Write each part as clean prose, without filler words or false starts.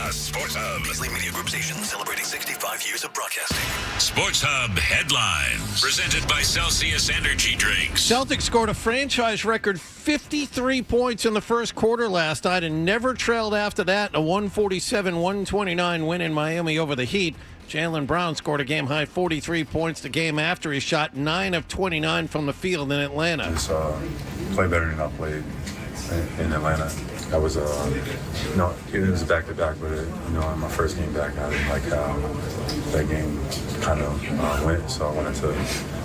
The Sports Hub. Beasley Media Group station celebrating 65 years of broadcasting. Sports Hub headlines. Presented by Celsius Energy Drinks. Celtics scored a franchise record 53 points in the first quarter last night and never trailed after that in a 147-129 win in Miami over the Heat. Jaylen Brown scored a game-high 43 points the game after he shot 9 of 29 from the field in Atlanta. Just play better than I played in Atlanta. That was, it was back-to-back, but, in my first game back, I didn't like how that game kind of went. So I wanted to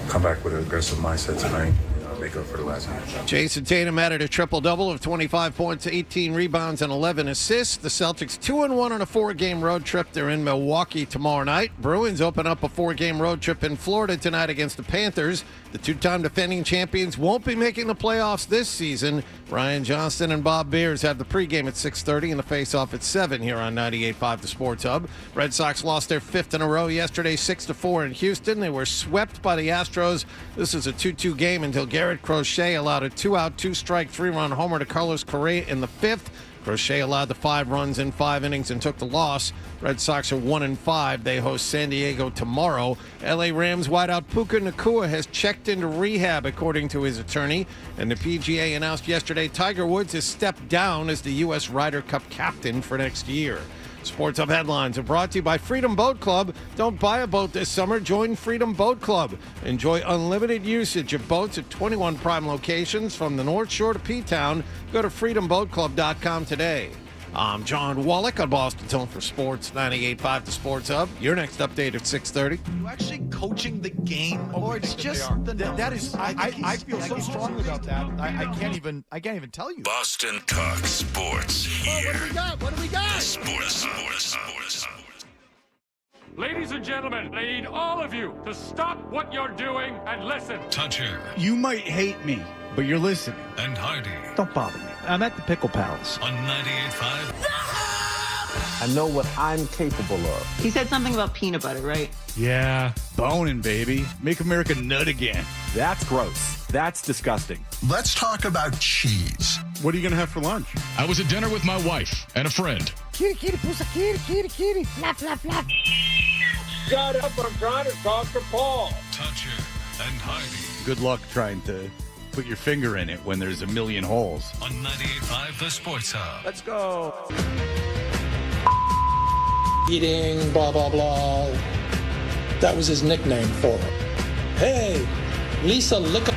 come back with an aggressive mindset tonight. Make up for the last game. Jason Tatum added a triple-double of 25 points, 18 rebounds, and 11 assists. The Celtics 2-1 on a 4-game road trip. They're in Milwaukee tomorrow night. Bruins open up a 4-game road trip in Florida tonight against the Panthers. The two-time defending champions won't be making the playoffs this season. Ryan Johnston and Bob Beers have the pregame at 6:30 and the face-off at 7 here on 98.5 The Sports Hub. Red Sox lost their 5th in a row yesterday, 6-4 in Houston. They were swept by the Astros. This is a 2-2 game until Garrett Crochet allowed a 2-out, 2-strike, 3-run homer to Carlos Correa in the 5th. Crochet allowed the 5 runs in 5 innings and took the loss. Red Sox are 1-5. They host San Diego tomorrow. L.A. Rams wideout Puka Nacua has checked into rehab, according to his attorney. And the PGA announced yesterday Tiger Woods has stepped down as the U.S. Ryder Cup captain for next year. Sports Hub headlines are brought to you by Freedom Boat Club. Don't buy a boat this summer. Join Freedom Boat Club. Enjoy unlimited usage of boats at 21 prime locations from the North Shore to P-Town. Go to freedomboatclub.com today. I'm John Wallach on Boston Tone for Sports 98.5 The Sports Hub. Your next update at 6:30. Are you actually coaching the game, or it's just that is? I feel so strongly about that. I can't even tell you. Boston talk sports here. What do we got? Sports. Ladies and gentlemen, I need all of you to stop what you're doing and listen. Toucher You might hate me, but you're listening. and Hardy Don't bother me. I'm at the Pickle Palace. on 98.5. I know what I'm capable of. He said something about peanut butter, right? Yeah, boning, baby. Make America nut again. That's gross. That's disgusting. Let's talk about cheese. What are you gonna have for lunch? I was at dinner with my wife and a friend. Kitty, kitty, pussy, kitty, kitty, kitty. Flap, flap, flap. Shut up, I'm trying to talk to Paul. Toucher and Hardy Good luck trying to put your finger in it when there's a million holes. on 98.5 The Sports Hub. Let's go. Eating, blah, blah, blah. That was his nickname for it. Hey, Lisa, look up.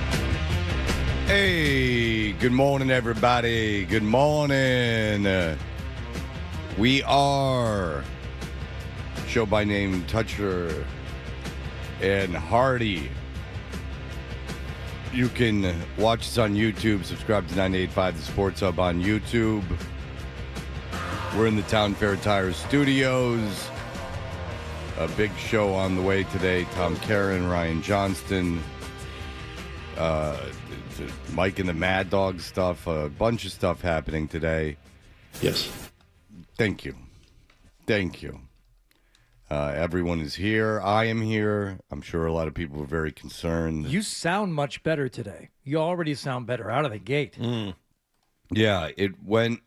Hey, good morning, everybody. Good morning. We are show by name Toucher and Hardy. You can watch us on YouTube. Subscribe to 98.5 The Sports Hub on YouTube. We're in the Town Fair Tires studios. A big show on the way today. Tom Caron, Ryan Johnston, Mike and the Mad Dog stuff. A bunch of stuff happening today. Yes. Thank you. Everyone is here. I am here. I'm sure a lot of people are very concerned. You sound much better today. You already sound better out of the gate. Yeah, it went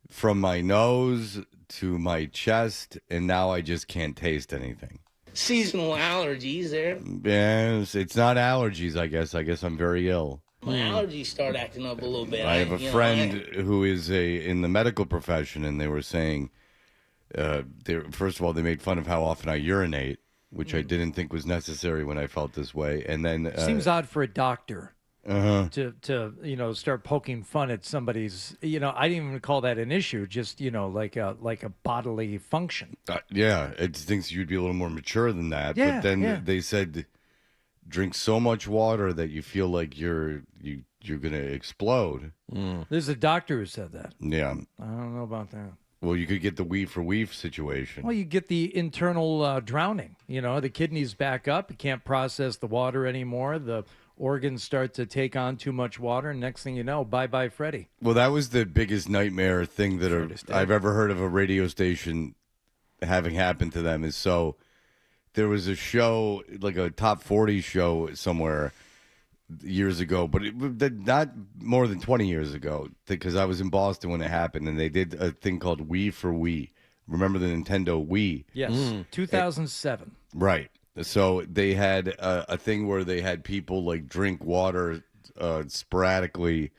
from my nose to my chest, and now I just can't taste anything. Seasonal allergies there. Yes, it's not allergies, I guess. I guess I'm very ill. My allergies start acting up a little bit. I have a friend who is in the medical profession, and they were saying, first of all, they made fun of how often I urinate, which I didn't think was necessary when I felt this way. And then Seems odd for a doctor to start poking fun at somebody's. I didn't even call that an issue. Just like a bodily function. Yeah, it thinks you'd be a little more mature than that. Yeah, but then yeah. they said, drink so much water that you feel like you're gonna explode. There's a doctor who said that. Yeah. I don't know about that. Well, you could get the weave for weave situation. Well, you get the internal drowning. The kidneys back up. You can't process the water anymore. The organs start to take on too much water. And next thing you know, bye-bye, Freddie. Well, that was the biggest nightmare thing that I've ever heard of a radio station having happened to them. There was a show, like a top 40 show somewhere, years ago, but not more than 20 years ago, because I was in Boston when it happened, and they did a thing called Wii for Wii. Remember the Nintendo Wii? Yes, 2007. Right. So they had a thing where they had people like drink water sporadically,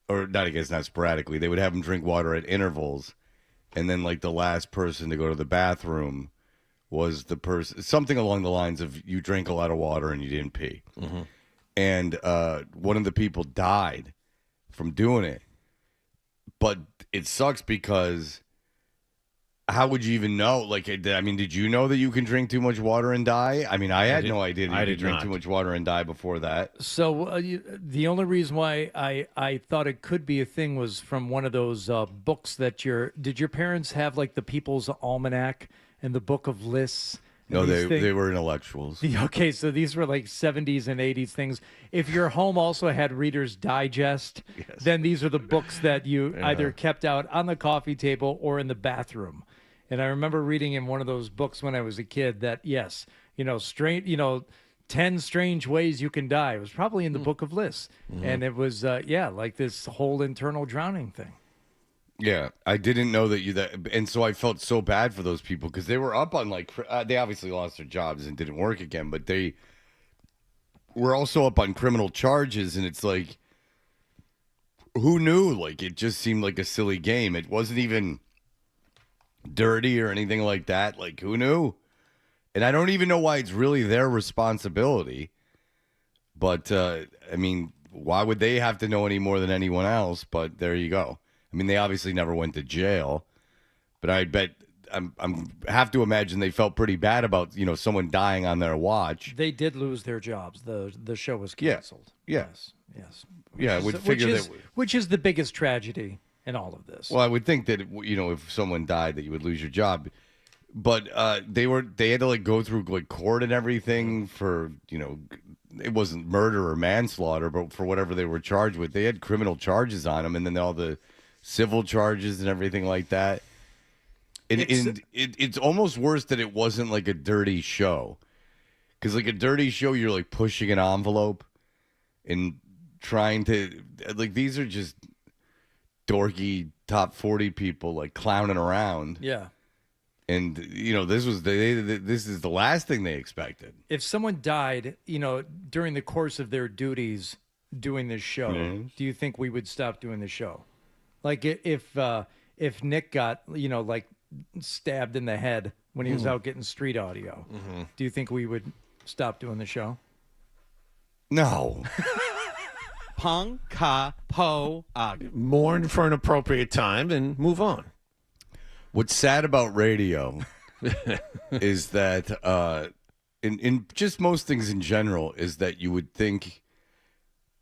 or not, I guess not sporadically. They would have them drink water at intervals, and then like the last person to go to the bathroom was the person, something along the lines of you drank a lot of water and you didn't pee. Mm-hmm. And one of the people died from doing it. But it sucks because how would you even know? Like, I mean, did you know that you can drink too much water and die? I mean, I had no idea that you could drink too much water and die before that. So the only reason why I thought it could be a thing was from one of those books that did your parents have, like the People's Almanac and the Book of Lists? No, they were intellectuals. Okay, so these were like 70s and 80s things. If your home also had Reader's Digest, then these are the books that you either kept out on the coffee table or in the bathroom. And I remember reading in one of those books when I was a kid that, yes, 10 strange ways you can die. It was probably in the Book of Lists. Mm-hmm. And it was, like this whole internal drowning thing. Yeah, I didn't know and so I felt so bad for those people because they were up on they obviously lost their jobs and didn't work again, but they were also up on criminal charges, and it's like, who knew? Like, it just seemed like a silly game. It wasn't even dirty or anything like that. Like, who knew? And I don't even know why it's really their responsibility. But, I mean, why would they have to know any more than anyone else? But there you go. I mean, they obviously never went to jail, but I bet I'm have to imagine they felt pretty bad about someone dying on their watch. They did lose their jobs. The show was canceled. Yeah. Yes. Yeah, I would figure which is the biggest tragedy in all of this. Well, I would think that if someone died, that you would lose your job, but they had to go through court and everything for it wasn't murder or manslaughter, but for whatever they were charged with, they had criminal charges on them, and then all the civil charges and everything like that. It's almost worse that it wasn't like a dirty show, because like a dirty show, you're like pushing an envelope and trying to these are just dorky top 40 people like clowning around. Yeah. And this is the last thing they expected. If someone died, during the course of their duties doing this show, do you think we would stop doing the show? Like if Nick got stabbed in the head when he was out getting street audio, do you think we would stop doing the show? No. Pong ka po ag. Mourn for an appropriate time and move on. What's sad about radio is that in just most things in general is that you would think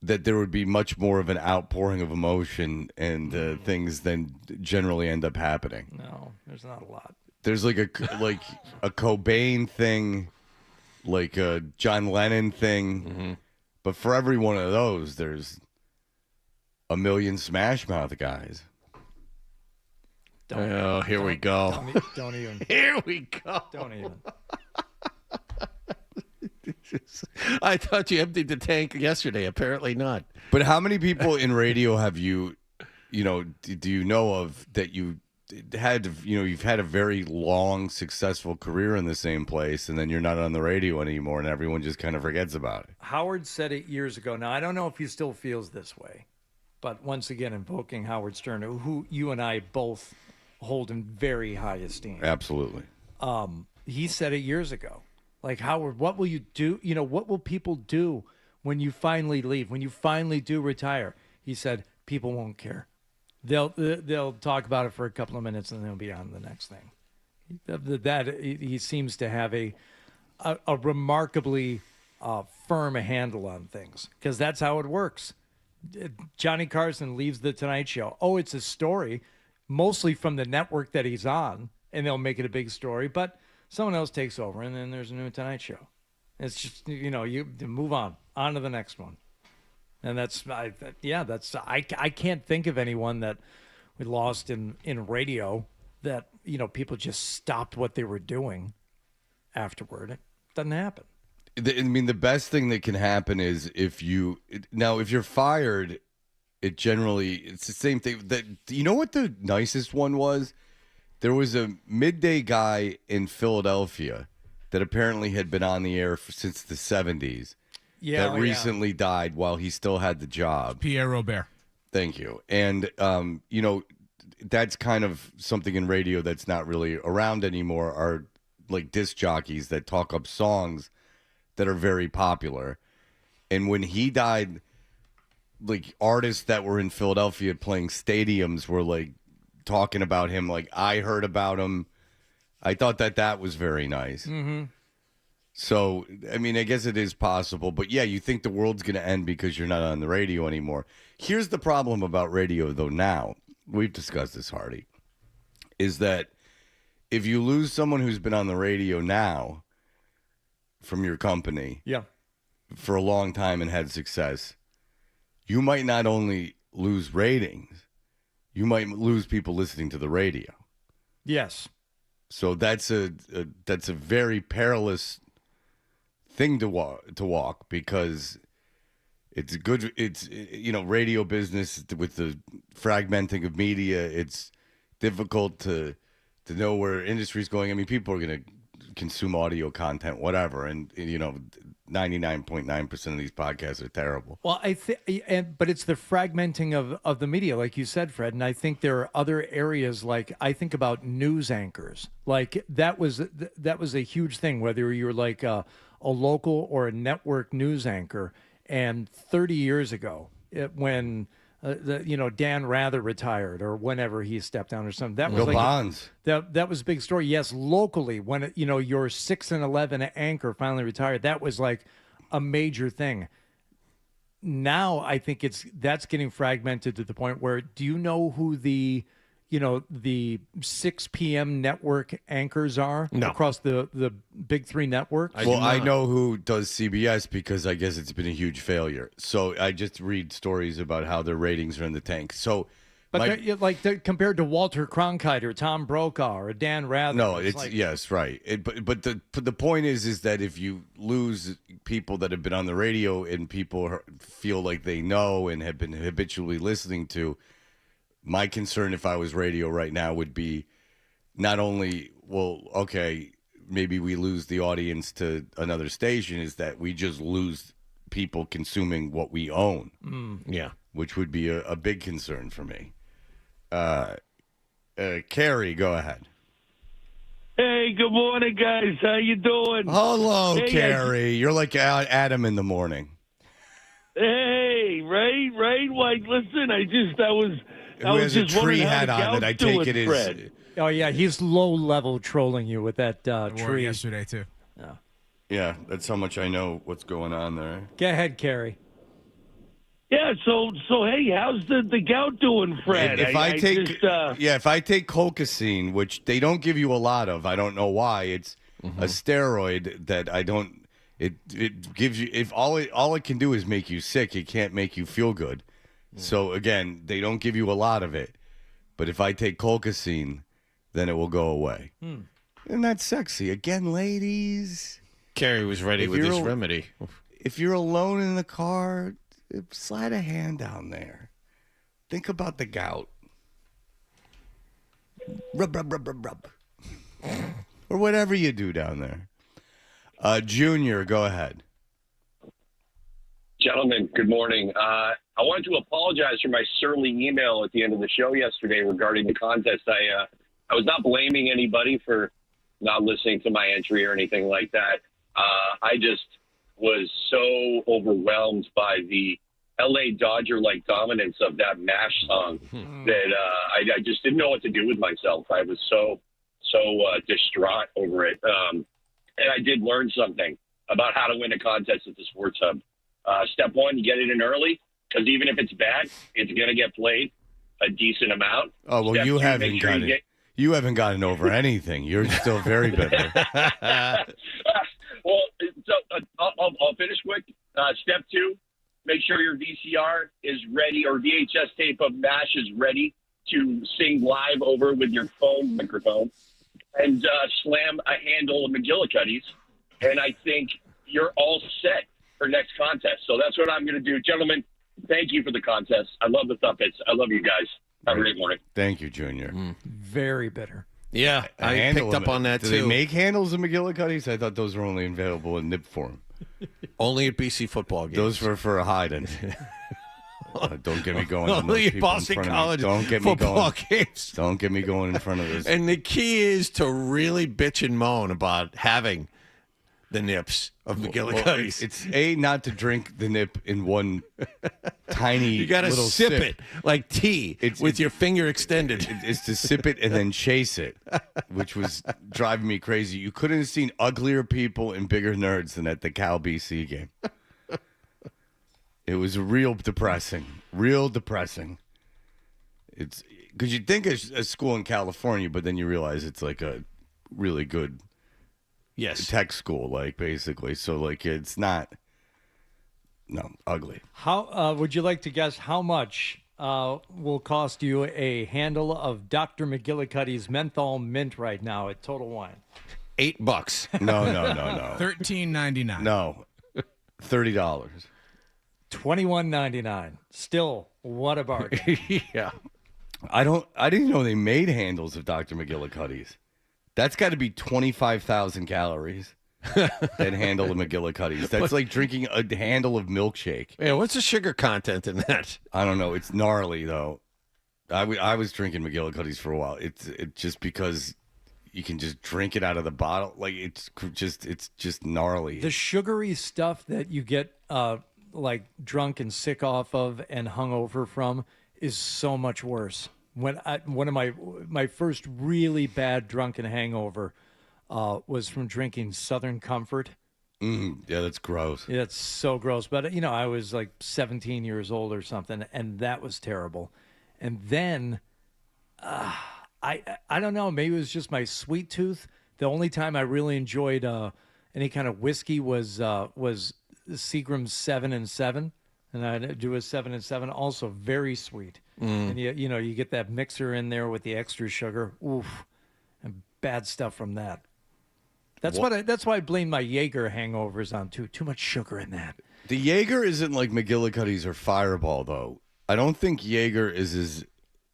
that there would be much more of an outpouring of emotion and things than generally end up happening. No, there's not a lot. There's like a Cobain thing, like a John Lennon thing, but for every one of those, there's a million Smash Mouth guys. Here we go. Don't even. Here we go. Don't even. I thought you emptied the tank yesterday. Apparently not. But how many people in radio have you do you know of that you had, you've had a very long, successful career in the same place, and then you're not on the radio anymore, and everyone just kind of forgets about it? Howard said it years ago. Now, I don't know if he still feels this way, but once again, invoking Howard Stern, who you and I both hold in very high esteem. Absolutely. He said it years ago. Like, Howard, what will you do? What will people do when you finally leave, when you finally do retire? He said, people won't care. They'll talk about it for a couple of minutes and they'll be on to the next thing. That he seems to have a remarkably firm handle on things, because that's how it works. Johnny Carson leaves the Tonight Show. Oh, it's a story, mostly from the network that he's on, and they'll make it a big story, but someone else takes over, and then there's a new Tonight Show. It's just, you move on to the next one. And I can't think of anyone that we lost in radio that, people just stopped what they were doing afterward. It doesn't happen. The best thing that can happen is if you're fired, it's the same thing. That you know what the nicest one was? There was a midday guy in Philadelphia that apparently had been on the air since the 70s. Yeah, that recently died while he still had the job. Pierre Robert. Thank you. And that's kind of something in radio that's not really around anymore. Are like disc jockeys that talk up songs that are very popular. And when he died, like artists that were in Philadelphia playing stadiums were like talking about him. Like I heard about him. I thought that was very nice. Mm-hmm. So, I mean, I guess it is possible. But yeah, you think the world's going to end because you're not on the radio anymore. Here's the problem about radio, though, now. We've discussed this, Hardy. Is that if you lose someone who's been on the radio now from your company for a long time and had success, you might not only lose ratings, you might lose people listening to the radio. Yes. So that's a very perilous thing to walk because it's good. It's radio business with the fragmenting of media. It's difficult to know where industry's going. I mean, people are going to consume audio content, whatever, and 99.9% of these podcasts are terrible. Well, but it's the fragmenting of the media, like you said, Fred. And I think there are other areas, like I think about news anchors. Like that was a huge thing, whether you're like a local or a network news anchor. And 30 years ago, when Dan Rather retired or whenever he stepped down or something, that was Bonds. That was a big story. Yes, locally, when your 6 and 11 anchor finally retired, that was like a major thing. Now I think that's getting fragmented to the point where, do you know who the 6 p.m. network anchors are across the big three networks? I know who does CBS because I guess it's been a huge failure. So I just read stories about how their ratings are in the tank. So, compared to Walter Cronkite or Tom Brokaw or Dan Rather. No, yes, right. But the point is that if you lose people that have been on the radio and people feel like they know and have been habitually listening to. My concern if I was radio right now would be not only, maybe we lose the audience to another station, is that we just lose people consuming what we own. Which would be a big concern for me. Carrie, go ahead. Hey, good morning, guys. How you doing? Hello, Carrie. You're like Adam in the morning. Hey, right. Why, listen, I was a tree hat on that I take it is. Oh yeah, he's low level trolling you with that tree yesterday too. Yeah, that's how much I know what's going on there. Go ahead, Carrie. Yeah, so hey, how's the gout doing, Fred? If I take colchicine, which they don't give you a lot of, I don't know why. It's a steroid that I don't. It gives you, if all it can do is make you sick, it can't make you feel good. So again, they don't give you a lot of it, but if I take colchicine, then it will go away. Isn't that sexy? Again, ladies. Carrie was ready with his remedy. If you're alone in the car, slide a hand down there. Think about the gout. Rub. Or whatever you do down there. Junior, go ahead. Gentlemen, good morning. I wanted to apologize for my surly email at the end of the show yesterday regarding the contest. I was not blaming anybody for not listening to my entry or anything like that. I just was so overwhelmed by the LA Dodger-like dominance of that MASH song that I just didn't know what to do with myself. I was so distraught over it. And I did learn something about how to win a contest at the Sports Hub. Step one, you get it in early, because even if it's bad, it's going to get played a decent amount. Oh, well, Step you two, haven't got it. You haven't gotten over anything. You're still very bitter. Well, so I'll finish quick. Step two, make sure your VCR is ready, or VHS tape of MASH is ready to sing live over with your phone microphone, and slam a handle of McGillicuddy's. And I think you're all set for next contest. So that's what I'm going to do. Gentlemen, thank you for the contest. I love the Thuppets. I love you guys. Have a great morning. Thank you, Junior. Very bitter. Yeah, I picked up on that, Do too. they make handles in McGillicuddy's? I thought those were only available in nip form. Only at BC football games. Those were for a hiding. Don't get me going. On those Only at people in Boston front of me. College Don't get me football going. games. Don't get me going in front of this. And the key is to really bitch and moan about having the nips of McGillicuddy's. It's not to drink the nip in one tiny You got to little sip it like tea with your finger extended. It's to sip it and then chase it, which was driving me crazy. You couldn't have seen uglier people and bigger nerds than at the Cal BC game. It was real depressing. It's because you'd think a school in California, but then you realize it's like a really good tech school, like basically. So like it's not ugly. How would you like to guess how much will cost you a handle of Dr. McGillicuddy's menthol mint right now at Total Wine? $8. No. $13.99. No, $30. $21.99. Still, what a bargain. Yeah. I didn't know they made handles of Dr. McGillicuddy's. That's got to be 25,000 calories. That handle of McGillicuddy's. That's like drinking a handle of milkshake. Yeah, what's the sugar content in that? I don't know. It's gnarly though. I was drinking McGillicuddy's for a while. It's just because you can just drink it out of the bottle. Like it's just gnarly. The sugary stuff that you get like drunk and sick off of and hungover from is so much worse. One of my first really bad drunken hangover was from drinking Southern Comfort. Yeah, that's gross. Yeah, it's so gross. But I was like 17 years old or something, and that was terrible. And then I don't know, maybe it was just my sweet tooth. The only time I really enjoyed any kind of whiskey was Seagram's 7 and 7, and I do a 7 and 7, also very sweet. And you get that mixer in there with the extra sugar. Oof, and bad stuff from that. That's why I blame my Jaeger hangovers on too. Too much sugar in that. The Jaeger isn't like McGillicuddy's or Fireball though. I don't think Jaeger is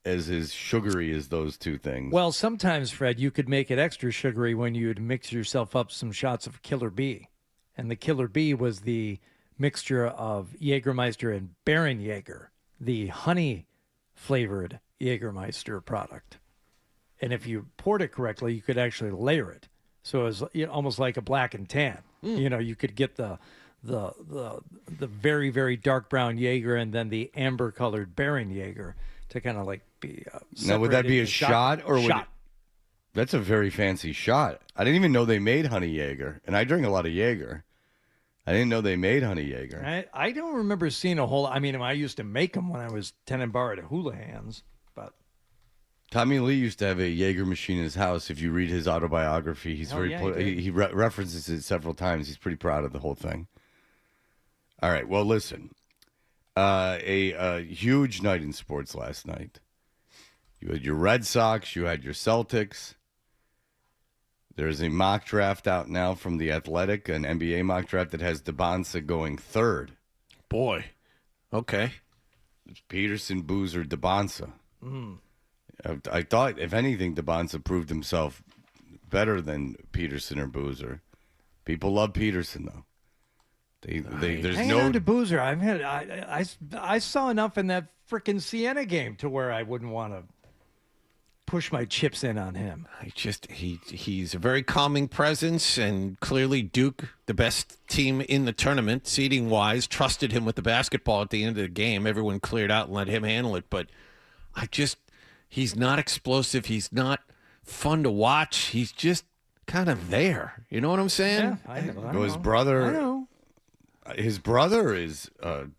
as sugary as those two things. Well, sometimes, Fred, you could make it extra sugary when you'd mix yourself up some shots of Killer Bee. And the Killer Bee was the mixture of Jägermeister and Baron Jaeger, the honey-flavored Jägermeister product. And if you poured it correctly, you could actually layer it. So it was almost like a black and tan. You could get the very, very dark brown Jaeger and then the amber-colored Baron Jaeger to kind of like be now, would that be a shot or shot? That's a very fancy shot. I didn't even know they made honey Jaeger, and I drink a lot of Jaeger. I didn't know they made honey Jaeger. I don't remember seeing a whole. I mean, I used to make them when I was tenant bar at Houlihan's, but Tommy Lee used to have a Jaeger machine in his house. If you read his autobiography, he's he references it several times. He's pretty proud of the whole thing. All right, well, listen. A huge night in sports last night. You had your Red Sox. You had your Celtics. There's a mock draft out now from The Athletic, an NBA mock draft that has DeBonsa going third. Boy. Okay. It's Peterson, Boozer, DeBonsa. I thought, if anything, DeBonsa proved himself better than Peterson or Boozer. People love Peterson, though. There's hang on to Boozer. I saw enough in that frickin' Siena game to where I wouldn't want to push my chips in on him. He's a very calming presence, and clearly Duke, the best team in the tournament, seeding wise, trusted him with the basketball at the end of the game. Everyone cleared out and let him handle it, but he's not explosive. He's not fun to watch. He's just kind of there. You know what I'm saying? Yeah, I know. His brother. I know. His brother is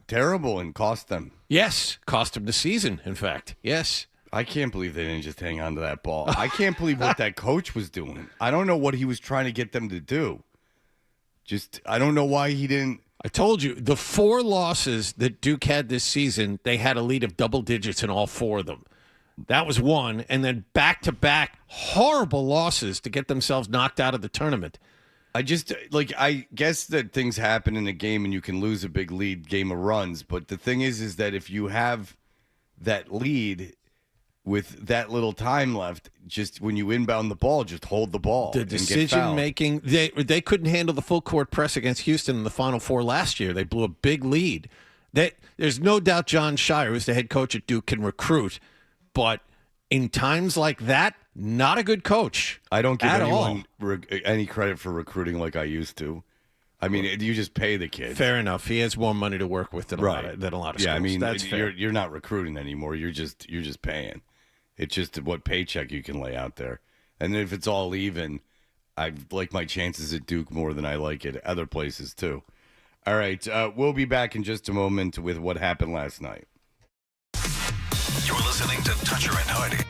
terrible and cost them. Yes, cost him the season, in fact. Yes. I can't believe they didn't just hang on to that ball. I can't believe what that coach was doing. I don't know what he was trying to get them to do. I don't know why he didn't. I told you, the 4 losses that Duke had this season, they had a lead of double digits in all 4 of them. That was one, and then back-to-back horrible losses to get themselves knocked out of the tournament. I guess that things happen in a game and you can lose a big lead, game of runs. But the thing is that if you have that lead with that little time left, just when you inbound the ball, just hold the ball. The and get decision fouled. making, they couldn't handle the full court press against Houston in the Final Four last year. They blew a big lead. There's no doubt John Shire, who's the head coach at Duke, can recruit, but in times like that, not a good coach. I don't give at anyone all. any credit for recruiting like I used to. I mean, you just pay the kid. Fair enough. He has more money to work with than a lot of schools. Yeah, I mean, that's fair. you're not recruiting anymore. You're just paying. It's just what paycheck you can lay out there. And if it's all even, I like my chances at Duke more than I like it other places too. All right, we'll be back in just a moment with what happened last night. You're listening to Toucher and Hardy.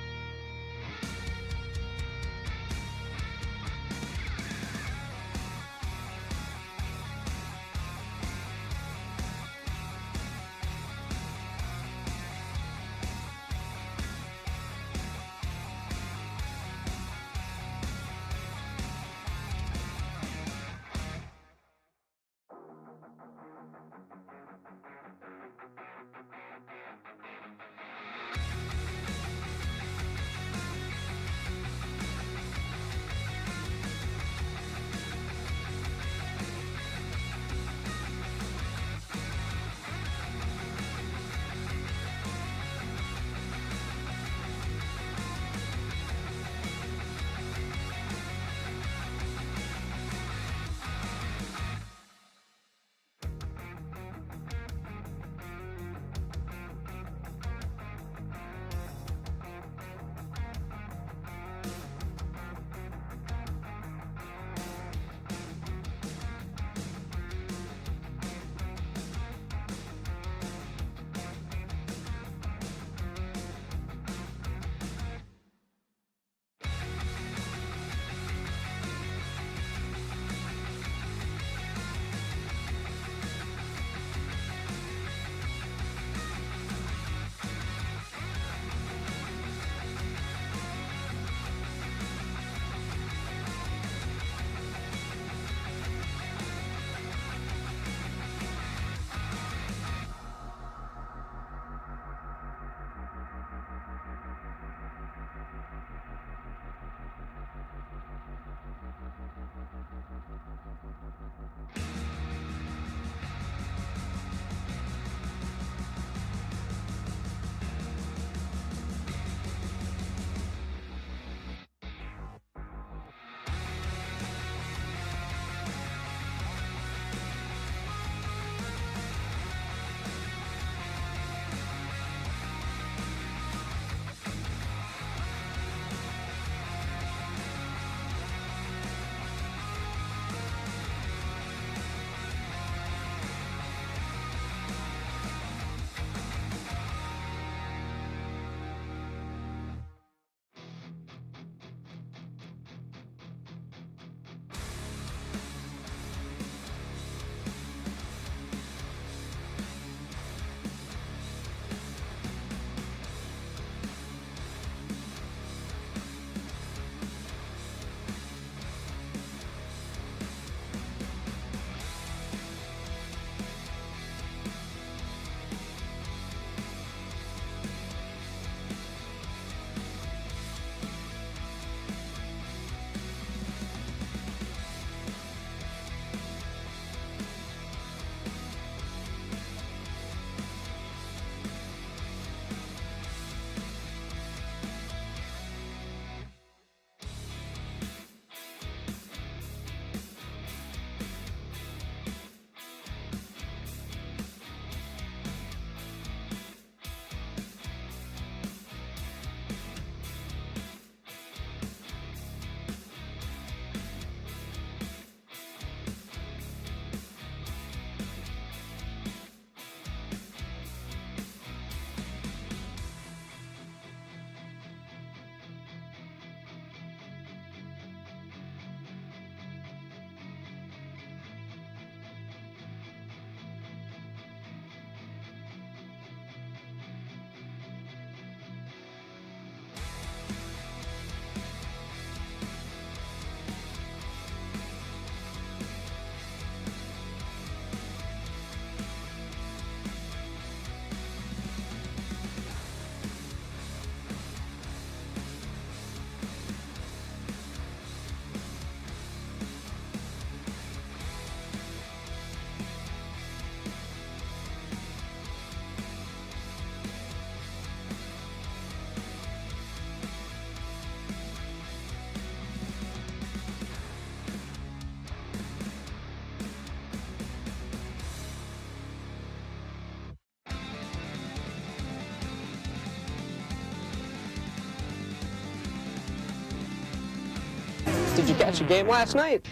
Did you catch a game last night?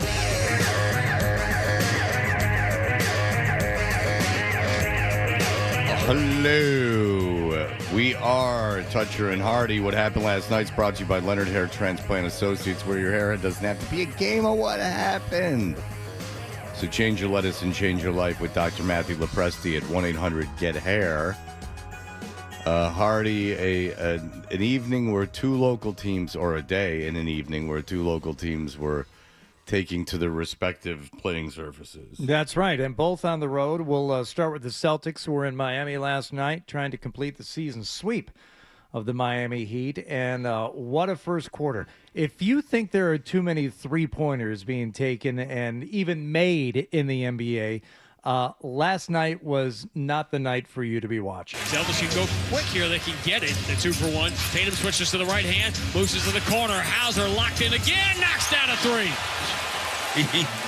Hello. We are Toucher and Hardy. What happened last night's brought to you by Leonard Hair Transplant Associates, where your hair doesn't have to be a game of what happened. So change your lettuce and change your life with Dr. Matthew Lepresti at 1-800-GET-HAIR. Hardy, an evening where two local teams, or a day in an evening where two local teams were taking to their respective playing surfaces. That's right, and both on the road. We'll start with the Celtics, who were in Miami last night trying to complete the season sweep of the Miami Heat, and what a first quarter. If you think there are too many three-pointers being taken and even made in the NBA, last night was not the night for you to be watching. Celtics can go quick here. They can get it. The 2-for-1. Tatum switches to the right hand, moves to the corner. Hauser locked in again, knocks down a three.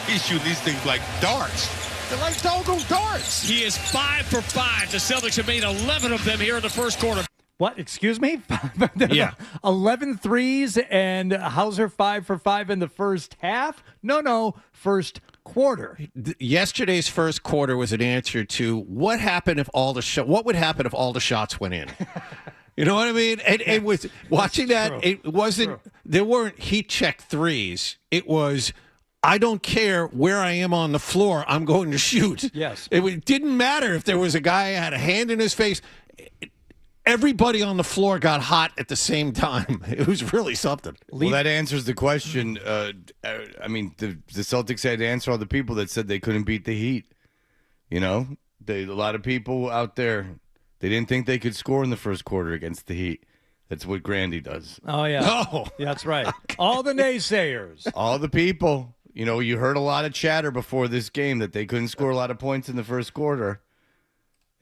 He shooting these things like darts. They're like doggone darts. He is 5 for 5. The Celtics have made 11 of them here in the first quarter. What? Excuse me? Yeah. 11 threes and Hauser 5 for 5 in the first half? No, first quarter. Yesterday's first quarter was an answer to what happened if all the what would happen if all the shots went in. You know what I mean? It was watching that. True. It wasn't. There weren't heat check threes. It was, I don't care where I am on the floor. I'm going to shoot. Yes. It didn't matter if there was a guy who had a hand in his face. Everybody on the floor got hot at the same time. It was really something. Well, that answers the question. I mean, the Celtics had to answer all the people that said they couldn't beat the Heat. You know, a lot of people out there, they didn't think they could score in the first quarter against the Heat. That's what Grandy does. Oh, yeah. Oh. That's right. Okay. All the naysayers. All the people. You know, you heard a lot of chatter before this game that they couldn't score a lot of points in the first quarter.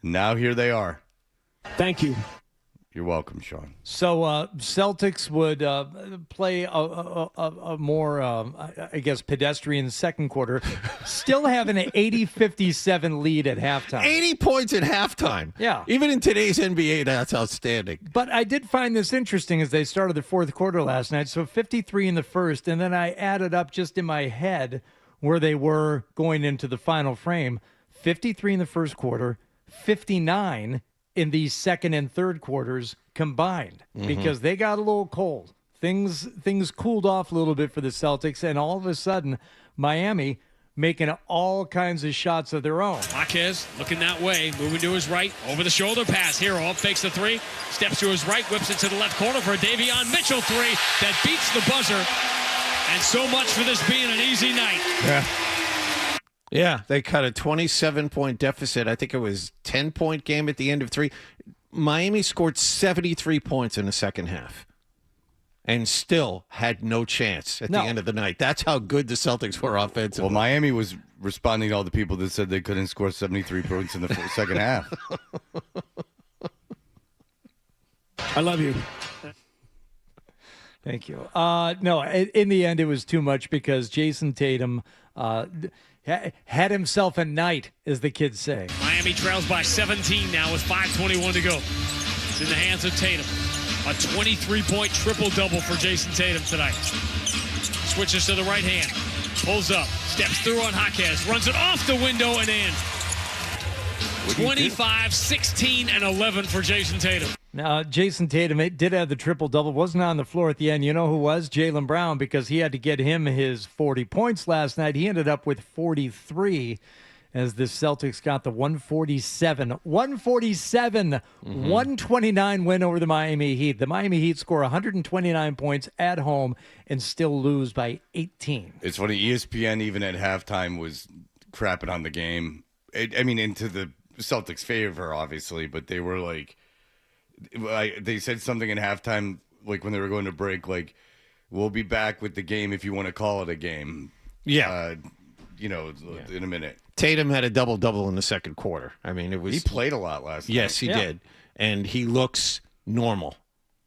Now here they are. Thank you. You're welcome, Sean. So Celtics would play a more, I guess, pedestrian second quarter, still have an 80-57 lead at halftime. 80 points at halftime. Yeah. Even in today's NBA, that's outstanding. But I did find this interesting as they started the fourth quarter last night. So 53 in the first, and then I added up just in my head where they were going into the final frame. 53 in the first quarter, 59 in the second and third quarters combined, because they got a little cold. Things cooled off a little bit for the Celtics, and all of a sudden, Miami making all kinds of shots of their own. Jaquez looking that way, moving to his right, over the shoulder pass. Hero fakes the three, steps to his right, whips it to the left corner for a Davion Mitchell three that beats the buzzer. And so much for this being an easy night. Yeah, they cut a 27-point deficit. I think it was 10-point game at the end of three. Miami scored 73 points in the second half and still had no chance at the end of the night. That's how good the Celtics were offensively. Well, Miami was responding to all the people that said they couldn't score 73 points in the second half. I love you. Thank you. No, in the end, it was too much because Jason Tatum had himself a night, as the kids say. Miami trails by 17 now with 5:21 to go. It's in the hands of Tatum. A 23-point triple-double for Jason Tatum tonight. Switches to the right hand. Pulls up. Steps through on Jaquez. Runs it off the window and in. 25, 16, and 11 for Jason Tatum. Now, Jason Tatum did have the triple-double. Wasn't on the floor at the end. You know who was? Jaylen Brown, because he had to get him his 40 points last night. He ended up with 43 as the Celtics got the 129 win over the Miami Heat. The Miami Heat score 129 points at home and still lose by 18. It's funny, ESPN even at halftime was crapping on the game. Into the Celtics' favor, obviously, but they were like, they said something in halftime, like when they were going to break, like, we'll be back with the game if you want to call it a game. Yeah. In a minute. Tatum had a double-double in the second quarter. I mean, it was. He played a lot last night. Yes, he did. And he looks normal.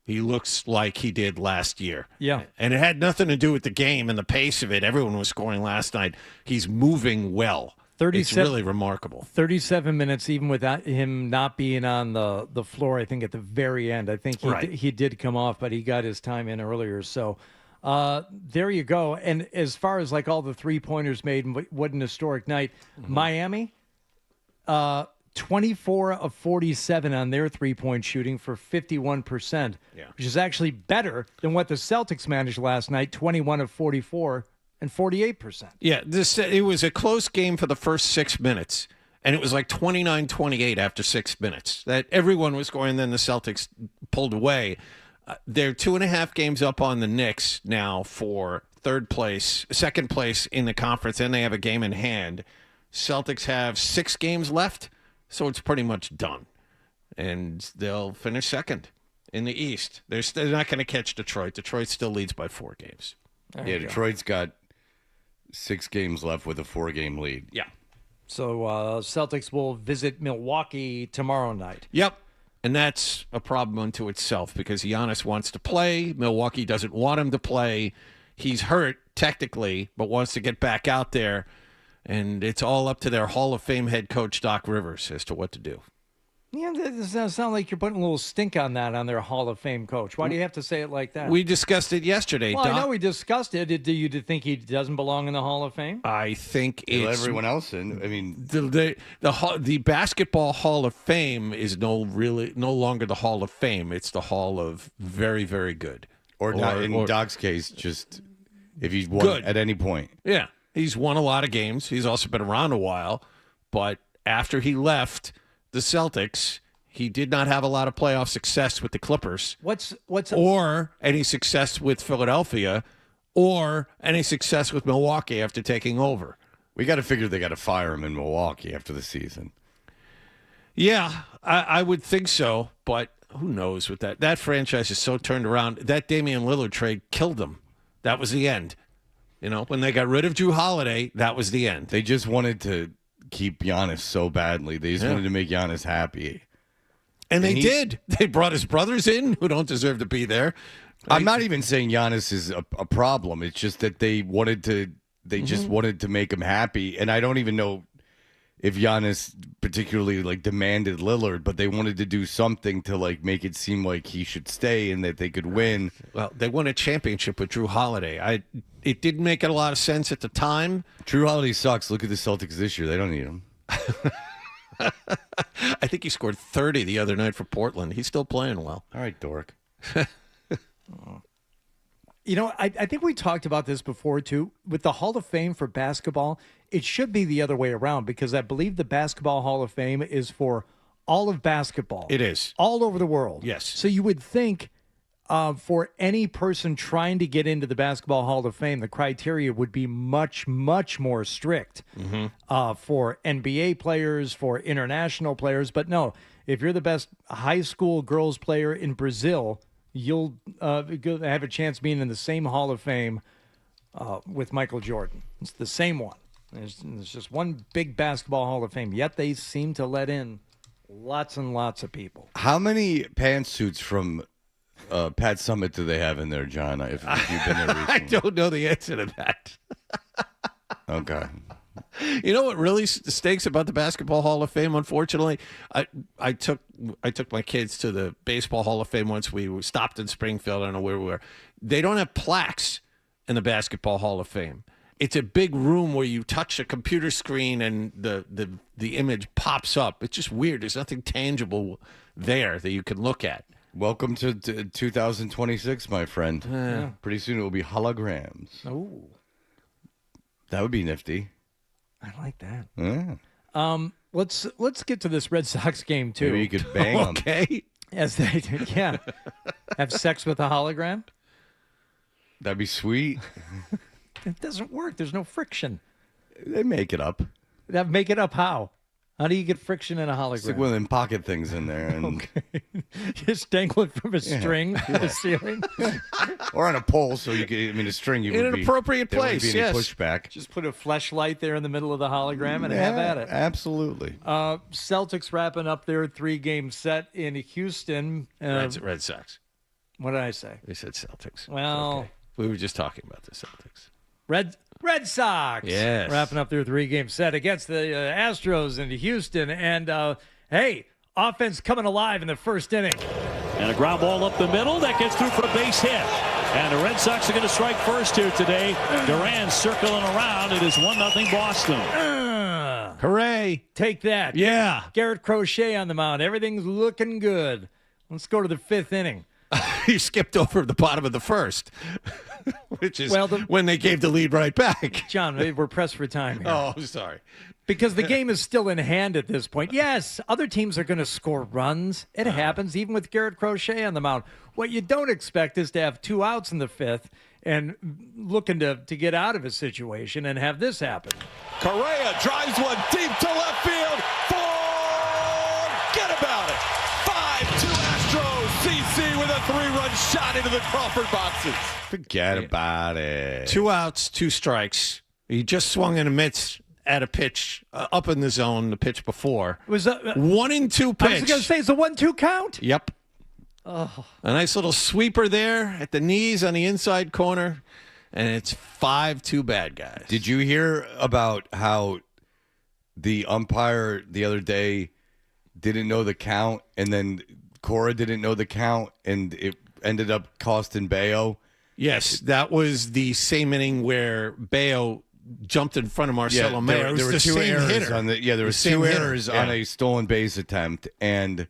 He looks like he did last year. Yeah. And it had nothing to do with the game and the pace of it. Everyone was scoring last night. He's moving well. It's really remarkable. 37 minutes, even without him not being on the floor, I think, at the very end. I think he did come off, but he got his time in earlier. So There you go. And as far as like all the 3-pointers made, what an historic night. Miami, 24 of 47 on their 3-point shooting for 51%, which is actually better than what the Celtics managed last night, 21 of 44 and 48%. Yeah, it was a close game for the first 6 minutes, and it was like 29-28 after 6 minutes. That everyone was going, then the Celtics pulled away. They're 2.5 games up on the Knicks now for second place in the conference, and they have a game in hand. Celtics have 6 games left, so it's pretty much done. And they'll finish second in the East. They're not going to catch Detroit. Detroit still leads by 4 games. Yeah, Detroit's got 6 games left with a 4-game lead. Yeah. So Celtics will visit Milwaukee tomorrow night. Yep. And that's a problem unto itself because Giannis wants to play. Milwaukee doesn't want him to play. He's hurt, technically, but wants to get back out there. And it's all up to their Hall of Fame head coach, Doc Rivers, as to what to do. Yeah, it sounds like you're putting a little stink on that on their Hall of Fame coach. Why do you have to say it like that? We discussed it yesterday. Well, Doc. I know we discussed it. Do you think he doesn't belong in the Hall of Fame? I think Let it's everyone else in. I mean, the Basketball Hall of Fame is no longer the Hall of Fame. It's the Hall of very, very good. Or in Doc's case, just if he's won good at any point. Yeah, he's won a lot of games. He's also been around a while, but after he left the Celtics, he did not have a lot of playoff success with the Clippers. Or any success with Philadelphia, or any success with Milwaukee after taking over. We got to figure they got to fire him in Milwaukee after the season. Yeah, I would think so, but who knows with that? That franchise is so turned around. That Damian Lillard trade killed them. That was the end. You know, when they got rid of Drew Holiday, that was the end. They just wanted to keep Giannis so badly. They just wanted to make Giannis happy. And they did. They brought his brothers in who don't deserve to be there. I'm not even saying Giannis is a problem. It's just that they just wanted to make him happy. And I don't even know if Giannis particularly demanded Lillard, but they wanted to do something to make it seem like he should stay and that they could win. Well, they won a championship with Drew Holiday. It didn't make a lot of sense at the time. Drew Holiday sucks. Look at the Celtics this year. They don't need him. I think he scored 30 the other night for Portland. He's still playing well. All right, dork. You know, I think we talked about this before, too. With the Hall of Fame for basketball, it should be the other way around because I believe the Basketball Hall of Fame is for all of basketball. It is. All over the world. Yes. So you would think for any person trying to get into the Basketball Hall of Fame, the criteria would be much, much more strict for NBA players, for international players. But no, if you're the best high school girls player in Brazil, you'll have a chance being in the same Hall of Fame with Michael Jordan. It's the same one. There's just one big Basketball Hall of Fame, yet they seem to let in lots and lots of people. How many pantsuits from Pat Summit do they have in there, John? If you've been there recently. I don't know the answer to that. Okay. You know what really stinks about the Basketball Hall of Fame? Unfortunately, I took my kids to the Baseball Hall of Fame once. We stopped in Springfield. I don't know where we were. They don't have plaques in the Basketball Hall of Fame. It's a big room where you touch a computer screen and the image pops up. It's just weird. There's nothing tangible there that you can look at. Welcome to 2026, my friend. Yeah. Pretty soon it will be holograms. Oh, that would be nifty. I like that. Yeah. Let's get to this Red Sox game too. Maybe you could bang them. Okay. As they do, yeah. Have sex with a hologram? That'd be sweet. It doesn't work. There's no friction. They make it up. Make it up how? How do you get friction in a hologram? Stick one of them pocket things in there. And just dangle it from a string to the ceiling. Or on a pole so you could, a string you in would an appropriate place, there wouldn't be any pushback. Just put a flashlight there in the middle of the hologram and have at it. Absolutely. Celtics wrapping up their 3-game set in Houston. Red Sox. What did I say? We said Celtics. Well, okay. We were just talking about the Celtics. Red Sox. Yes. Wrapping up their 3-game set against the Astros in Houston. And, hey, offense coming alive in the first inning. And a ground ball up the middle that gets through for a base hit. And the Red Sox are going to strike first here today. Duran circling around. It is 1-0 Boston. Hooray. Take that. Yeah. Garrett Crochet on the mound. Everything's looking good. Let's go to the 5th inning. You skipped over the bottom of the first, which is when they gave the lead right back. John, we're pressed for time here. Oh, I'm sorry. Because the game is still in hand at this point. Yes, other teams are going to score runs. It happens, even with Garrett Crochet on the mound. What you don't expect is to have 2 outs in the 5th and looking to get out of a situation and have this happen. Correa drives one deep to left field. Forget about it. 5-2 Astros. CC with a 3-run shot into the Crawford boxes. Forget about it. 2 outs, 2 strikes. He just swung and missed at a pitch up in the zone, the pitch before. It was 1-2 pitch. I was going to say, it's a 1-2 count? Yep. Oh. A nice little sweeper there at the knees on the inside corner, and it's 5-2 bad guys. Did you hear about how the umpire the other day didn't know the count, and then Cora didn't know the count, and it ended up costing Bayo? Yes, that was the same inning where Bayo jumped in front of Marcelo Mayer. There were 2 errors on the there were 2 errors on a stolen base attempt, and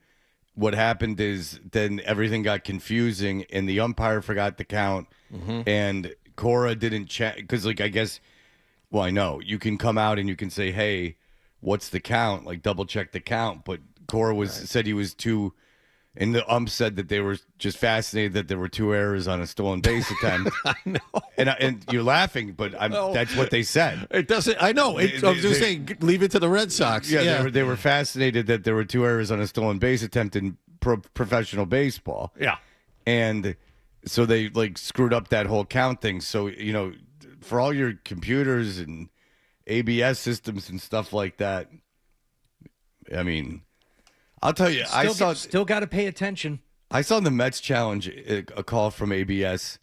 what happened is then everything got confusing, and the umpire forgot the count, and Cora didn't check because, like, I guess, well, I know you can come out and you can say, "Hey, what's the count?" Like, double check the count, but Cora said he was too. And the ump said that they were just fascinated that there were 2 errors on a stolen base attempt. I know. And you're laughing, but that's what they said. It doesn't. I know. I was just saying, leave it to the Red Sox. Yeah, they were fascinated that there were 2 errors on a stolen base attempt in professional baseball. Yeah. And so they, like, screwed up that whole count thing. So, for all your computers and ABS systems and stuff like that, I mean, I'll tell you, Still got to pay attention. I saw the Mets challenge a call from ABS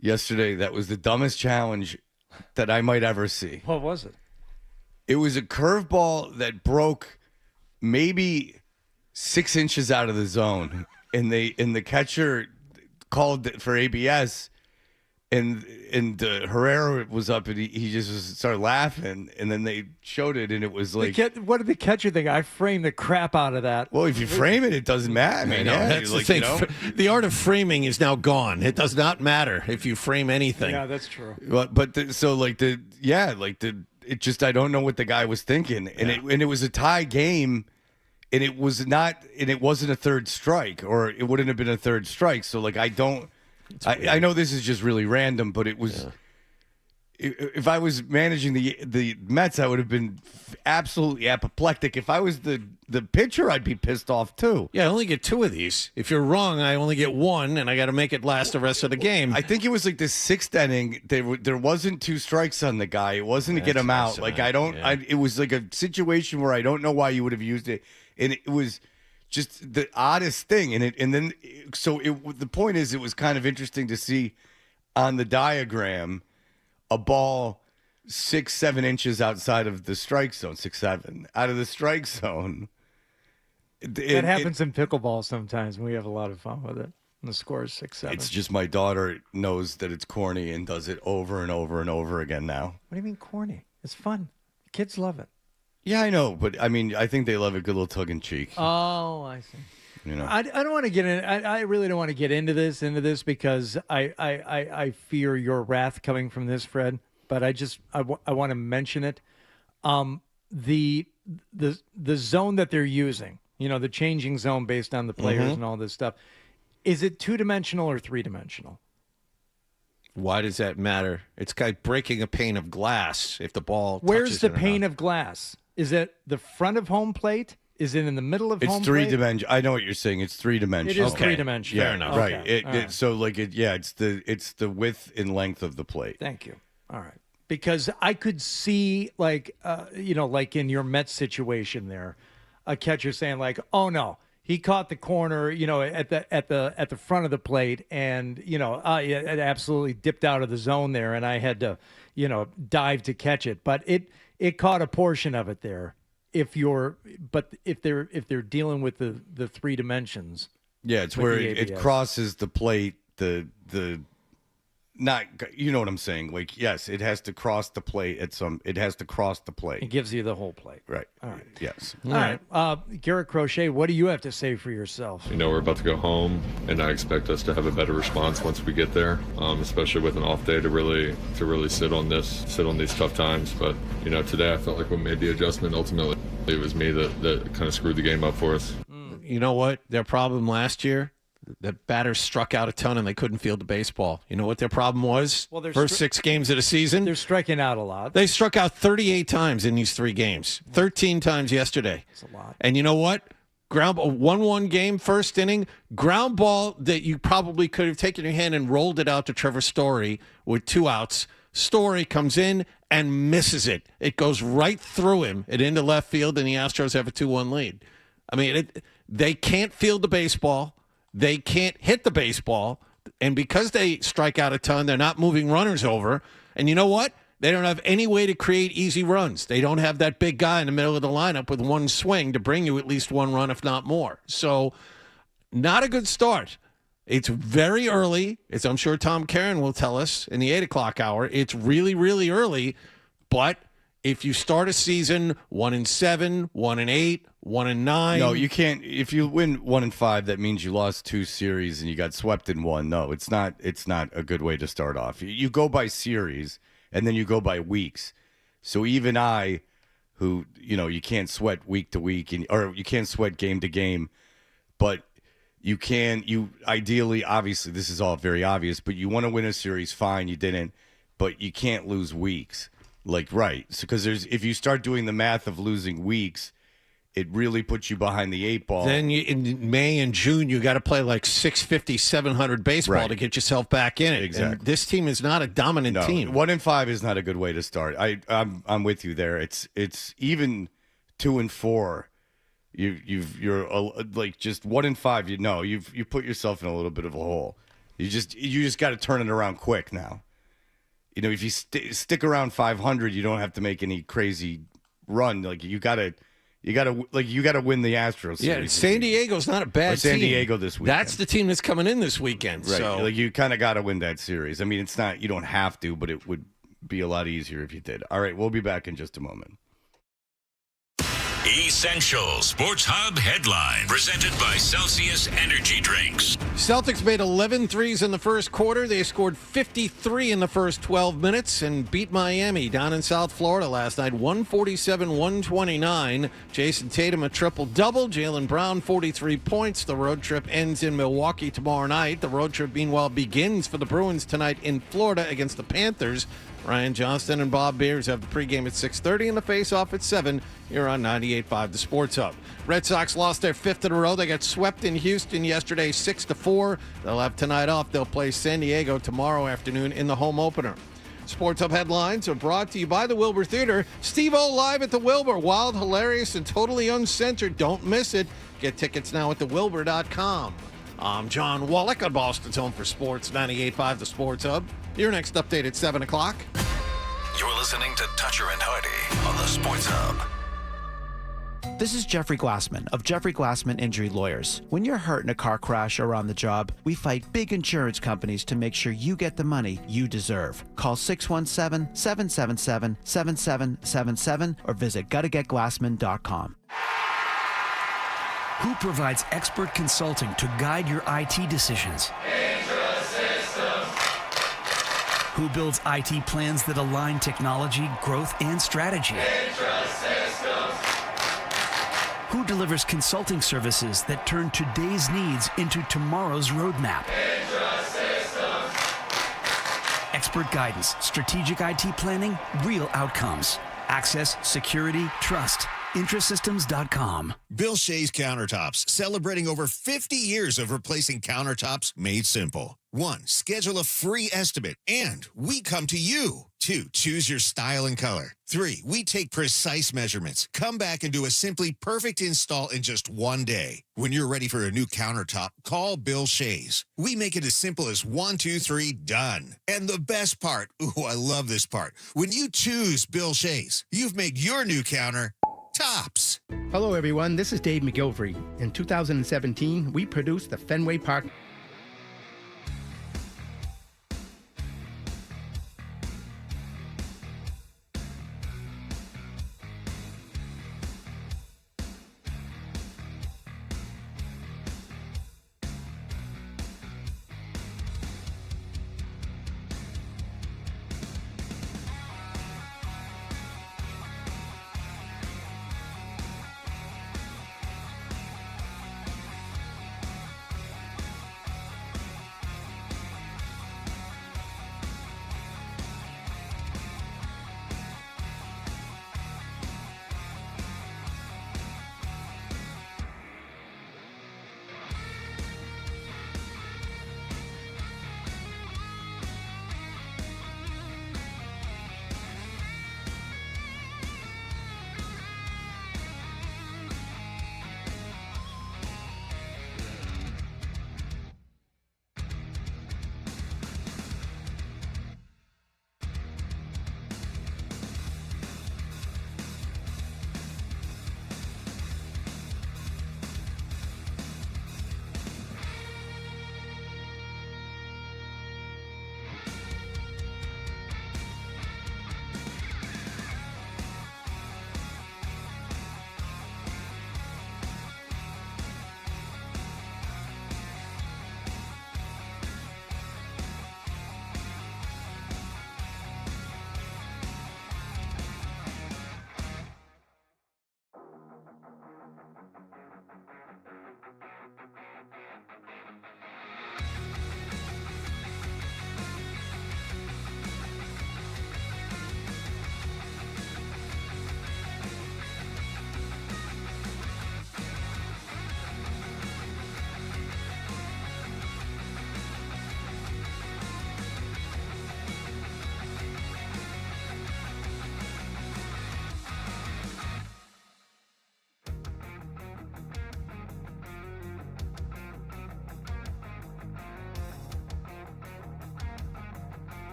yesterday. That was the dumbest challenge that I might ever see. What was it? It was a curveball that broke maybe 6 inches out of the zone, and the catcher called for ABS, and Herrera was up, and he just started laughing, and then they showed it, and it was like, what did the catcher think? I framed the crap out of that. Well, if you frame it, it doesn't matter. I mean, that's the thing. The art of framing is now gone. It does not matter if you frame anything. Yeah, that's true. It just, I don't know what the guy was thinking, and it was a tie game, and it wasn't a third strike, or it wouldn't have been a third strike. So, like, I know this is just really random, but it was. If I was managing the Mets, I would have been absolutely apoplectic. If I was the pitcher, I'd be pissed off too. Yeah, I only get 2 of these. If you're wrong, I only get 1, and I got to make it last the rest of the game. I think it was like the 6th inning. There wasn't 2 strikes on the guy. It wasn't to get him out. Like, it was like a situation where I don't know why you would have used it, and it was just the oddest thing. The point is, it was kind of interesting to see on the diagram a ball 6-7 inches outside of the strike zone, 6-7 out of the strike zone. That happens in pickleball sometimes, and we have a lot of fun with it. And the score is 6-7. It's just my daughter knows that it's corny and does it over and over and over again now. What do you mean corny? It's fun. Kids love it. Yeah, I know, but I mean, I think they love a good little tug in cheek. Oh, I see. I don't want to get in. I really don't want to get into this because I fear your wrath coming from this, Fred. But I want to mention it. The zone that they're using, the changing zone based on the players and all this stuff, is it 2-dimensional or 3-dimensional? Why does that matter? It's like breaking a pane of glass if the ball. Where's the pane of glass? Is it the front of home plate? Is it in the middle of home plate? It's 3-dimensional. I know what you're saying. It's 3-dimensional. It is 3-dimensional. Yeah, fair enough. Right. Okay. It's the width and length of the plate. Thank you. All right. Because I could see, like in your Mets situation there, a catcher saying like, "Oh no, he caught the corner, at the front of the plate, and it absolutely dipped out of the zone there, and I had to, dive to catch it, but it caught a portion of it there." If they're dealing with the 3 dimensions, yeah, it's where it crosses the plate, the not, you know what I'm saying? Like, yes, it has to cross the plate it has to cross the plate. It gives you the whole plate. Right. All right. Yes. All right. Garrett Crochet, what do you have to say for yourself? We're about to go home, and I expect us to have a better response once we get there, especially with an off day to really sit on these tough times. But, today I felt like we made the adjustment. Ultimately, it was me that kind of screwed the game up for us. You know what? Their problem last year, the batters struck out a ton and they couldn't field the baseball. You know what their problem was? Well, first 6 games of the season, they're striking out a lot. They struck out 38 times in these 3 games. 13 times yesterday. That's a lot. And you know what? A 1-1 game, first inning, ground ball that you probably could have taken your hand and rolled it out to Trevor Story with 2 outs. Story comes in and misses it. It goes right through him and into left field, and the Astros have a 2-1 lead. I mean, they can't field the baseball. They can't hit the baseball, and because they strike out a ton, they're not moving runners over. And you know what? They don't have any way to create easy runs. They don't have that big guy in the middle of the lineup with one swing to bring you at least 1 run, if not more. So not a good start. It's very early, as I'm sure Tom Caron will tell us in the 8 o'clock hour. It's really, really early, but if you start a season 1-7, 1-8, 1-9. No, you can't. If you win 1-5, that means you lost 2 series and you got swept in 1. No, it's not a good way to start off. You go by series and then you go by weeks. So even I, who, you can't sweat week to week or you can't sweat game to game, but you ideally, obviously, this is all very obvious, but you want to win a series, fine, you didn't, but you can't lose weeks. Like, right. So, because if you start doing the math of losing weeks, it really puts you behind the 8 ball. Then in May and June, you got to play like 650, 700 baseball to get yourself back in it. Exactly. And this team is not a dominant team. 1-5 is not a good way to start. I'm with you there. It's even 2-4. You're like just 1-5. You put yourself in a little bit of a hole. You just got to turn it around quick now. If you stick around 500, you don't have to make any crazy run. Like you gotta win the Astros series. Yeah, San Diego's not a bad team. San Diego this weekend. That's the team that's coming in this weekend. Right. So you kind of got to win that series. I mean, it's not, you don't have to, but it would be a lot easier if you did. All right, we'll be back in just a moment. Essential Sports Hub headline presented by Celsius Energy Drinks. Celtics made 11 threes in the first quarter. They scored 53 in the first 12 minutes and beat Miami down in South Florida last night, 147-129. Jason Tatum a triple-double. Jaylen Brown 43 points. The road trip ends in Milwaukee tomorrow night. The road trip, meanwhile, begins for the Bruins tonight in Florida against the Panthers. Ryan Johnston and Bob Beers have the pregame at 6:30 and the face-off at 7 here on 98.5 The Sports Hub. Red Sox lost their 5th in a row. They got swept in Houston yesterday 6-4. They'll have tonight off. They'll play San Diego tomorrow afternoon in the home opener. Sports Hub headlines are brought to you by the Wilbur Theater. Steve-O live at the Wilbur. Wild, hilarious, and totally uncensored. Don't miss it. Get tickets now at thewilbur.com. I'm John Wallach on Boston's Home for Sports, 98.5 The Sports Hub. Your next update at 7 o'clock. You're listening to Toucher and Hardy on the Sports Hub. This is Jeffrey Glassman of Jeffrey Glassman Injury Lawyers. When you're hurt in a car crash or on the job, we fight big insurance companies to make sure you get the money you deserve. Call 617-777-7777 or visit gottagetglassman.com. Who provides expert consulting to guide your IT decisions? Who builds IT plans that align technology, growth, and strategy? Who delivers consulting services that turn today's needs into tomorrow's roadmap? Expert guidance, strategic IT planning, real outcomes. Access, security, trust. Intrasystems.com. Bill Shays Countertops, celebrating over 50 years of replacing countertops made simple. 1, schedule a free estimate, and we come to you. 2, choose your style and color. 3, we take precise measurements, come back and do a simply perfect install in just 1 day. When you're ready for a new countertop, call Bill Shays. We make it as simple as 1, 2, 3, done. And the best part, ooh, I love this part. When you choose Bill Shays, you've made your new counter tops. Hello, everyone. This is Dave McGilvery. In 2017, we produced the Fenway Park.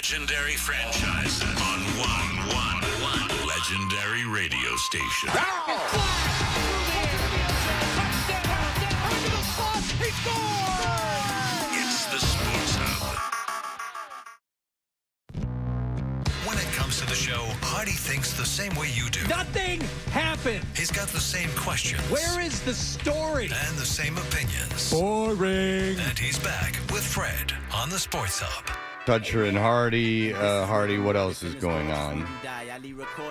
legendary franchise on one legendary radio station. It's the Sports Hub. When it comes to the show, Hardy thinks the same way you do. Nothing happened. He's got the same questions. Where is the story? And the same opinions. Boring. And he's back with Fred on the Sports Hub. Toucher and Hardy. Hardy, what else is going on?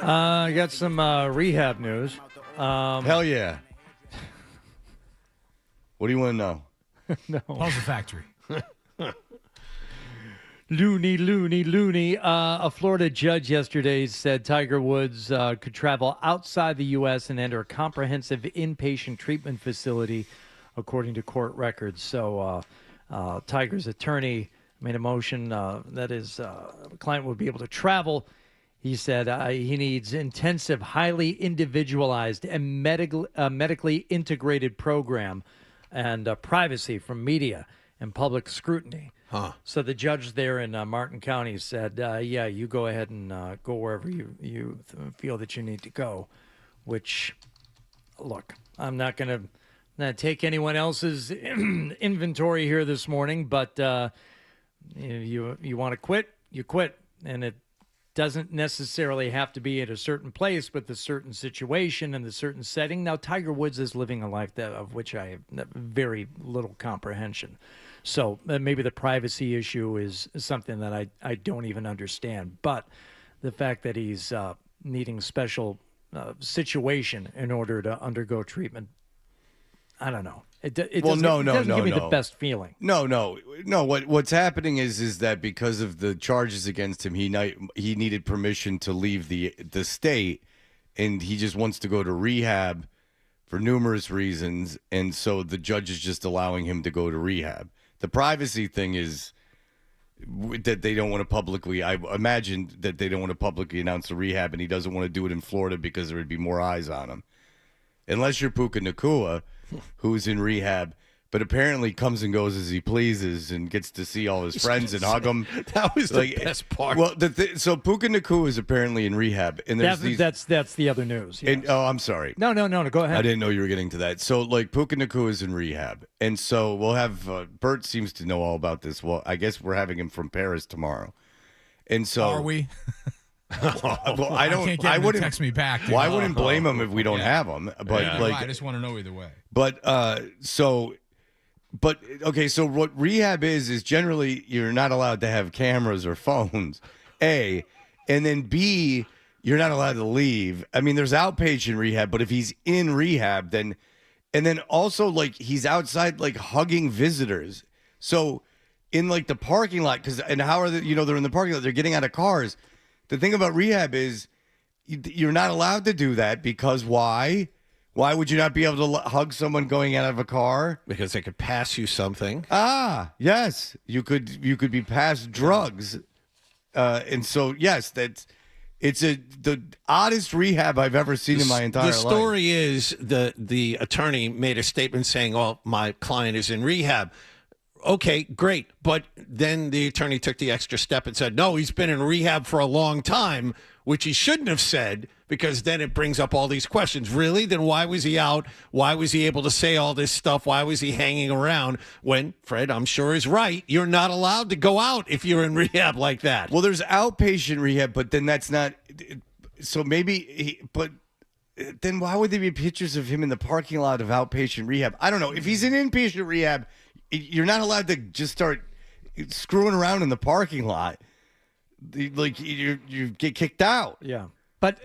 I got some rehab news. Hell yeah. What do you want to know? No. How's the factory? Loony. A Florida judge yesterday said Tiger Woods could travel outside the U.S. and enter a comprehensive inpatient treatment facility, according to court records. So Tiger's attorney made a motion that his client would be able to travel. He said he needs intensive, highly individualized and medically integrated program and privacy from media and public scrutiny. Huh. So the judge there in Martin County said, yeah, you go ahead and go wherever you feel that you need to go, which, look, I'm not going to take anyone else's inventory here this morning, but you want to quit, you quit. And it doesn't necessarily have to be at a certain place, but the certain situation and the certain setting. Now, Tiger Woods is living a life of which I have very little comprehension. So maybe the privacy issue is something that I don't even understand. But the fact that he's needing special situation in order to undergo treatment, I don't know. It doesn't give me the best feeling. No. What's happening is that because of the charges against him, he needed permission to leave the state, and he just wants to go to rehab for numerous reasons, and so the judge is just allowing him to go to rehab. The privacy thing is that they don't want to publicly. I imagine that they don't want to publicly announce the rehab, and he doesn't want to do it in Florida because there would be more eyes on him, unless you're Puka Nacua, who's in rehab, but apparently comes and goes as he pleases and gets to see all his friends and hug them. That was the best part. Well, so Puka Nacua is apparently in rehab, and there's that's the other news. Yes. And, I'm sorry. No. Go ahead. I didn't know you were getting to that. So, like, Puka Nacua is in rehab, and so we'll have Bert seems to know all about this. Well, I guess we're having him from Paris tomorrow, and so are we? Well, I don't. Can't get I him to wouldn't text me back. Dude. Well, I wouldn't blame him if we don't have him. But I just want to know either way. But okay. So what rehab is generally you're not allowed to have cameras or phones. A, and then B, you're not allowed to leave. I mean, there's outpatient rehab, but if he's in rehab, then also like he's outside like hugging visitors. So in like the parking lot, and how are they? They're in the parking lot. They're getting out of cars. The thing about rehab is you're not allowed to do that because why? Why would you not be able to hug someone going out of a car? Because they could pass you something. Ah, yes. You could be passed drugs. And so, yes, it's the oddest rehab I've ever seen in my entire life. The story is the attorney made a statement saying, "Oh, my client is in rehab." Okay, great. But then the attorney took the extra step and said, no, he's been in rehab for a long time, which he shouldn't have said, because then it brings up all these questions. Really? Then why was he out? Why was he able to say all this stuff? Why was he hanging around when, Fred, I'm sure is right, you're not allowed to go out if you're in rehab like that. Well, there's outpatient rehab, but then that's not – so maybe but then why would there be pictures of him in the parking lot of outpatient rehab? I don't know. If he's in inpatient rehab – you're not allowed to just start screwing around in the parking lot. Like you get kicked out. Yeah. But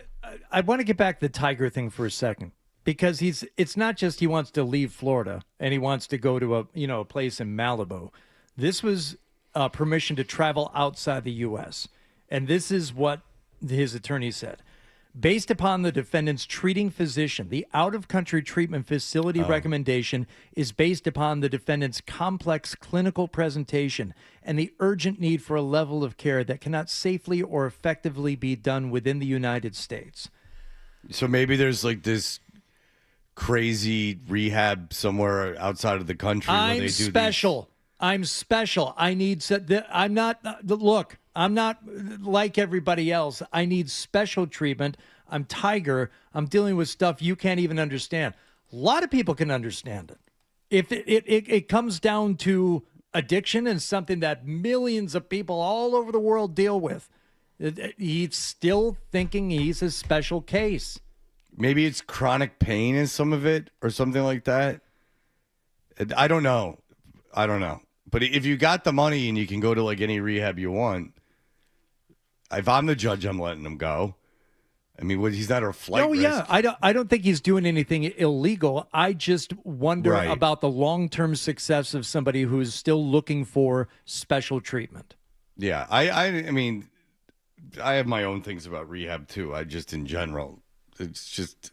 I want to get back to the Tiger thing for a second, because it's not just he wants to leave Florida and he wants to go to a place in Malibu. This was permission to travel outside the U.S. And this is what his attorney said. Based upon the defendant's treating physician, the out-of-country treatment facility recommendation is based upon the defendant's complex clinical presentation and the urgent need for a level of care that cannot safely or effectively be done within the United States. So maybe there's like this crazy rehab somewhere outside of the country where they do special. I'm special. I need. I'm not. Look, I'm not like everybody else. I need special treatment. I'm Tiger. I'm dealing with stuff you can't even understand. A lot of people can understand it. If it comes down to addiction and something that millions of people all over the world deal with, he's still thinking he's a special case. Maybe it's chronic pain in some of it or something like that. I don't know. But if you got the money and you can go to like any rehab you want, if I'm the judge, I'm letting him go. I mean, he's not a flight risk. Yeah. I don't think he's doing anything illegal. I just wonder about the long-term success of somebody who's still looking for special treatment. Yeah. I mean, I have my own things about rehab too. I just, in general, it's just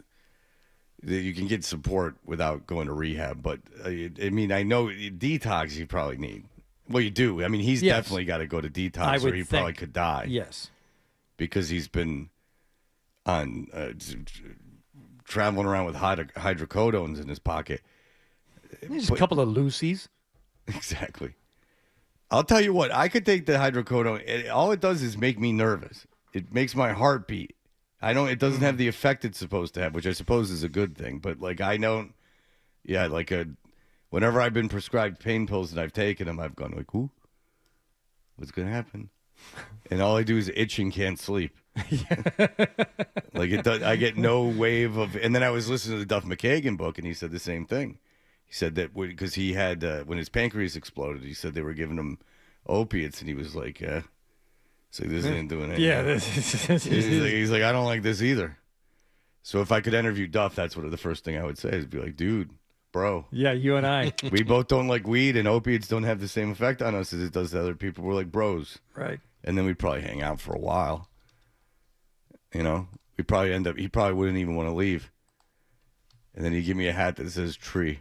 you can get support without going to rehab. But I mean, I know detox you probably need. Well, you do. I mean, he's definitely got to go to detox or he probably could die. Yes. Because he's been on traveling around with hydrocodones in his pocket. There's a couple of Lucy's. Exactly. I'll tell you what, I could take the hydrocodone. All it does is make me nervous. It makes my heart beat. It doesn't have the effect it's supposed to have, which I suppose is a good thing. But like, whenever I've been prescribed pain pills and I've taken them, I've gone like, ooh, what's going to happen? And all I do is itch and can't sleep. Like it does. I get no wave of. And then I was listening to the Duff McKagan book, and he said the same thing. He said that because he had when his pancreas exploded, he said they were giving him opiates, and he was like, "So this ain't doing anything." Yeah, he's like, I don't like this either. So if I could interview Duff, that's what the first thing I would say is be like, dude, bro. Yeah, you and I. We both don't like weed, and opiates don't have the same effect on us as it does to other people. We're like bros, right? And then we'd probably hang out for a while. You know, we'd probably end up. He probably wouldn't even want to leave. And then he'd give me a hat that says tree.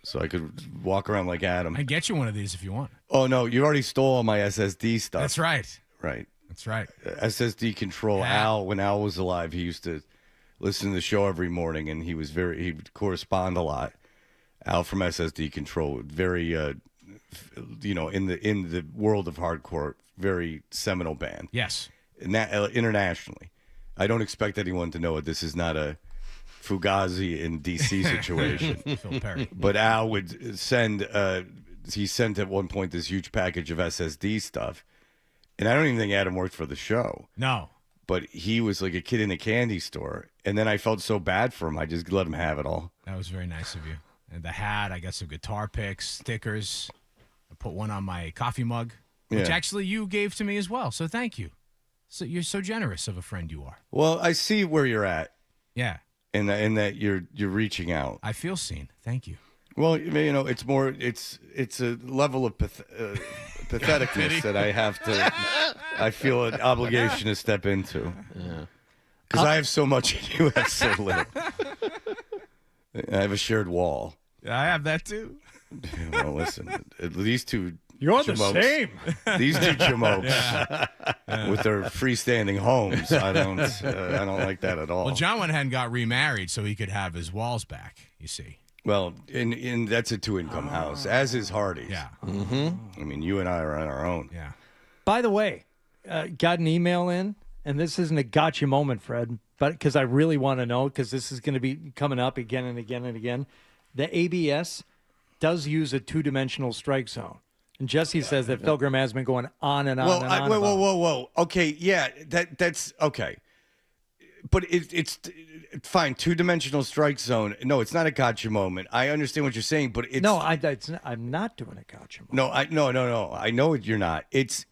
So I could walk around like Adam. I get you one of these if you want. Oh, no. You already stole all my SSD stuff. That's right. Right. That's right. SSD control. Yeah. Al, when Al was alive, he used to listen to the show every morning, and he would correspond a lot. Al from SSD control, very, in the world of hardcore, very seminal band. Yes. And that, internationally. I don't expect anyone to know it. This is not a Fugazi in DC situation. Phil Perry. But Al would send, he sent at one point this huge package of SSD stuff. And I don't even think Adam worked for the show. No. But he was like a kid in a candy store. And then I felt so bad for him. I just let him have it all. That was very nice of you. And the hat, I got some guitar picks, stickers. I put one on my coffee mug, which actually you gave to me as well. So thank you. So you're so generous of a friend you are. Well, I see where you're at. Yeah. And that you're reaching out. I feel seen. Thank you. Well, it's more it's a level of patheticness that I have to. I feel an obligation to step into. Yeah. Because I have so much and you have so little. I have a shared wall. I have that too. Well, listen, these two. You're the same. These two jamokes with their freestanding homes. I don't like that at all. Well, John went ahead and got remarried so he could have his walls back. You see. Well, in that's a 2-income house, as is Hardy's. Yeah. Mm-hmm. I mean, you and I are on our own. Yeah. By the way, got an email in, and this isn't a gotcha moment, Fred, but because I really want to know, because this is going to be coming up again and again and again. The ABS does use a 2-dimensional strike zone. And Jesse says that Pilgrim has been going on and on and on. Whoa. Okay, yeah, that's okay. But it's fine. 2-dimensional strike zone. No, it's not a gotcha moment. I understand what you're saying, but it's I'm not doing a gotcha moment. No. I know you're not. It's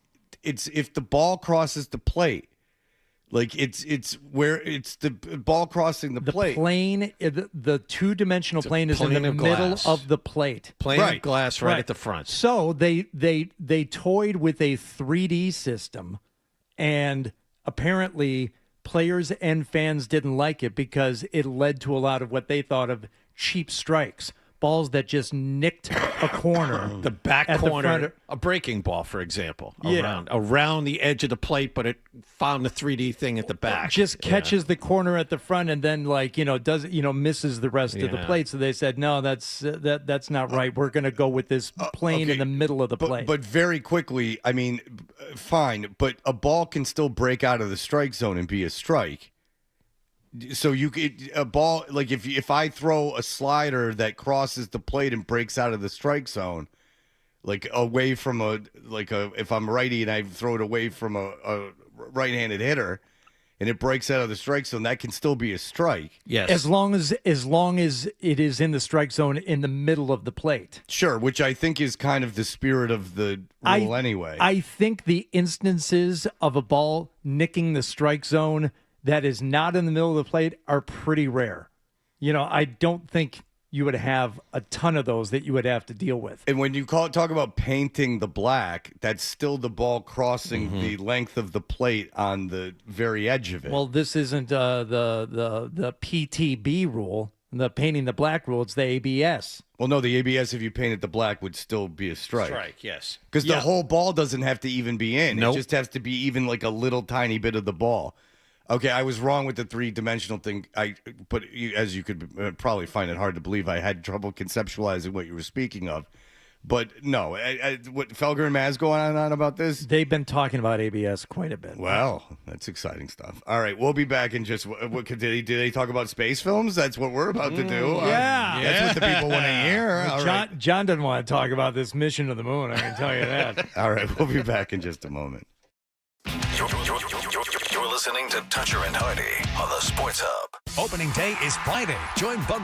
if the ball crosses the plate. Like it's where it's the ball crossing the plate. Plane, the 2-dimensional plane is in the middle of the plate. Plane of glass right at the front. So they toyed with a 3D system, and apparently players and fans didn't like it because it led to a lot of what they thought of cheap strikes. balls that just nicked a corner. The back at the corner, front. a breaking ball, for example, Yeah. around the edge of the plate, but it found the 3D thing at the back. Just catches the corner at the front and then misses the rest of the Yeah. plate. So they said, no, that's not right. We're going to go with this plane in the middle of the plate. But very quickly, I mean, fine, but a ball can still break out of the strike zone and be a strike. So a ball, like if I throw a slider that crosses the plate and breaks out of the strike zone, like away from if I'm righty and I throw it away from a right-handed hitter, and it breaks out of the strike zone, that can still be a strike. Yes, as long as it is in the strike zone in the middle of the plate. Sure, which I think is kind of the spirit of the rule anyway. I think the instances of a ball nicking the strike zone that is not in the middle of the plate are pretty rare. I don't think you would have a ton of those that you would have to deal with. And when you talk about painting the black, that's still the ball crossing the length of the plate on the very edge of it. Well, this isn't the PTB rule, the painting the black rule. It's the ABS. Well, no, the ABS, if you painted the black, would still be a strike. Strike, yes. Because the whole ball doesn't have to even be in. Nope. It just has to be even like a little tiny bit of the ball. Okay, I was wrong with the three-dimensional thing. But as you could probably find it hard to believe, I had trouble conceptualizing what you were speaking of. But no, what Felger and Maz going on about this? They've been talking about ABS quite a bit. Well, that's exciting stuff. All right, we'll be back in just. Did they talk about space films? That's what we're about to do. Yeah, that's what the people want to hear. All right. John doesn't want to talk about this mission to the moon. I can tell you that. All right, we'll be back in just a moment. You're listening to Toucher and Hardy on the Sports Hub. Opening day is Friday. Join Bub.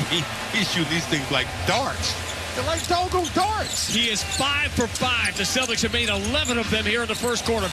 He's shooting these things like darts. They're like doggo darts. He is 5 for 5. The Celtics have made 11 of them here in the first quarter.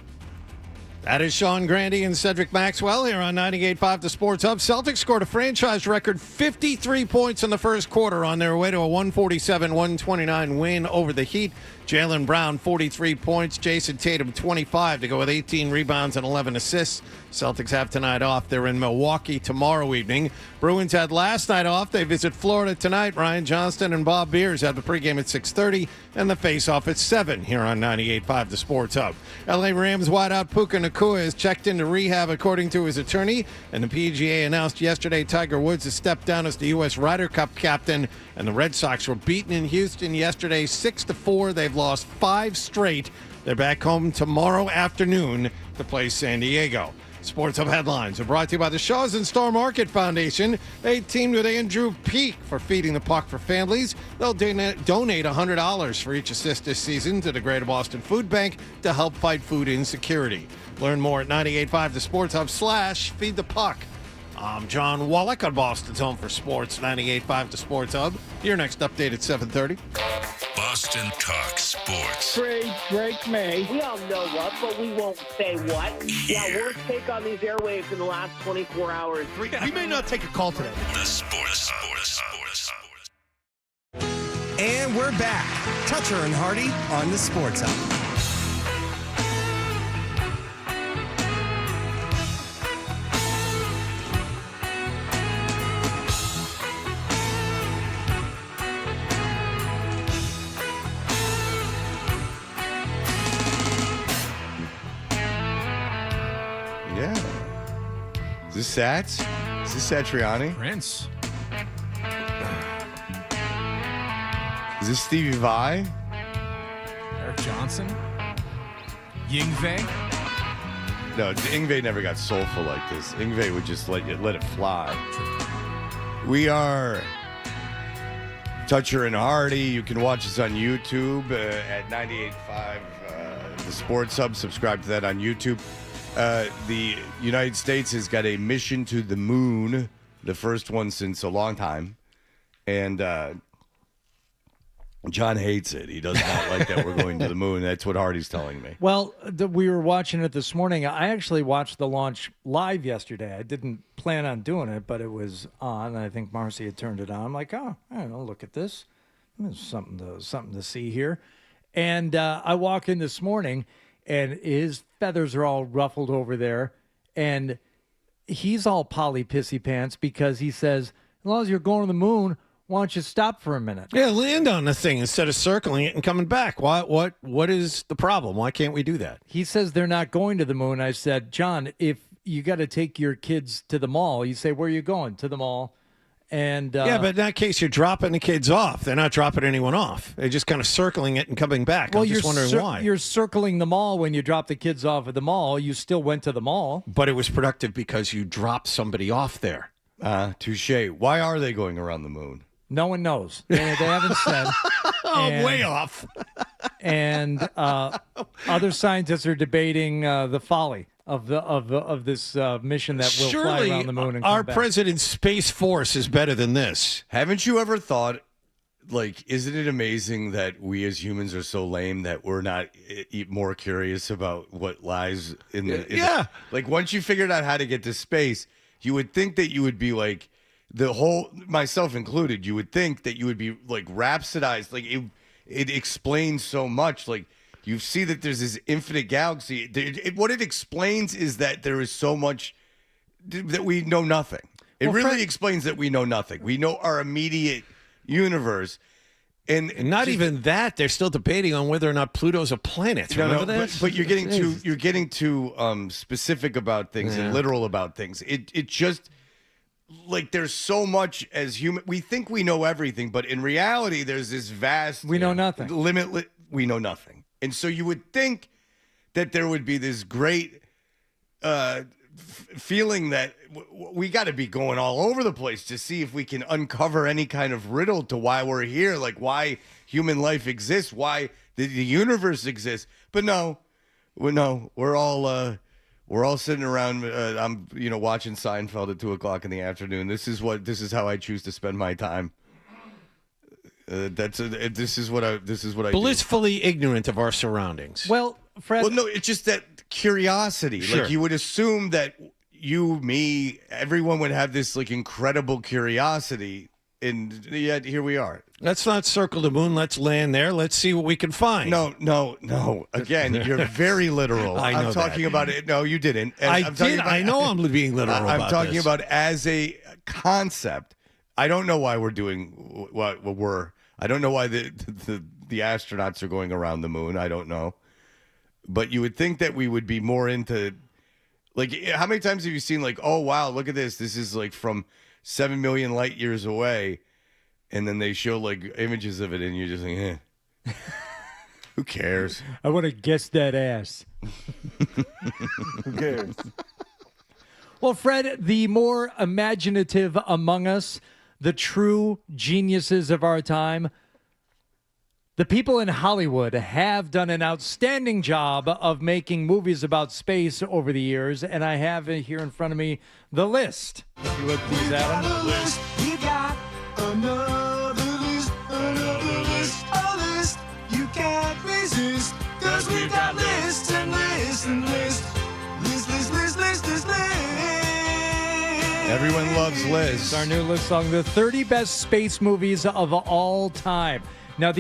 That is Sean Grandy and Cedric Maxwell here on 98.5 The Sports Hub. Celtics scored a franchise record 53 points in the first quarter on their way to a 147-129 win over the Heat. Jaylen Brown, 43 points. Jason Tatum, 25 to go with 18 rebounds and 11 assists. Celtics have tonight off. They're in Milwaukee tomorrow evening. Bruins had last night off. They visit Florida tonight. Ryan Johnston and Bob Beers have the pregame at 6:30 and the face-off at 7 here on 98.5 The Sports Hub. LA Rams wideout Puka Nacua is checked into rehab according to his attorney, and the PGA announced yesterday Tiger Woods has stepped down as the U.S. Ryder Cup captain, and the Red Sox were beaten in Houston yesterday 6-4. They've lost 5 straight. They're back home tomorrow afternoon to play San Diego. Sports Hub headlines are brought to you by the Shaws and Star Market Foundation. They teamed with Andrew Peak for Feeding the Puck for families. They'll donate $100 for each assist this season to the Greater Boston Food Bank to help fight food insecurity. Learn more at 98.5 The Sports Hub / Feed the Puck. I'm John Wallach on Boston's Home for Sports, 98.5 The Sports Hub. Your next update at 7:30. Boston Talk Sports. Drake May. We all know what, but we won't say what. Yeah, worst take on these airwaves in the last 24 hours. We may not take a call today. The Sports Hub. And we're back. Toucher and Hardy on the Sports Hub. Is this Sats? Is this Satriani? Prince. Is this Stevie Vai? Eric Johnson. Yingve. No, Yngwie never got soulful like this. Yngwie would just let it fly. We are Toucher and Hardy. You can watch us on YouTube at 98.5 The Sports Hub. Subscribe to that on YouTube. The United States has got a mission to the moon, the first one since a long time. And John hates it. He does not like that we're going to the moon. That's what Hardy's telling me. Well, we were watching it this morning. I actually watched the launch live yesterday. I didn't plan on doing it, but it was on. I think Marcy had turned it on. I'm like, oh, I don't know, look at this. There's something to see here. And I walk in this morning, and his feathers are all ruffled over there, and he's all Polly Pissy Pants because he says, as long as you're going to the moon, why don't you stop for a minute? Yeah, land on the thing instead of circling it and coming back. What is the problem? Why can't we do that? He says they're not going to the moon. I said, John, if you got to take your kids to the mall, you say, where are you going? To the mall. And yeah, but in that case, you're dropping the kids off. They're not dropping anyone off. They're just kind of circling it and coming back. Well, I'm just wondering why. You're circling the mall when you drop the kids off at the mall. You still went to the mall. But it was productive because you dropped somebody off there. Touche. Why are they going around the moon? No one knows. They haven't said. Way off. And other scientists are debating the folly of this mission that will fly around the moon and come our back. president's Space Force is better than this. Haven't you ever thought, like, isn't it amazing that we as humans are so lame that we're not more curious about what lies in the like, once you figured out how to get to space, you would think that you would be like, myself included, you would think that you would be like rhapsodized. Like it explains so much. Like you see that there's this infinite galaxy. What it explains is that there is so much that we know nothing. It really explains that we know nothing. We know our immediate universe. And not even that. They're still debating on whether or not Pluto's a planet. Remember that? But you're getting too specific about things and literal about things. It just, like, there's so much as human. We think we know everything, but in reality, there's this vast. We know nothing. Limitless. We know nothing. And so you would think that there would be this great feeling that we got to be going all over the place to see if we can uncover any kind of riddle to why we're here, like why human life exists, why the universe exists. But no, we're all We're all sitting around. I'm, watching Seinfeld at 2:00 in the afternoon. This is how I choose to spend my time. This is what I blissfully ignorant of our surroundings. Well, Fred. Well, no, it's just that curiosity. Sure. Like you would assume that you, me, everyone would have this like incredible curiosity, and yet here we are. Let's not circle the moon. Let's land there. Let's see what we can find. No. Again, you're very literal. I know I'm talking about it. No, you didn't. And I I'm talking did. about- I know I'm being literal I'm about talking this. about as a concept. I don't know why we're doing what we're. I don't know why the astronauts are going around the moon. I don't know. But you would think that we would be more into, like, how many times have you seen, like, oh, wow, look at this. This is, like, from 7 million light years away. And then they show, like, images of it, and you're just like, who cares? I want to guess that ass. Who cares? Well, Fred, the more imaginative among us, the true geniuses of our time, the people in Hollywood have done an outstanding job of making movies about space over the years, and I have here in front of me the list. If you look, please, Adam. We got another list, a list you can't resist, 'cause we've got lists and lists and lists. List. Everyone loves Liz. It's our new list song, the 30 best space movies of all time. Now,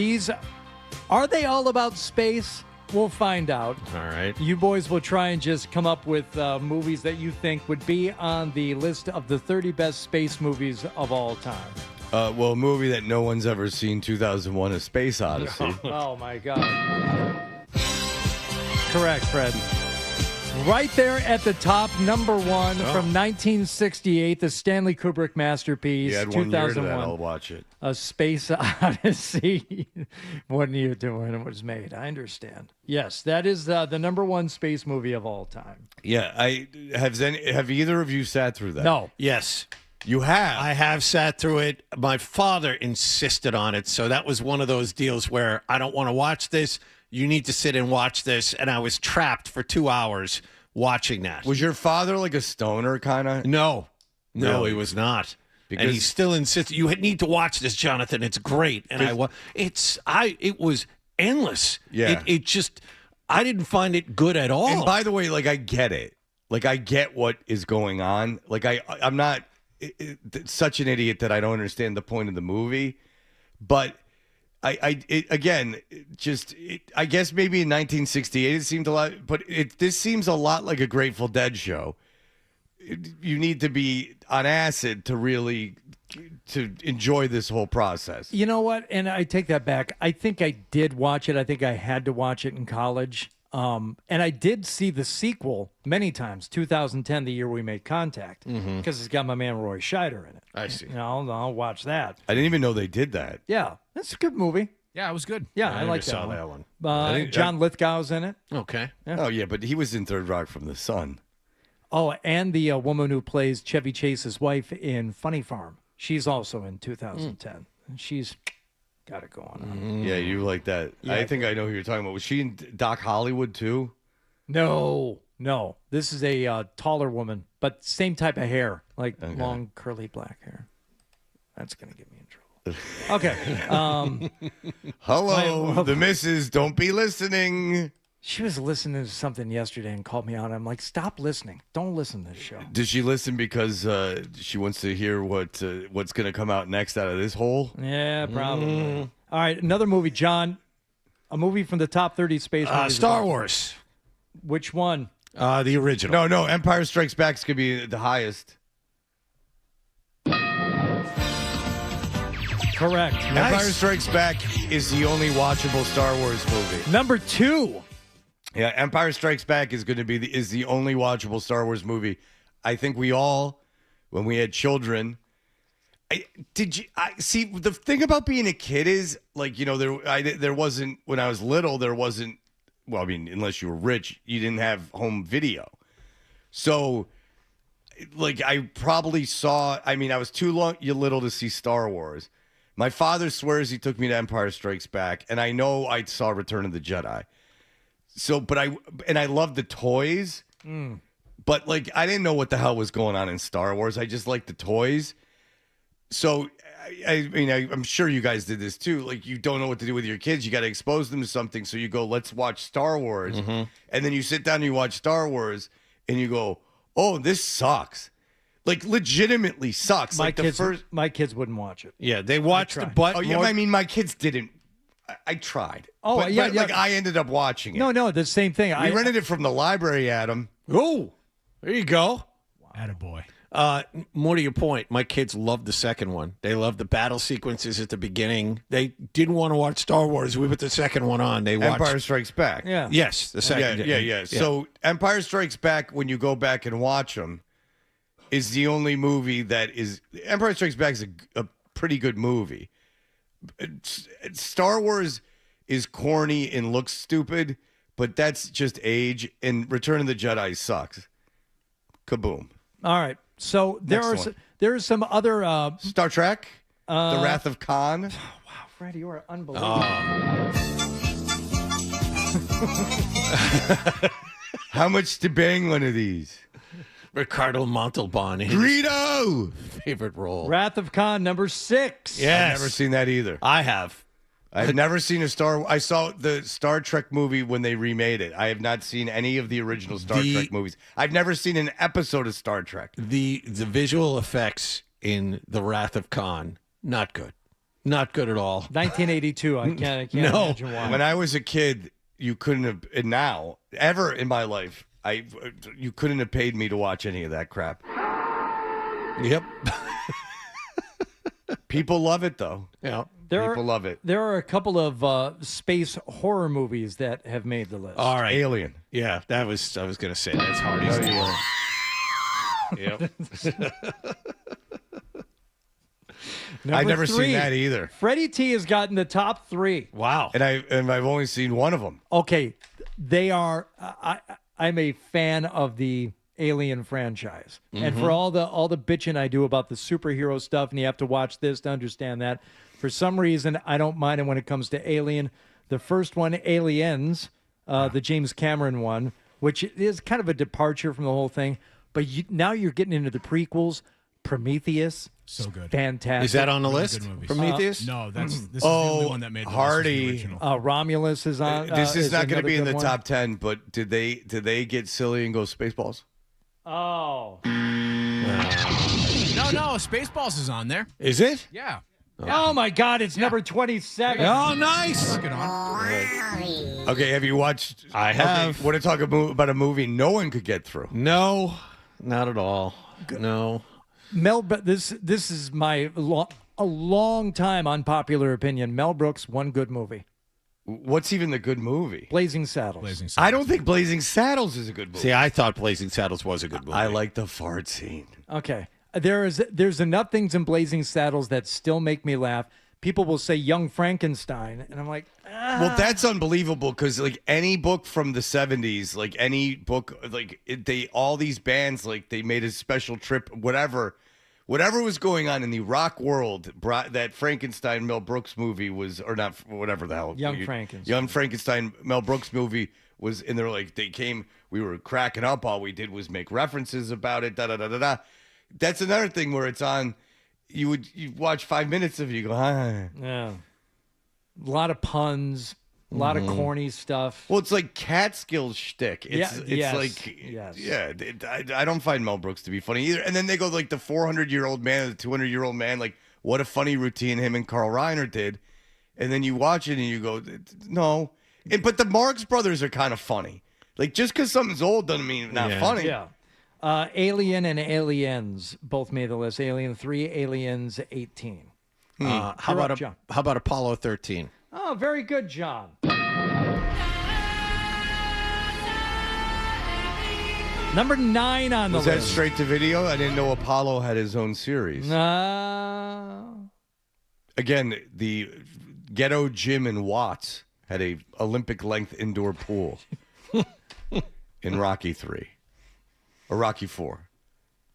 are they all about space? We'll find out. All right. You boys will try and just come up with movies that you think would be on the list of the 30 best space movies of all time. Well, a movie that no one's ever seen, 2001: A Space Odyssey. Oh, my God. Correct, Fred. Right there at the top, number one from 1968, the Stanley Kubrick masterpiece. You had 1 year to 2001. that. I'll watch it. A Space Odyssey. 1 year to when it was made. I understand. Yes, that is the number one space movie of all time. Yeah, have either of you sat through that? No. Yes. You have? I have sat through it. My father insisted on it, so that was one of those deals where I don't want to watch this. You need to sit and watch this, and I was trapped for 2 hours watching that. Was your father like a stoner kind of? No, Really? he was not. Because and he still insisted, you need to watch this, Jonathan. It's great. And it was endless. Yeah. It just, I didn't find it good at all. And by the way, like I get it. Like I get what is going on. Like I'm not such an idiot that I don't understand the point of the movie, but I guess maybe in 1968 it seemed a lot, but this seems a lot like a Grateful Dead show. You need to be on acid to really to enjoy this whole process. You know what? And I take that back. I think I did watch it. I think I had to watch it in college. And I did see the sequel many times, 2010, the year we made contact, because it's got my man Roy Scheider in it. I see. I'll watch that. I didn't even know they did that. Yeah, that's a good movie. Yeah, it was good. Yeah, I I never like saw that that one. one. John Lithgow's in it. Okay. Yeah. Oh yeah, but he was in Third Rock from the Sun. Oh, and the woman who plays Chevy Chase's wife in Funny Farm. She's also in 2010. And she's got it going on. Yeah, you like that. Yeah, I think I know who you're talking about. Was she in Doc Hollywood too? No. This is a taller woman, but same type of hair, like long curly black hair. That's going to get me in trouble. Okay. Hello, the missus. Don't be listening. She was listening to something yesterday and called me out. I'm like, stop listening. Don't listen to this show. Did she listen because she wants to hear what's going to come out next out of this hole? Yeah, probably. All right, another movie, John. A movie from the top 30 space movies. Star Wars. Which one? The original. No, Empire Strikes Back is going to be the highest. Correct. Empire Strikes Back is the only watchable Star Wars movie. Number 2. Yeah, Empire Strikes Back is going to be is the only watchable Star Wars movie. I think we all, when we had children, see the thing about being a kid is like there wasn't when I was little there wasn't. Well, I mean, unless you were rich, you didn't have home video. So, like, I probably saw. I mean, I was too little to see Star Wars. My father swears he took me to Empire Strikes Back, and I know I saw Return of the Jedi. So, but I loved the toys, But like, I didn't know what the hell was going on in Star Wars. I just liked the toys. So, I mean, I'm sure you guys did this too. Like, you don't know what to do with your kids. You got to expose them to something. So you go, let's watch Star Wars. And then you sit down and you watch Star Wars and you go, oh, this sucks. Like, legitimately sucks. My like kids, the first. my kids wouldn't watch it. Yeah, they watched it, but Oh, yeah, I mean, my kids didn't. I tried. Oh, but, yeah, but, yeah. like, I ended up watching it. No, the same thing. We rented it from the library, Adam. Oh, there you go. Attaboy. More to your point, my kids loved the second one. They loved the battle sequences at the beginning. They didn't want to watch Star Wars. We put the second one on. They watched Empire Strikes Back. Yeah. Yes, the second. Yeah. So Empire Strikes Back, when you go back and watch them, is the only movie that is. Empire Strikes Back is a pretty good movie. Star Wars is corny and looks stupid, but that's just age. And Return of the Jedi sucks. Kaboom. All right. So there are some other Star Trek, The Wrath of Khan. Wow, Freddie, you are unbelievable. How much to bang one of these? Ricardo Montalban. Greedo! Favorite role. Wrath of Khan, number 6. Yes. I've never seen that either. I have. I've never seen I saw the Star Trek movie when they remade it. I have not seen any of the original Star Trek movies. I've never seen an episode of Star Trek. The visual effects in The Wrath of Khan, not good. Not good at all. 1982. I can't imagine why. When I was a kid, you couldn't have, and now, ever in my life, you couldn't have paid me to watch any of that crap. Yep. People love it, though. Yeah. People love it. There are a couple of space horror movies that have made the list. All right. Alien. Yeah, I was going to say that's Hardy's. Yep. I've never seen that either. Freddie T has gotten the top 3. Wow. And I've only seen one of them. Okay, they are. I'm a fan of the Alien franchise, and for all the bitching I do about the superhero stuff, and you have to watch this to understand that. For some reason, I don't mind it when it comes to Alien. The first one, Aliens, the James Cameron one, which is kind of a departure from the whole thing. But now you're getting into the prequels. Prometheus, so good, fantastic. Is that on the Really list? good movies. Prometheus? No, this is the only one that made the Hardy. list. Was the original. Romulus is on. This is not going to be in another the good one. top 10, but did they get silly and go Spaceballs? Oh. No, Spaceballs is on there. Is it? Yeah. Oh my God! It's number 27. Oh, nice. Working on. Okay, have you watched? I have. Want to talk about a movie no one could get through? No, not at all. No. But this is my a long time unpopular opinion. Mel Brooks, one good movie. What's even the good movie? Blazing Saddles. Blazing Saddles. I don't think Blazing Saddles is a good movie. See, I thought Blazing Saddles was a good movie. I like the fart scene. Okay. There's enough things in Blazing Saddles that still make me laugh. People will say Young Frankenstein, and I'm like, Well, that's unbelievable because like any book from the 70s, like any book, like all these bands, like they made a special trip, whatever was going on in the rock world, that Frankenstein Mel Brooks movie was, or not, whatever the hell. Young Frankenstein. Young Frankenstein Mel Brooks movie was, and they're like, we were cracking up. All we did was make references about it, da-da-da-da-da. That's another thing where it's on, you watch 5 minutes of it, you go, ah. Yeah. A lot of puns, a lot of corny stuff. Well, it's like Catskills shtick. It's yes, like, yes. yeah, I don't find Mel Brooks to be funny either. And then they go like the 400-year-old man, the 200-year-old man, like what a funny routine him and Carl Reiner did. And then you watch it and you go, no. But the Marx Brothers are kind of funny. Like just because something's old doesn't mean it's not funny. Yeah. Alien and Aliens both made the list. Alien 3, Aliens 18. How about Apollo 13? Oh, very good, John. Number 9 on the Was list. that straight to video? I didn't know Apollo had his own series. No. Again, the Ghetto Gym in Watts had a Olympic-length indoor pool in Rocky 3. Or Rocky 4.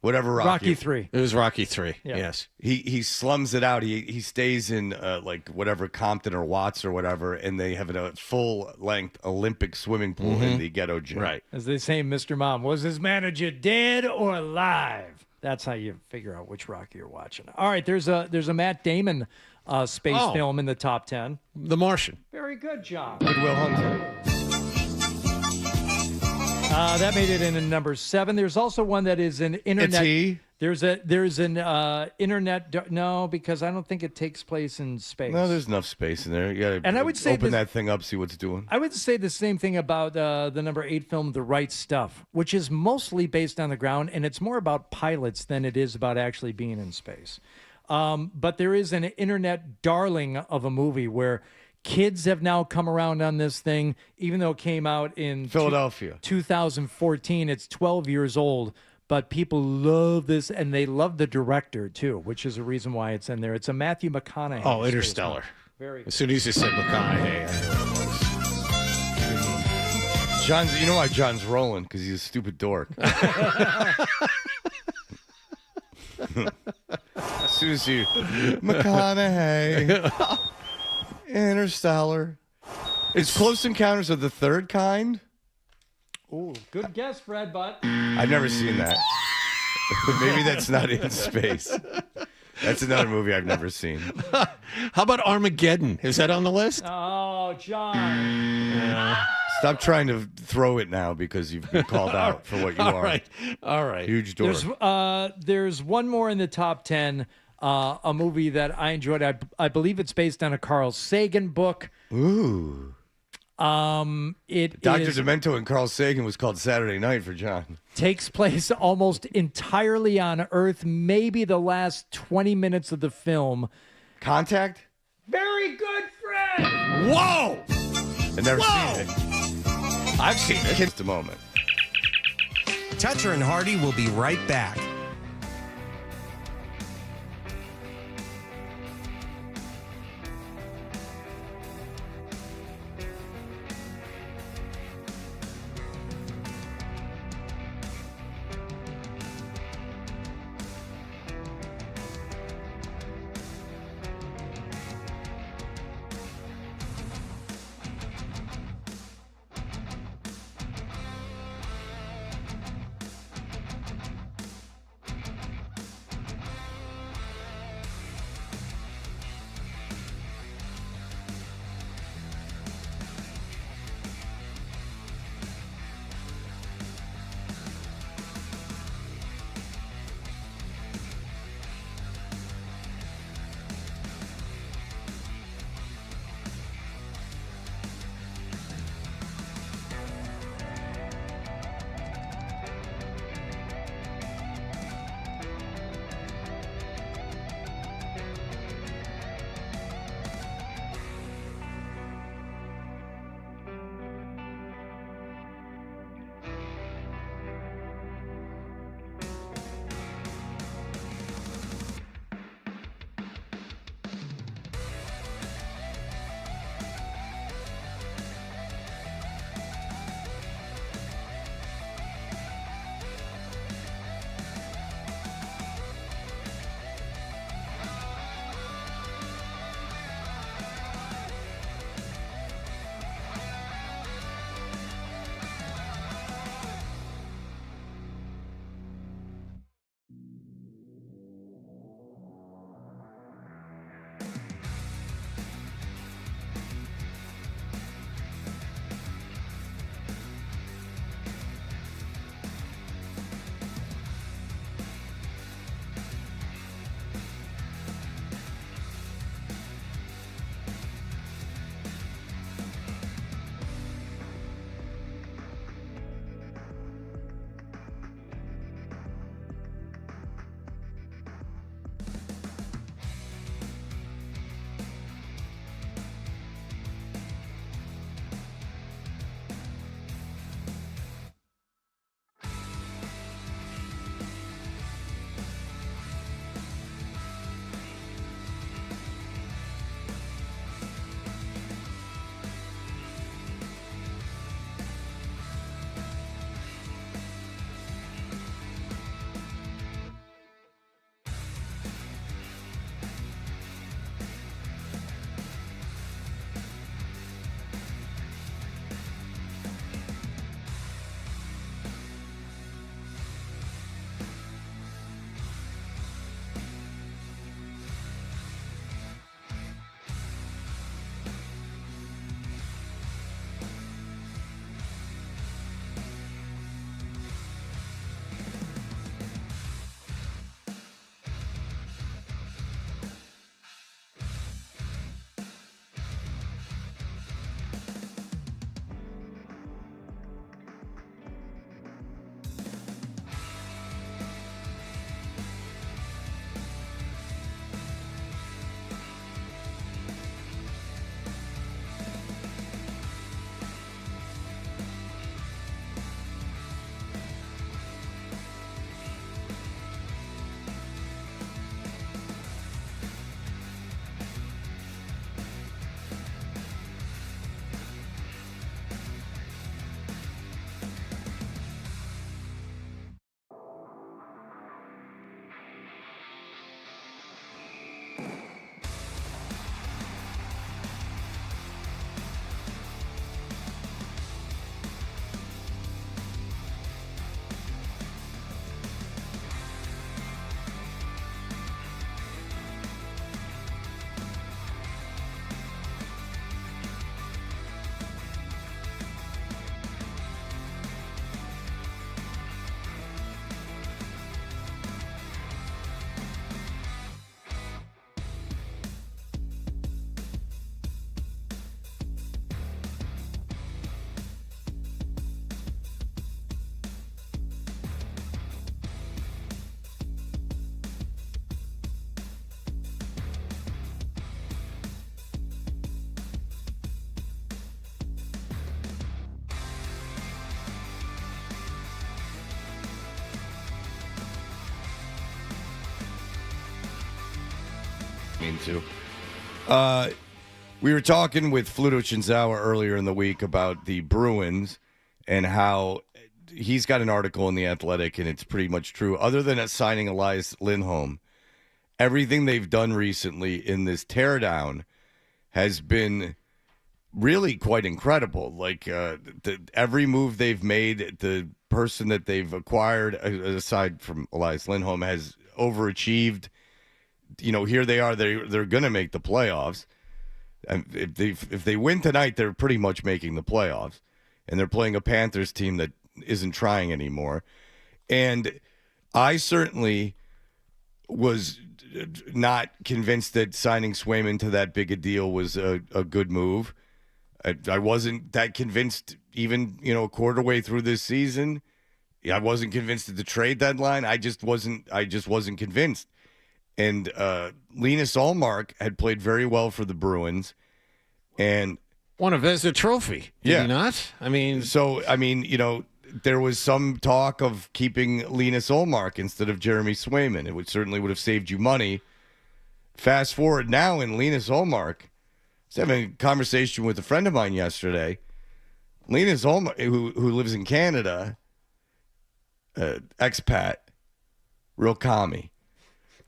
Whatever Rocky 3. It was Rocky 3. Yeah. Yes. He slums it out. He stays in like whatever Compton or Watts or whatever, and they have a full length Olympic swimming pool in the ghetto gym. Right. As they say, Mr. Mom, was his manager dead or alive? That's how you figure out which Rocky you're watching. All right, there's a Matt Damon space film in the top 10. The Martian. Very good, John. Good Will Hunting. That made it in number 7. There's also one that is an internet. E.T.? There's an internet. No, because I don't think it takes place in space. No, there's enough space in there. You gotta And I would say open that thing up, see what's doing. I would say the same thing about the number 8 film, The Right Stuff, which is mostly based on the ground, and it's more about pilots than it is about actually being in space. But there is an internet darling of a movie where kids have now come around on this thing, even though it came out in Philadelphia 2014. It's 12 years old, but people love this, and they love the director too, which is a reason why it's in there. It's a Matthew McConaughey. Oh, Interstellar. Very As soon as you said McConaughey, I knew what it was. John's. You know why John's rolling? Because he's a stupid dork. As soon as you McConaughey. Interstellar. It's Close Encounters of the Third Kind. Ooh, good guess, Fred, but I've never seen that. Maybe that's not in space. That's another movie I've never seen. How about Armageddon? Is that on the list? Oh, John. Stop trying to throw it now because you've been called out for what you are. All right. Huge dork. There's one more in the top 10. A movie that I enjoyed. I believe it's based on a Carl Sagan book. Ooh. It Dr. is- Demento and Carl Sagan was called Saturday Night for John. takes place almost entirely on Earth. Maybe the last 20 minutes of the film. Contact? Very good, Fred. Whoa! I've never seen it. I've seen it. Just a moment. Toucher and Hardy will be right back. mean to. We were talking with Fluto Shinzawa earlier in the week about the Bruins and how he's got an article in The Athletic, and it's pretty much true. Other than signing Elias Lindholm, everything they've done recently in this teardown has been really quite incredible. Like every move they've made, the person that they've acquired, aside from Elias Lindholm, has overachieved. You know, here they are. They're going to make the playoffs. And if they win tonight, they're pretty much making the playoffs. And they're playing a Panthers team that isn't trying anymore. And I certainly was not convinced that signing Swayman to that big a deal was a good move. I wasn't that convinced even, a quarter way through this season. I wasn't convinced at the trade deadline. I just wasn't convinced. And Linus Ullmark had played very well for the Bruins, and won a Vezina trophy. Did he not? There was some talk of keeping Linus Ullmark instead of Jeremy Swayman. It certainly would have saved you money. Fast forward now, in Linus Ullmark, I was having a conversation with a friend of mine yesterday. Linus Ullmark, who lives in Canada, expat, real commie.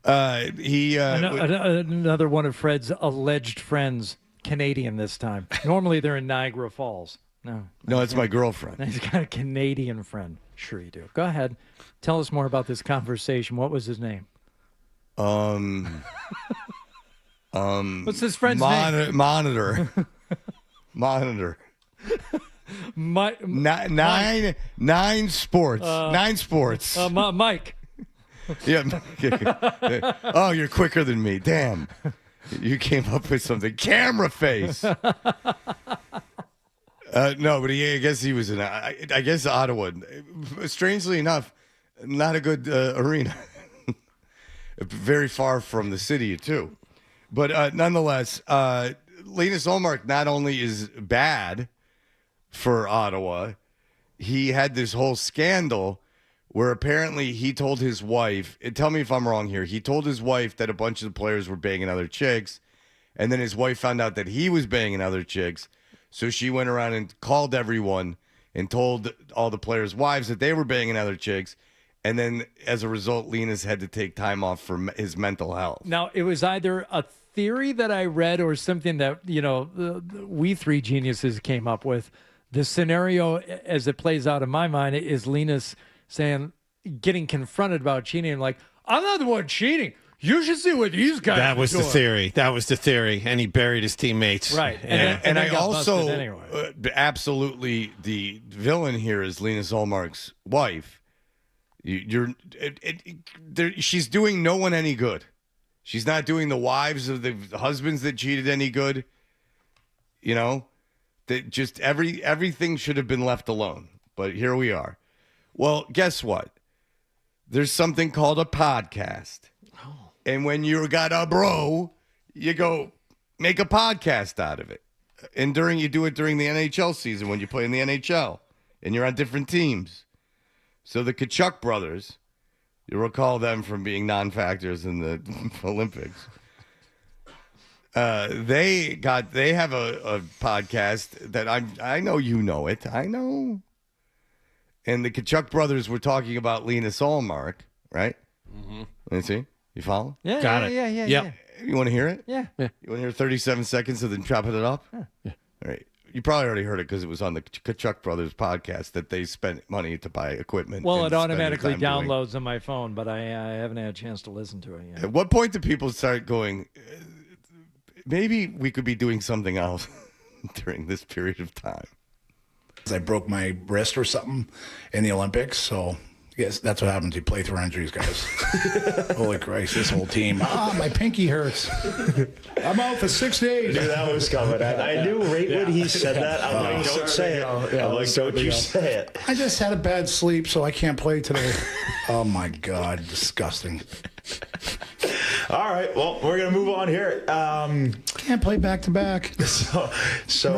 Another one of Fred's alleged friends, Canadian this time. Normally they're in Niagara Falls. No, it's my girlfriend. He's got a Canadian friend. Sure you do. Go ahead. Tell us more about this conversation. What was his name? What's his friend's name? Monitor. Nine sports. Nine sports. Mike. Yeah. Oh, you're quicker than me. Damn. You came up with something. Camera face. No, but I guess he was in, I guess, Ottawa. Strangely enough, not a good arena. Very far from the city, too. But nonetheless, Linus Ullmark not only is bad for Ottawa, he had this whole scandal where apparently he told his wife, and tell me if I'm wrong here, he told his wife that a bunch of the players were banging other chicks, and then his wife found out that he was banging other chicks, so she went around and called everyone and told all the players' wives that they were banging other chicks, and then as a result, Linus had to take time off for his mental health. Now, it was either a theory that I read or something that, we three geniuses came up with. The scenario, as it plays out in my mind, is Linus getting confronted about cheating, like, I'm not the one cheating. You should see what these guys That was doing. the theory. That was the theory. And he buried his teammates. Right. And I also, anyway. Absolutely, the villain here is Linus Ullmark's wife. She's doing no one any good. She's not doing the wives of the husbands that cheated any good. That just everything should have been left alone. But here we are. Well, guess what? There's something called a podcast. Oh. And when you got a bro, you go make a podcast out of it. And you do it during the NHL season when you play in the NHL and you're on different teams. So the Tkachuk brothers, you recall them from being non-factors in the Olympics. They have a podcast that I know you know it. I know. And the Tkachuk brothers were talking about Linus Ullmark, right? Mm-hmm. Let's see. You follow? Yeah. Got it. Yeah. You want to hear it? Yeah. You want to hear 37 seconds of them chopping it up? Yeah. All right. You probably already heard it because it was on the Tkachuk brothers podcast that they spent money to buy equipment. Well, it automatically downloads on my phone, but I haven't had a chance to listen to it yet. At what point do people start going, maybe we could be doing something else during this period of time? I broke my wrist or something in the Olympics, so yes, that's what happens. You play through injuries, guys. Holy Christ, this whole team. My pinky hurts. I'm out for 6 days. I knew that was coming. I knew right when he said that. I'm like, don't say it. I'm like, don't you say it. I just had a bad sleep, so I can't play today. Oh, my God. Disgusting. All right, well, we're going to move on here. Can't play back-to-back. So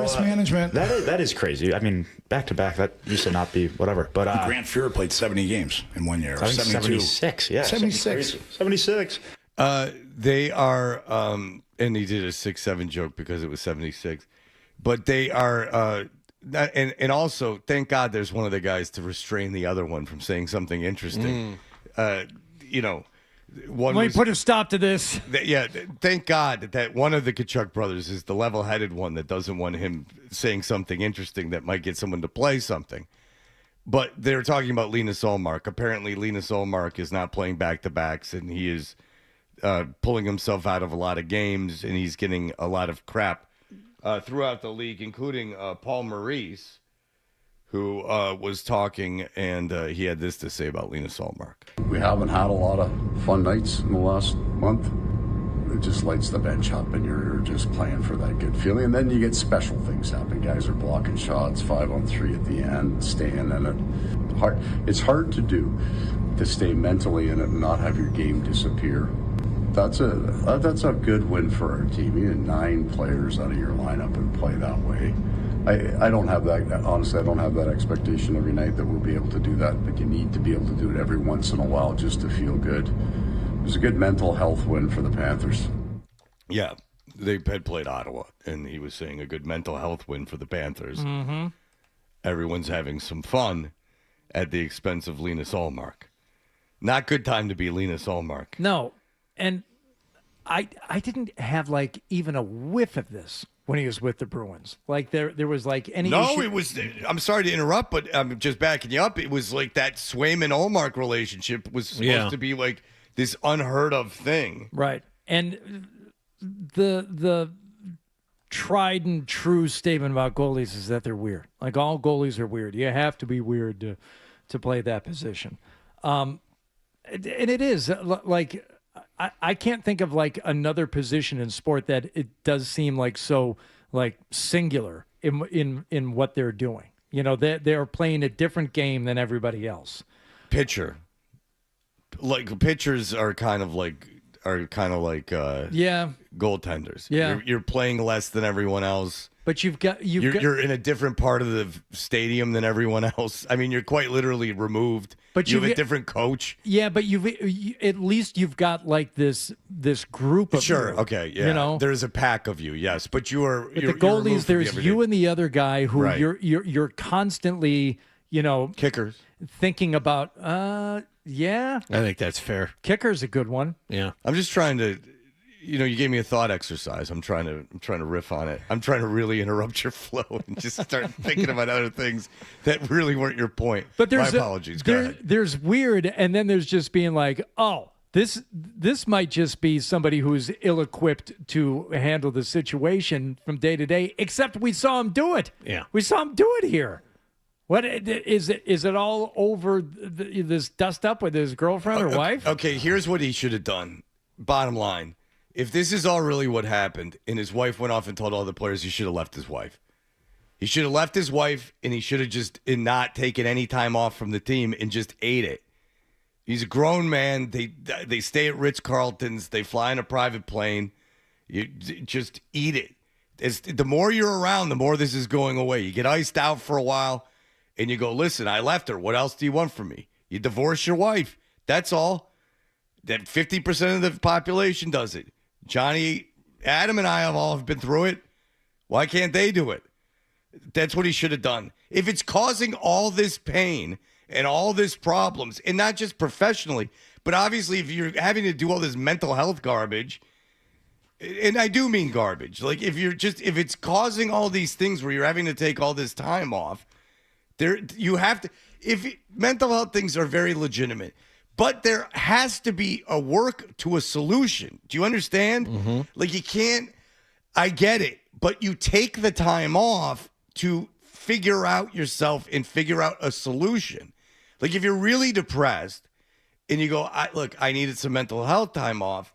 Risk management. That is crazy. I mean, back-to-back, that used to not be whatever. But Grant Fuhrer played 70 games in 1 year. 76, yeah. 76. 76. They are, and he did a 6-7 joke because it was 76. But they are, and also, thank God there's one of the guys to restrain the other one from saying something interesting. One Let me was, put a stop to this. Thank God that one of the Kachuk brothers is the level-headed one that doesn't want him saying something interesting that might get someone to play something. But they're talking about Linus Ullmark. Apparently, Linus Ullmark is not playing back-to-backs, and he is pulling himself out of a lot of games, and he's getting a lot of crap throughout the league, including Paul Maurice, who was talking, and he had this to say about Linus Ullmark. We haven't had a lot of fun nights in the last month. It just lights the bench up, and you're just playing for that good feeling. And then you get special things happen. Guys are blocking shots, 5-on-3 at the end, staying in it. It's hard to do, to stay mentally in it and not have your game disappear. That's a good win for our team. You had 9 players out of your lineup and play that way. I don't have that, honestly, I don't have that expectation every night that we'll be able to do that, but you need to be able to do it every once in a while just to feel good. It was a good mental health win for the Panthers. Yeah, they had played Ottawa, and he was saying a good mental health win for the Panthers. Mm-hmm. Everyone's having some fun at the expense of Linus Ullmark. Not good time to be Linus Ullmark. No, and I didn't have like even a whiff of this when he was with the Bruins. Like there was like any issue. It was. I'm sorry to interrupt, but I'm just backing you up. It was like that Swayman Ullmark relationship was supposed to be like this unheard of thing, right? And the tried and true statement about goalies is that they're weird. Like all goalies are weird. You have to be weird to play that position. And it is like. I can't think of like another position in sport that it does seem like so like singular in what they're doing. You know, they're playing a different game than everybody else. Pitcher, like pitchers are kind of like goaltenders. Yeah, you're playing less than everyone else. But you're in a different part of the stadium than everyone else. I mean, you're quite literally removed. But you have a different coach. Yeah, but at least you've got like this group of sure. you, Okay, yeah. You know, there's a pack of you. Yes, but you're the goalies. There's you and the other guy who right. you're constantly kickers thinking about. Yeah, I think that's fair. Kicker's a good one. Yeah, I'm just trying to. You gave me a thought exercise. I'm trying to riff on it. I'm trying to really interrupt your flow and just start thinking about other things that really weren't your point. But my apologies. Go ahead. There's weird, and then there's just being like, oh, this might just be somebody who's ill-equipped to handle the situation from day to day. Except we saw him do it. Yeah, we saw him do it here. What is it? Is it all over this dust up with his girlfriend or wife? Okay, here's what he should have done. Bottom line. If this is all really what happened, and his wife went off and told all the players, he should have left his wife. He should have left his wife, and he should have just not taken any time off from the team and just ate it. He's a grown man. They stay at Ritz-Carlton's. They fly in a private plane. You just eat it. The more you're around, the more this is going away. You get iced out for a while, and you go, listen, I left her. What else do you want from me? You divorce your wife. That's all. That 50% of the population does it. Johnny, Adam, and I have been through it. Why can't they do it? That's what he should have done. If it's causing all this pain and all this problems, and not just professionally, but obviously if you're having to do all this mental health garbage, and I do mean garbage, like if it's causing all these things where you're having to take all this time off, you have to. Mental health things are very legitimate. But there has to be a work to a solution. Do you understand? Mm-hmm. Like you can't, I get it, but you take the time off to figure out yourself and figure out a solution. Like if you're really depressed and you go, I needed some mental health time off,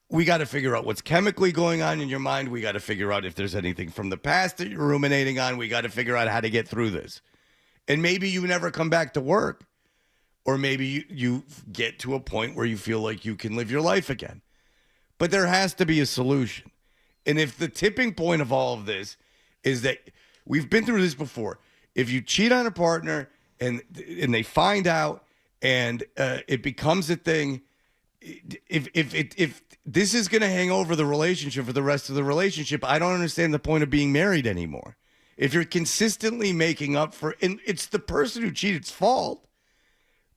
we got to figure out what's chemically going on in your mind. We got to figure out if there's anything from the past that you're ruminating on. We got to figure out how to get through this. And maybe you never come back to work. Or maybe you get to a point where you feel like you can live your life again. But there has to be a solution. And if the tipping point of all of this is that we've been through this before. If you cheat on a partner and they find out and it becomes a thing, if this is going to hang over the relationship for the rest of the relationship, I don't understand the point of being married anymore. If you're consistently making up for, and it's the person who cheated's fault,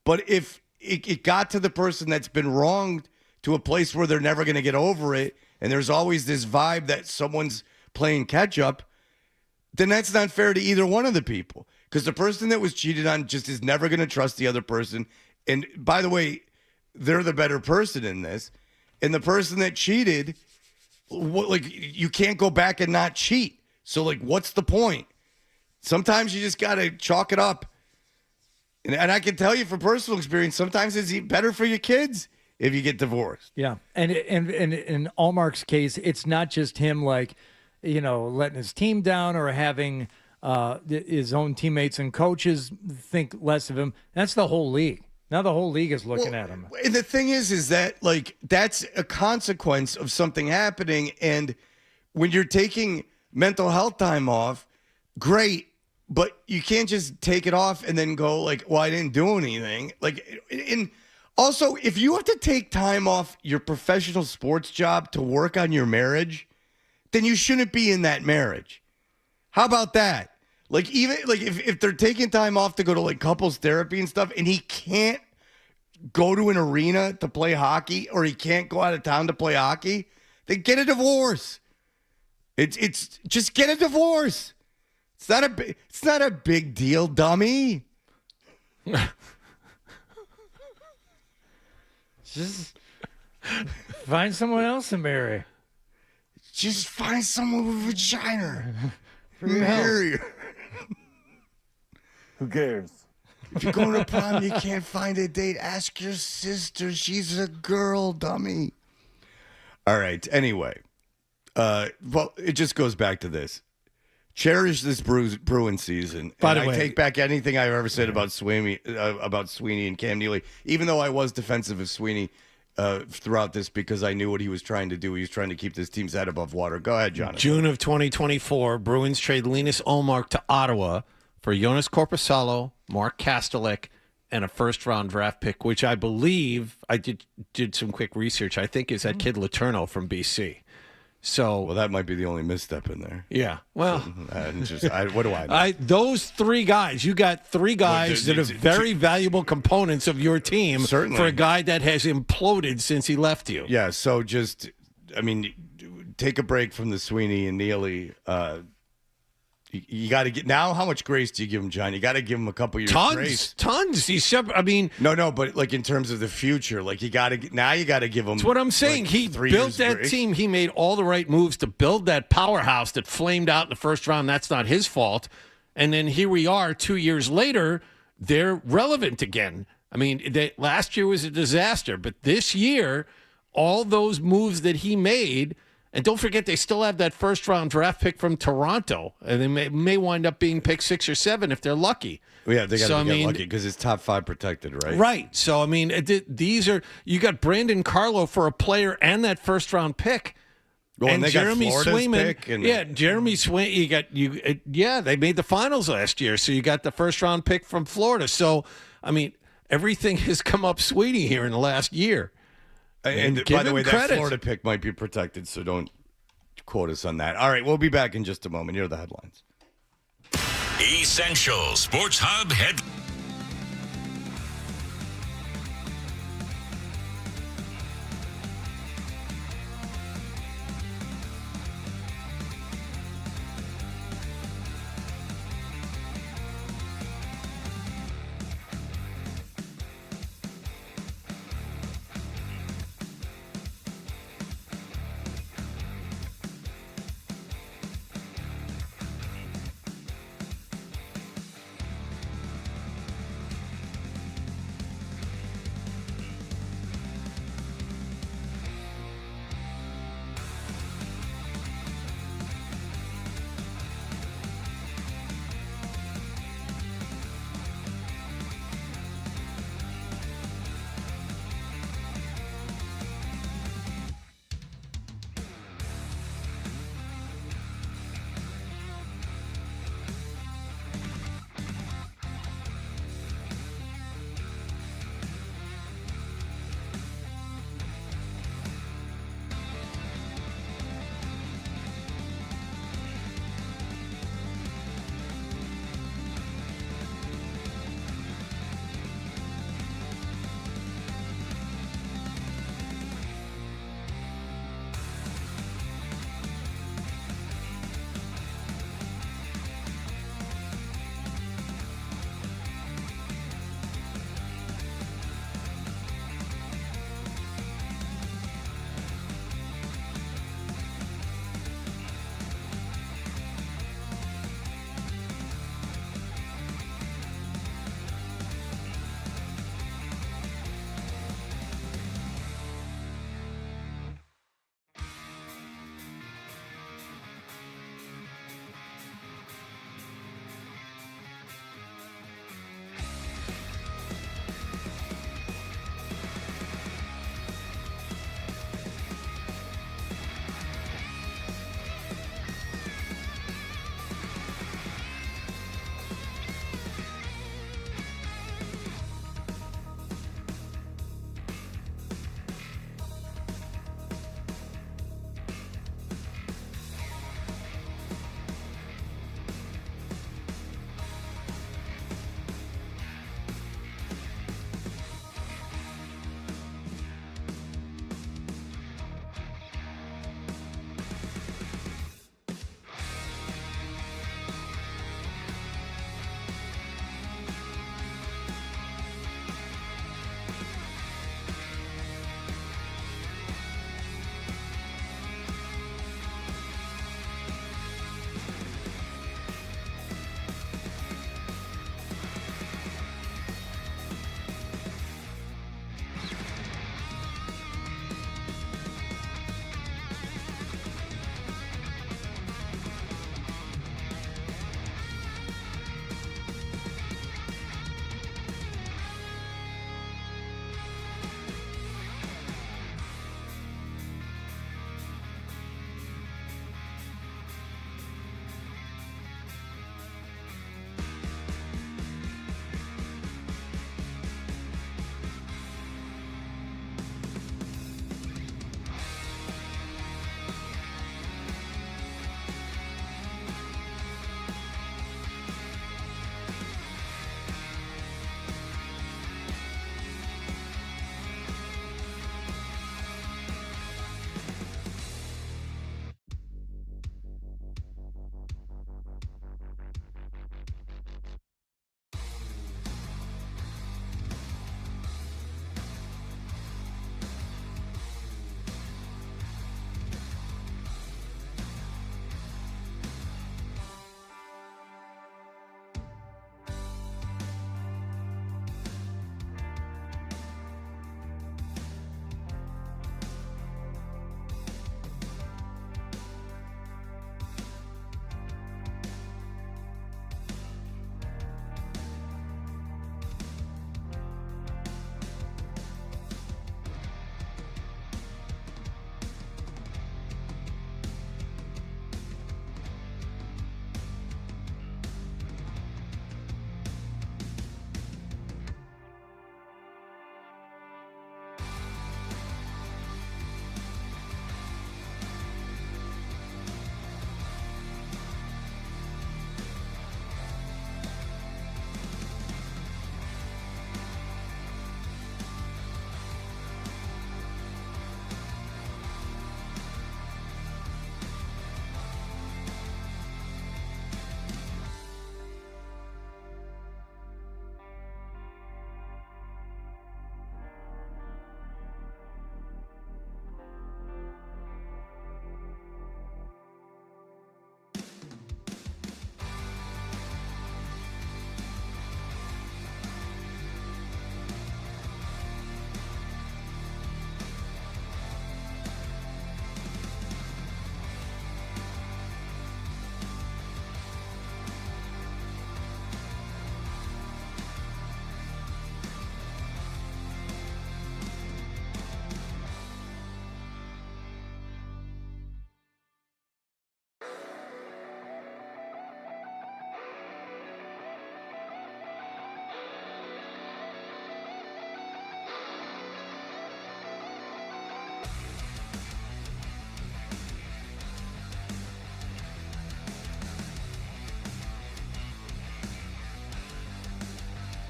but if it got to the person that's been wronged to a place where they're never going to get over it, and there's always this vibe that someone's playing catch up, then that's not fair to either one of the people. Because the person that was cheated on just is never going to trust the other person. And by the way, they're the better person in this. And the person that cheated, you can't go back and not cheat. So, what's the point? Sometimes you just got to chalk it up. And I can tell you from personal experience, sometimes it's better for your kids if you get divorced. Yeah. And in Allmark's case, it's not just him, letting his team down or having his own teammates and coaches think less of him. That's the whole league. Now the whole league is looking at him. And the thing is that, that's a consequence of something happening. And when you're taking mental health time off, great, but you can't just take it off and then go well, I didn't do anything. And also, if you have to take time off your professional sports job to work on your marriage, then you shouldn't be in that marriage. How about that? If they're taking time off to go to couples therapy and stuff, and he can't go to an arena to play hockey, or he can't go out of town to play hockey, then get a divorce. It's just get a divorce. It's not a big deal, dummy. Just find someone else to marry. Just find someone with a vagina. Marry her. Who cares? If you're going to prom, you can't find a date. Ask your sister. She's a girl, dummy. All right. Anyway, it just goes back to this. Cherish this Bruins season. By the way, I take back anything I've ever said about Sweeney and Cam Neely, even though I was defensive of Sweeney throughout this because I knew what he was trying to do. He was trying to keep this team's head above water. Go ahead, Jonathan. June of 2024, Bruins trade Linus Ullmark to Ottawa for Jonas Korpisalo, Mark Kastelik, and a first-round draft pick, which I believe, I did some quick research, I think is that kid Letourneau from BC. So, that might be the only misstep in there. Yeah. Well, what do I know? Those three guys, you got three guys that are very valuable components of your team. Certainly. For a guy that has imploded since he left you. Yeah. So take a break from the Sweeney and Neely. You got to get now. How much grace do you give him, John? You got to give him a couple years grace. Tons. No, but in terms of the future, you got to give him. That's what I'm saying. He built that team. He made all the right moves to build that powerhouse that flamed out in the first round. That's not his fault. And then here we are 2 years later. They're relevant again. Last year was a disaster, but this year, all those moves that he made. And don't forget, they still have that first-round draft pick from Toronto. And they may wind up being picked 6 or 7 if they're lucky. Yeah, they got to get lucky because it's top 5 protected, right? Right. So, these are – you got Brandon Carlo for a player and that first-round pick. Well, and they Jeremy got Florida's pick. Jeremy Swayman. They made the finals last year. So you got the first-round pick from Florida. So, everything has come up Sweeney here in the last year. And by the way, that Florida pick might be protected, so don't quote us on that. All right, we'll be back in just a moment. Here are the headlines. Essential Sports Hub head.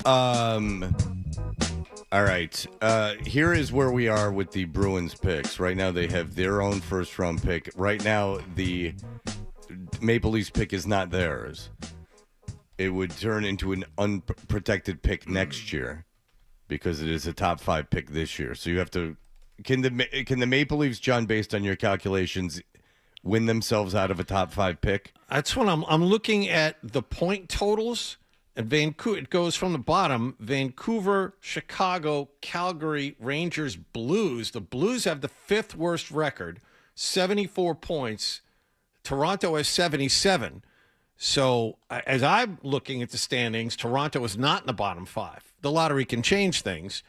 All right. Here is where we are with the Bruins picks. Right now, they have their own first-round pick. Right now, the Maple Leafs pick is not theirs. It would turn into an unprotected pick next year because it is a top 5 pick this year. So you have to. Can the Maple Leafs, John, based on your calculations, win themselves out of a top 5 pick? That's what I'm looking at the point totals. And Vancouver, it goes from the bottom. Vancouver, Chicago, Calgary, Rangers, Blues. The Blues have the 5th worst record, 74 points. Toronto has 77. So as I'm looking at the standings, Toronto is not in the bottom 5. The lottery can change things,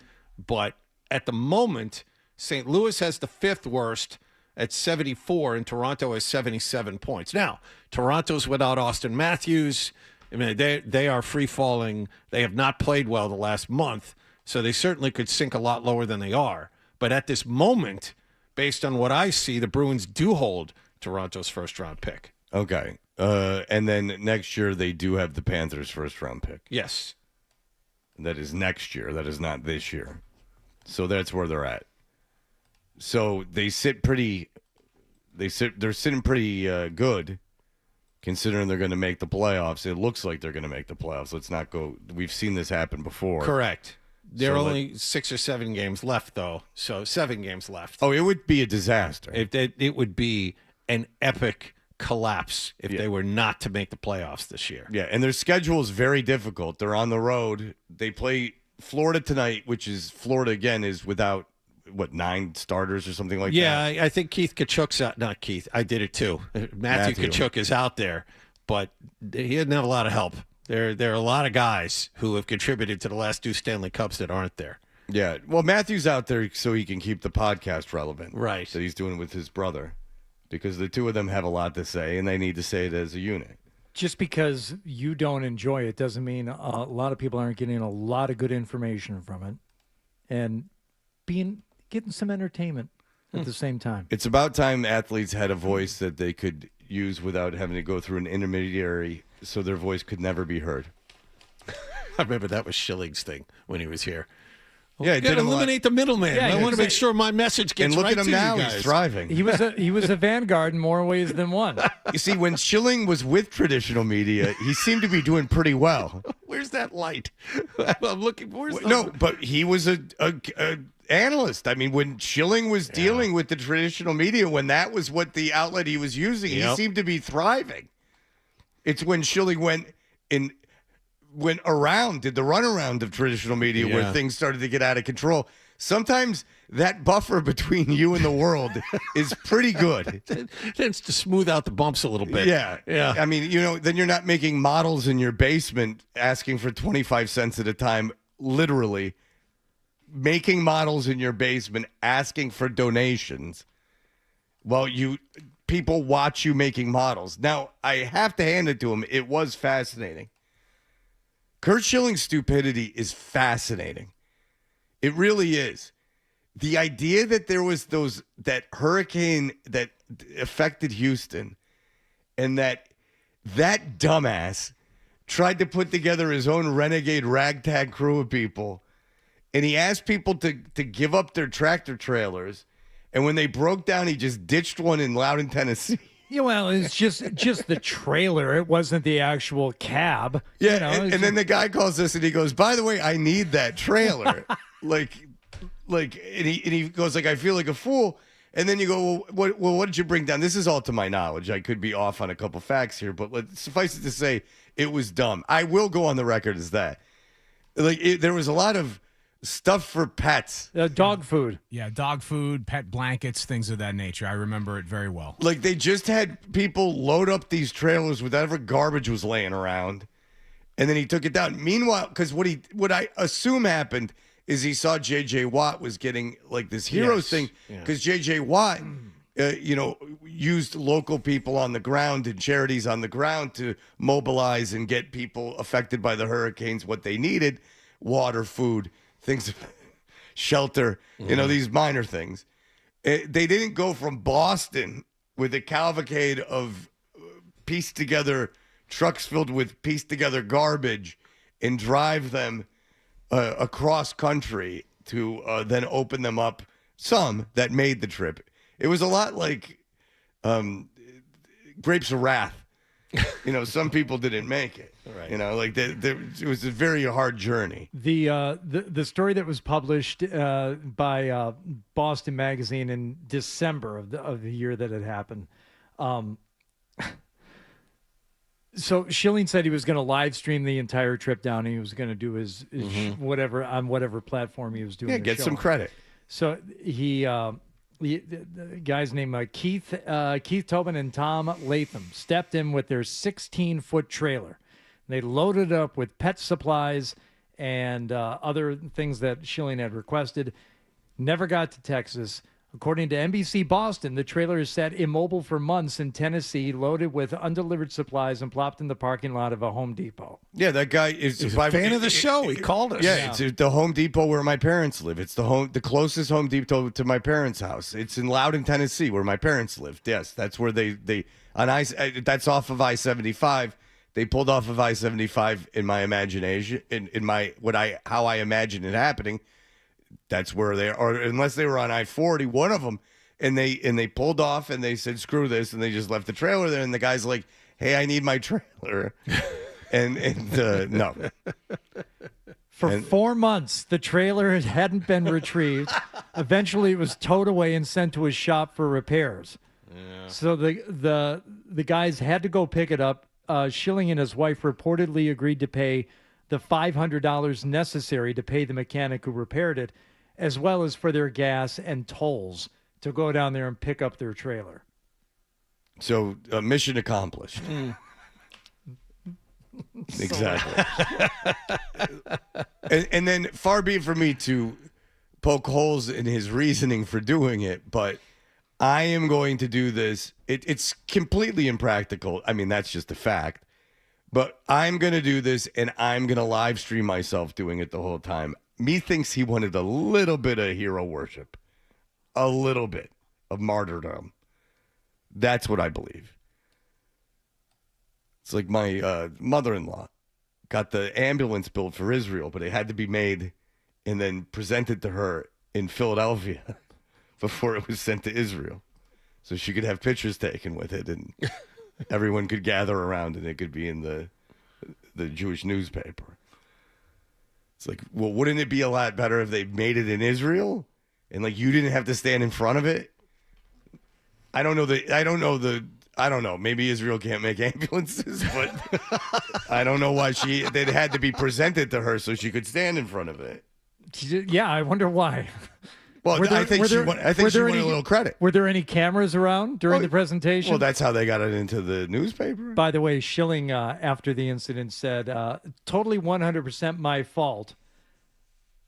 but at the moment, St. Louis has the 5th worst at 74, and Toronto has 77 points. Now, Toronto's without Austin Matthews. I mean, they are free-falling. They have not played well the last month, so they certainly could sink a lot lower than they are. But at this moment, based on what I see, the Bruins do hold Toronto's first-round pick. Okay. And then next year, they do have the Panthers' first-round pick. Yes. That is next year. That is not this year. So that's where they're at. So they sit pretty. They're sitting pretty good, considering they're going to make the playoffs. It looks like they're going to make the playoffs. Let's not go. We've seen this happen before. Correct. There are only 6 or 7 games left, though. So 7 games left. Oh, it would be a disaster. It would be an epic collapse if they were not to make the playoffs this year. Yeah, and their schedule is very difficult. They're on the road. They play Florida tonight, which is Florida, again, is without, 9 starters or something like that? Yeah, I think Keith Kachuk's out. Not Keith. I did it too. Matthew Kachuk is out there, but he didn't have a lot of help. There are a lot of guys who have contributed to the last 2 Stanley Cups that aren't there. Yeah, well, Matthew's out there so he can keep the podcast relevant. Right. That he's doing with his brother, because the two of them have a lot to say, and they need to say it as a unit. Just because you don't enjoy it doesn't mean a lot of people aren't getting a lot of good information from it and getting some entertainment at the same time. It's about time athletes had a voice that they could use without having to go through an intermediary so their voice could never be heard. I remember that was Schilling's thing when he was here. Yeah, you got to eliminate the middleman. Yeah, I want to make sure my message gets and look right at him to now, you guys. he's thriving. He was a vanguard in more ways than one. You see, when Schilling was with traditional media, he seemed to be doing pretty well. Where's that light? I'm looking. No, but he was a analyst. I mean, when Schilling was dealing with the traditional media, when that was what the outlet he was using, he seemed to be thriving. It's when Schilling went around, did the runaround of traditional media where things started to get out of control. Sometimes that buffer between you and the world is pretty good. It's to smooth out the bumps a little bit. Yeah. Yeah. I mean, then you're not making models in your basement asking for 25 cents at a time, literally. Making models in your basement asking for donations while people watch you making models. Now, I have to hand it to him. It was fascinating. Kurt Schilling's stupidity is fascinating. It really is. The idea that there was that hurricane that affected Houston and that dumbass tried to put together his own renegade ragtag crew of people, and he asked people to give up their tractor trailers, and when they broke down, he just ditched one in Loudon, Tennessee. Yeah, well, it's just the trailer. It wasn't the actual cab. Yeah, and then the guy calls us and he goes, "By the way, I need that trailer." and he goes like, "I feel like a fool." And then you go, what did you bring down? This is all to my knowledge. I could be off on a couple facts here, but suffice it to say, it was dumb. I will go on the record as that. There was a lot of stuff for pets. Dog food. Yeah, dog food, pet blankets, things of that nature. I remember it very well. They just had people load up these trailers with whatever garbage was laying around, and then he took it down. Meanwhile, because what I assume happened is he saw J.J. Watt was getting this hero thing, because J.J. Watt, used local people on the ground and charities on the ground to mobilize and get people affected by the hurricanes what they needed: water, food, things, shelter, these minor things. They didn't go from Boston with a cavalcade of pieced together trucks filled with pieced together garbage and drive them across country to then open them up. Some that made the trip. It was a lot like Grapes of Wrath. Some people didn't make it. Right. It was a very hard journey. The story that was published by Boston Magazine in December of the year that it happened. So Schilling said he was going to live stream the entire trip down, and he was going to do his whatever on whatever platform he was doing. Yeah, get some credit. So the guys named Keith Tobin and Tom Latham stepped in with their 16-foot trailer. They loaded it up with pet supplies and other things that Schilling had requested. Never got to Texas. According to NBC Boston, the trailer is sat immobile for months in Tennessee, loaded with undelivered supplies and plopped in the parking lot of a Home Depot. Yeah, that guy is He's a fan of the show. He called us. Yeah, it's the Home Depot where my parents live. It's the closest Home Depot to my parents' house. It's in Loudon, Tennessee, where my parents lived. Yes, that's where that's off of I-75. They pulled off of I-75 in my imagination, how I imagine it happening. That's where they are, or unless they were on I-40, one of them, and they pulled off and they said, screw this, and they just left the trailer there, and the guy's like, hey, I need my trailer. and no. For 4 months, the trailer hadn't been retrieved. Eventually, it was towed away and sent to his shop for repairs. Yeah. So the guys had to go pick it up. Schilling and his wife reportedly agreed to pay the $500 necessary to pay the mechanic who repaired it, as well as for their gas and tolls to go down there and pick up their trailer. So, mission accomplished. Exactly. and then far be it for me to poke holes in his reasoning for doing it, but I am going to do this. It's completely impractical. I mean, that's just a fact. But I'm going to do this, and I'm going to live stream myself doing it the whole time. Methinks he wanted a little bit of hero worship, a little bit of martyrdom. That's what I believe. It's like my mother-in-law got the ambulance built for Israel, but it had to be made and then presented to her in Philadelphia before it was sent to Israel, so she could have pictures taken with it, and everyone could gather around, and it could be in the Jewish newspaper. It's like, well, wouldn't it be a lot better if they made it in Israel, and like you didn't have to stand in front of it? I don't know. Maybe Israel can't make ambulances, but I don't know why they had to be presented to her so she could stand in front of it. Yeah, I wonder why. Well, I think she wanted a little credit. Were there any cameras around during the presentation? Well, that's how they got it into the newspaper. By the way, Schilling, after the incident, said, totally 100% my fault.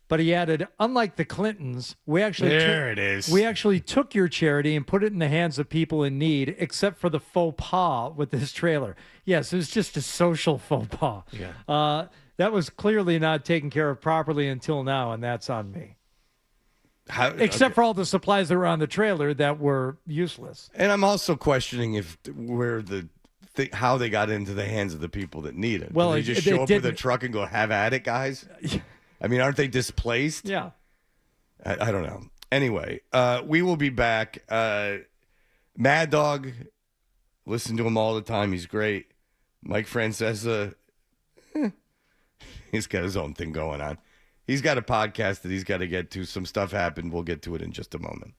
But he added, unlike the Clintons, we actually took your charity and put it in the hands of people in need, except for the faux pas with this trailer. Yes, it was just a social faux pas. Yeah. That was clearly not taken care of properly until now, and that's on me. Except for all the supplies that were on the trailer that were useless. And I'm also questioning how they got into the hands of the people that need it. Well, did they just show up with a truck and go, have at it, guys? I mean, aren't they displaced? Yeah. I don't know. Anyway, we will be back. Mad Dog, listen to him all the time. He's great. Mike Francesa, he's got his own thing going on. He's got a podcast that he's got to get to. Some stuff happened. We'll get to it in just a moment.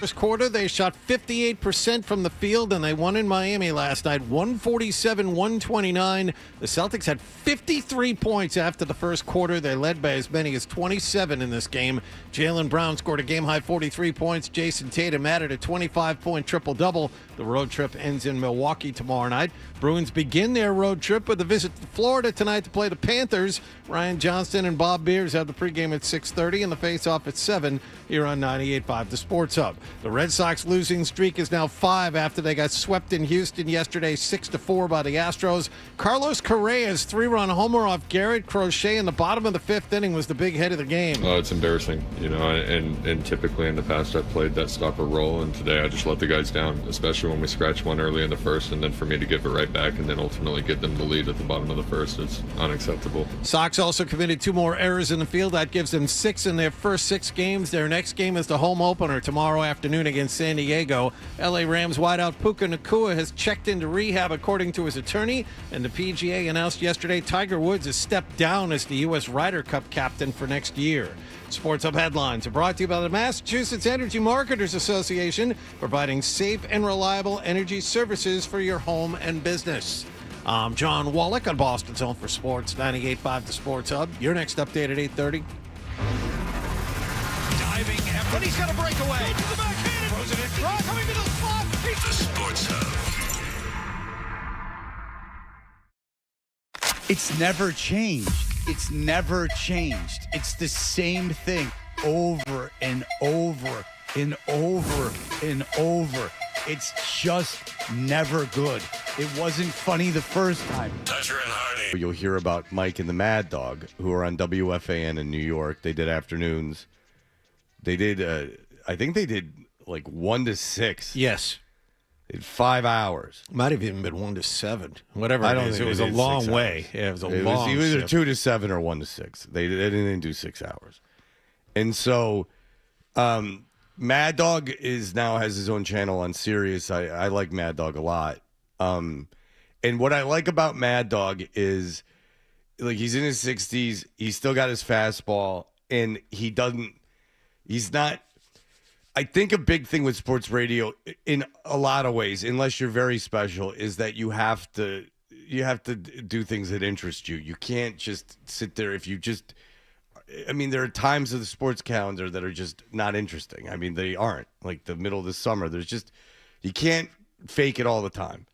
First quarter, they shot 58% from the field, and they won in Miami last night, 147-129. The Celtics had 53 points after the first quarter. They led by as many as 27 in this game. Jaylen Brown scored a game-high 43 points. Jason Tatum added a 25-point triple-double. The road trip ends in Milwaukee tomorrow night. Bruins begin their road trip with a visit to Florida tonight to play the Panthers. Ryan Johnston and Bob Beers have the pregame at 6:30 and the face-off at 7 here on 98.5 The Sports Hub. The Red Sox losing streak is now 5 after they got swept in Houston yesterday 6-4 by the Astros. Carlos Correa's 3-run homer off Garrett Crochet in the bottom of the 5th inning was the big hit of the game. It's embarrassing, and typically in the past I've played that stopper role, and today I just let the guys down, especially when we scratch one early in the first, and then for me to give it right back and then ultimately get them the lead at the bottom of the first, it's unacceptable. Sox also committed 2 more errors in the field. That gives them 6 in their first 6 games. Their next game is the home opener tomorrow afternoon against San Diego. LA Rams wideout Puka Nacua has checked into rehab according to his attorney, and the PGA announced yesterday Tiger Woods has stepped down as the U.S. Ryder Cup captain for next year. Sports Hub headlines are brought to you by the Massachusetts Energy Marketers Association, providing safe and reliable energy services for your home and business. I'm John Wallach on Boston's Home for Sports, 98.5 The Sports Hub. Your next update at 8:30. Diving effort. And he's got a breakaway. To the backhand. Throws it in front. Coming to the spot. The Sports Hub. It's never changed. It's never changed. It's the same thing over and over and over and over. It's just never good. It wasn't funny the first time. Toucher and Hardy. You'll hear about Mike and the Mad Dog, who are on WFAN in New York. They did afternoons. They did, I think they did like 1 to 6. Yes. In 5 hours. Might have even been 1 to 7. Whatever I it don't is. think It was a long way. Yeah, it was a long It was either shift. 2 to 7 or 1 to 6. They didn't do 6 hours. And so Mad Dog now has his own channel on Sirius. I like Mad Dog a lot. And what I like about Mad Dog is, like, he's in his 60s. He's still got his fastball, and he's not. I think a big thing with sports radio, in a lot of ways, unless you're very special, is that you have to do things that interest you. You can't just sit there if you just. I mean, there are times of the sports calendar that are just not interesting. I mean, they aren't. Like the middle of the summer, you can't fake it all the time.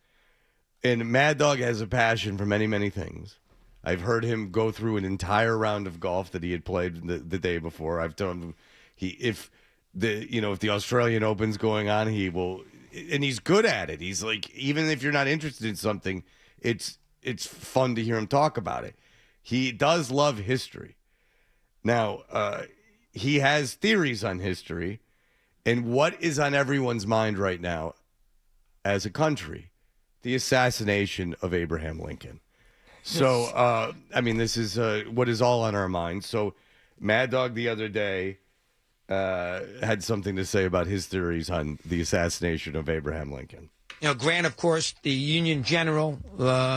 And Mad Dog has a passion for many, many things. I've heard him go through an entire round of golf that he had played the day before. I've told him if the Australian Open's going on, he will, and he's good at it. He's like, even if you're not interested in something, it's fun to hear him talk about it. He does love history. Now, he has theories on history, and what is on everyone's mind right now as a country? The assassination of Abraham Lincoln. So, I mean, this is what is all on our minds. So, Mad Dog the other day had something to say about his theories on the assassination of Abraham Lincoln. Grant, of course, the Union General.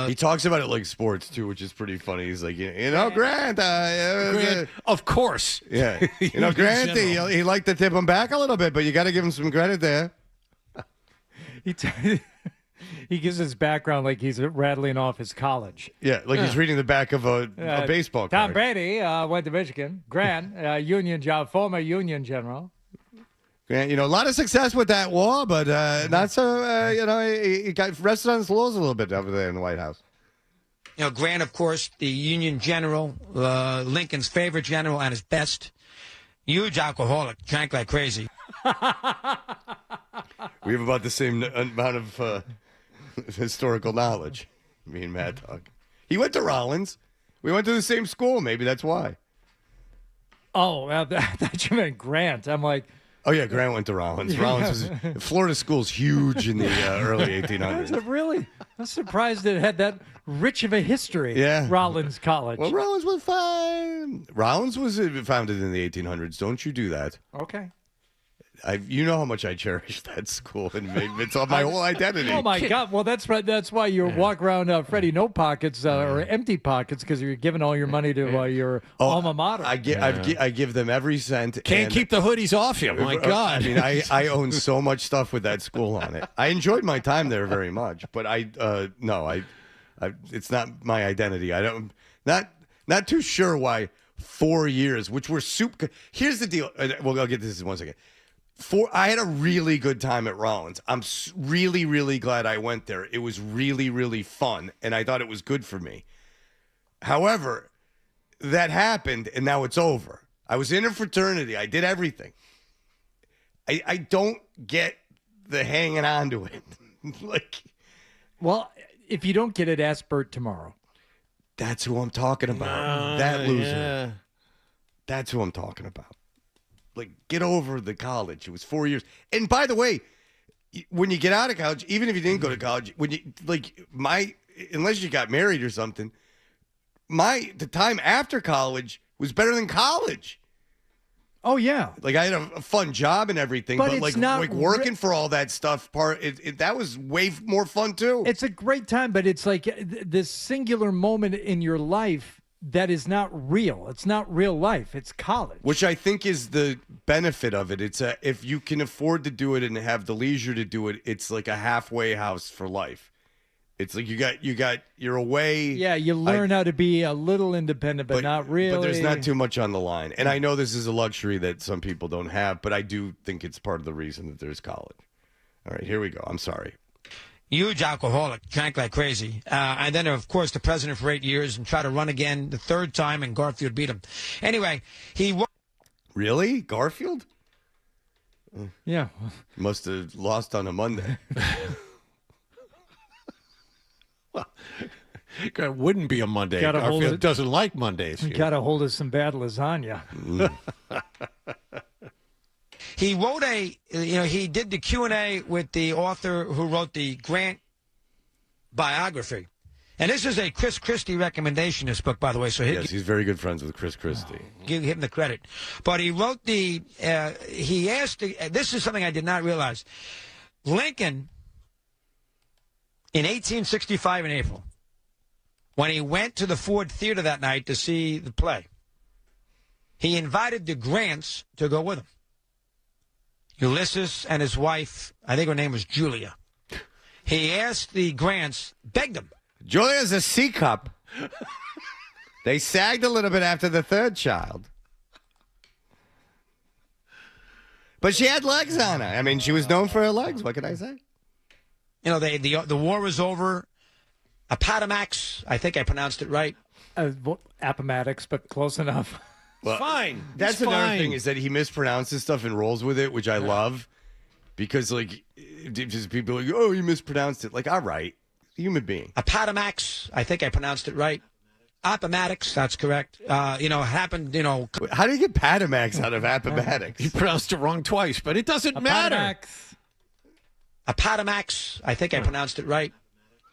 He talks about it like sports, too, which is pretty funny. He's like, Grant. Grant, of course. Yeah. Grant, he liked to tip him back a little bit, but you got to give him some credit there. He gives his background like he's rattling off his college. Yeah, like he's reading the back of a baseball card. Tom Brady went to Michigan. Grant, former Union General. Grant, a lot of success with that war, but not so, he got rested on his laurels a little bit over there in the White House. Grant, of course, the Union General, Lincoln's favorite general and his best. Huge alcoholic, drank like crazy. We have about the same amount of historical knowledge, me and Mad Dog. He went to Rollins. We went to the same school. Maybe that's why. Oh, I thought you meant Grant. I'm like... Oh, yeah, Grant went to Rollins. Rollins was... Florida school's huge in the early 1800s. I'm surprised it had that rich of a history. Yeah. Rollins College. Well, Rollins was fine. Rollins was founded in the 1800s. Don't you do that. Okay. You know how much I cherish that school, and it's on my whole identity. Oh my God! Well, that's right. That's why you walk around, Freddie, no pockets or empty pockets, because you're giving all your money to your alma mater. I give them every cent. Can't keep the hoodies off you. My God! I mean, I own so much stuff with that school on it. I enjoyed my time there very much, but it's not my identity. Not too sure why 4 years, which were super. Here's the deal. Well, I'll get to this in 1 second. I had a really good time at Rollins. I'm really, really glad I went there. It was really, really fun, and I thought it was good for me. However, that happened, and now it's over. I was in a fraternity. I did everything. I don't get the hanging on to it. Well, if you don't get it, ask Bert tomorrow. That's who I'm talking about. That loser. Yeah. That's who I'm talking about. Get over the college. It was 4 years. And by the way, when you get out of college, even if you didn't go to college, when you unless you got married or something, the time after college was better than college. Oh yeah. I had a fun job and everything, but it's not working for all that stuff that was way more fun too. It's a great time, but it's like this singular moment in your life that is not real. It's not real life. It's college. Which I think is the benefit of it. It's if you can afford to do it and have the leisure to do it, it's like a halfway house for life. It's like you're away. Yeah, you learn how to be a little independent, but not really. But there's not too much on the line. And I know this is a luxury that some people don't have, but I do think it's part of the reason that there's college. All right, here we go. I'm sorry. Huge alcoholic, drank like crazy. And then, of course, the president for 8 years and tried to run again the third time, and Garfield beat him. Anyway, Really? Garfield? Yeah. Must have lost on a Monday. Well, it wouldn't be a Monday. Garfield Garfield doesn't like Mondays. You got to hold us some bad lasagna. He wrote he did the Q&A with the author who wrote the Grant biography. And this is a Chris Christie recommendation, this book, by the way. So yes, he's very good friends with Chris Christie. Give him the credit. But he wrote he asked, this is something I did not realize. Lincoln, in 1865 in April, when he went to the Ford Theater that night to see the play, he invited the Grants to go with him. Ulysses and his wife, I think her name was Julia. He asked the Grants, begged them. Julia's a C cup. They sagged a little bit after the third child. But she had legs on her. I mean, she was known for her legs. What can I say? The war was over. Appomattox, I think I pronounced it right. Appomattox, but close enough. Well, fine. That's another thing is that he mispronounces stuff and rolls with it, which I love. Because, just people are like, oh, you mispronounced it. All right. Human being. Appomattox, I think I pronounced it right. Appomattox, that's correct. Happened, How do you get Appomattox out of Appomattox? You pronounced it wrong twice, but it doesn't matter. Appomattox, I think I pronounced it right.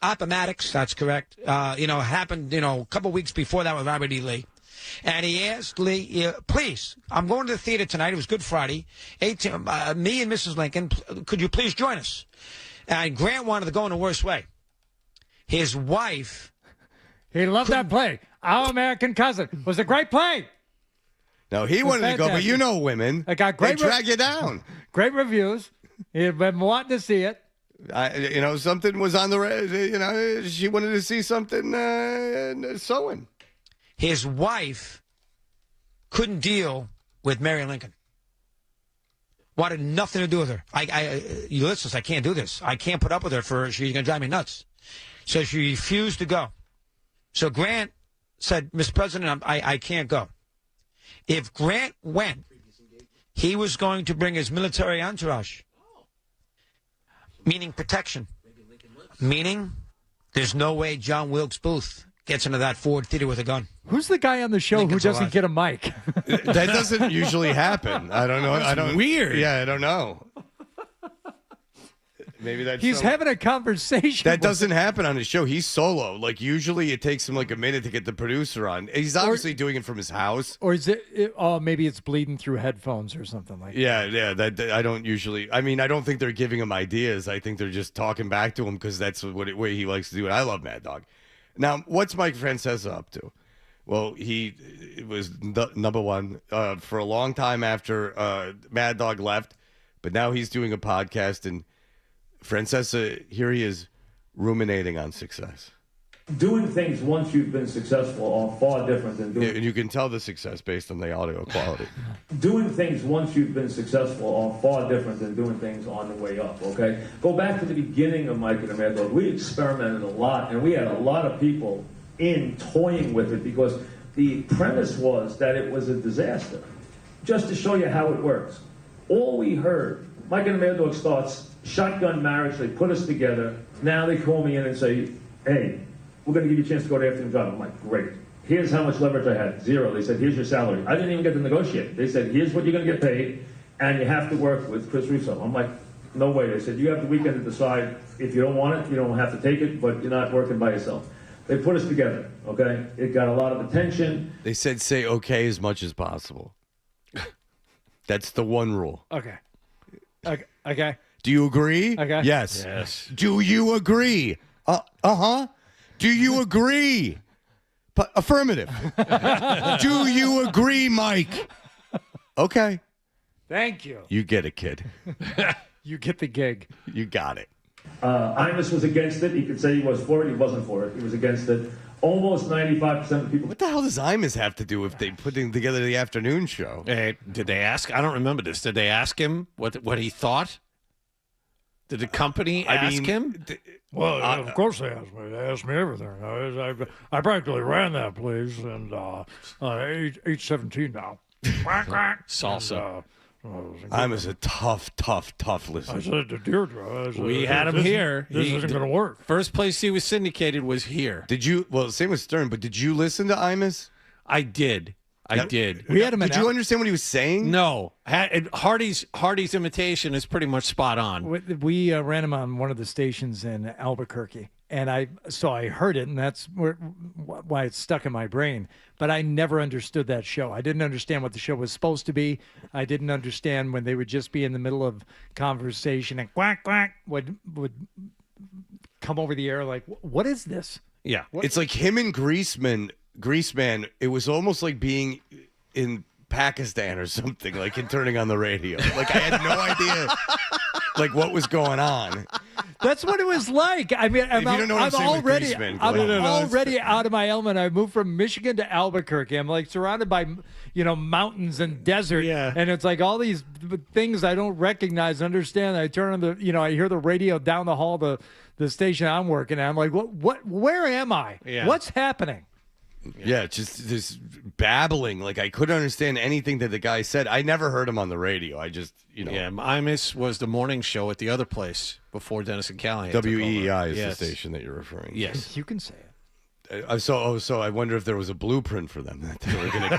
Appomattox, that's correct. Happened, a couple weeks before that with Robert E. Lee. And he asked Lee, please, I'm going to the theater tonight. It was Good Friday. Me and Mrs. Lincoln, could you please join us? And Grant wanted to go in the worst way. His wife. He loved that play. Our American Cousin. It was a great play. No, he wanted to go, but women. I got great. They drag you down. Great reviews. He'd been wanting to see it. Something was on the. She wanted to see something sewing. His wife couldn't deal with Mary Lincoln. Wanted nothing to do with her. Ulysses, I can't do this. I can't put up with her she's going to drive me nuts. So she refused to go. So Grant said, Mr. President, I can't go. If Grant went, he was going to bring his military entourage. Meaning protection. Meaning there's no way John Wilkes Booth gets into that Ford Theater with a gun. Who's the guy on the show who doesn't get a mic? That doesn't usually happen. I don't know. That's weird. Yeah, I don't know. Maybe that's He's having a conversation. That doesn't happen on his show. He's solo. Like, usually it takes him like a minute to get the producer on. He's obviously doing it from his house. Or is it? Oh, maybe it's bleeding through headphones or something like that. Yeah. That I don't usually. I mean, I don't think they're giving him ideas. I think they're just talking back to him because that's way he likes to do it. I love Mad Dog. Now, what's Mike Francesa up to? Well, he was number one for a long time after Mad Dog left, but now he's doing a podcast, and Francesa, here he is ruminating on success. Doing things once you've been successful are far different than doing... Yeah, and you can tell the success based on the audio quality. Doing things once you've been successful are far different than doing things on the way up, okay? Go back to the beginning of Mike and the Mad Dog. We experimented a lot, and we had a lot of people toying with it because the premise was that it was a disaster. Just to show you how it works. All we heard, Mike and the Mad Dog starts, shotgun marriage, they put us together. Now they call me in and say, hey, we're going to give you a chance to go to afternoon job. I'm like, great. Here's how much leverage I had. 0. They said, here's your salary. I didn't even get to negotiate. They said, here's what you're going to get paid, and you have to work with Chris Russo. I'm like, no way. They said, you have the weekend to decide. If you don't want it, you don't have to take it, but you're not working by yourself. They put us together, okay? It got a lot of attention. They said say okay as much as possible. That's the one rule. Okay. Okay. Do you agree? Okay. Yes. Yes. Do you agree? Uh-huh. Do you agree? Affirmative. Do you agree, Mike? Okay. Thank you. You get it, kid. You get the gig. You got it. Imus was against it. He could say he was for it. He wasn't for it. He was against it. Almost 95% of people. What the hell does Imus have to do if they putting together the afternoon show? Hey, did they ask? I don't remember this. Did they ask him what he thought? Did the company ask him? Well, of course they asked me. They asked me everything. I practically ran that place, and age 17 now. Salsa. I'm a tough listener. I said to Deirdre, We had him here. This isn't going to work. First place he was syndicated was here. Did you? Well, same with Stern, but did you listen to Imus? I did. I did. We had him. Did you understand what he was saying? No. Hardy's imitation is pretty much spot on. We ran him on one of the stations in Albuquerque, and I heard it, and that's why it's stuck in my brain. But I never understood that show. I didn't understand what the show was supposed to be. I didn't understand when they would just be in the middle of conversation and quack quack would come over the air like, what is this? Yeah, it's like him and Greaseman, it was almost like being in Pakistan or something, like in turning on the radio. Like I had no idea like what was going on. That's what it was like. I mean, I'm already out of my element. I moved from Michigan to Albuquerque. I'm like surrounded by, mountains and desert. Yeah. And it's like all these things I don't recognize, understand. I turn on I hear the radio down the hall, the station I'm working at. I'm like, where am I? Yeah. What's happening? Yeah, just this babbling. Like I couldn't understand anything that the guy said. I never heard him on the radio. I just, Yeah, Imus was the morning show at the other place before Dennis and Callahan. WEEI is the station that you're referring to. Yes. You can say it. So I wonder if there was a blueprint for them that they were going to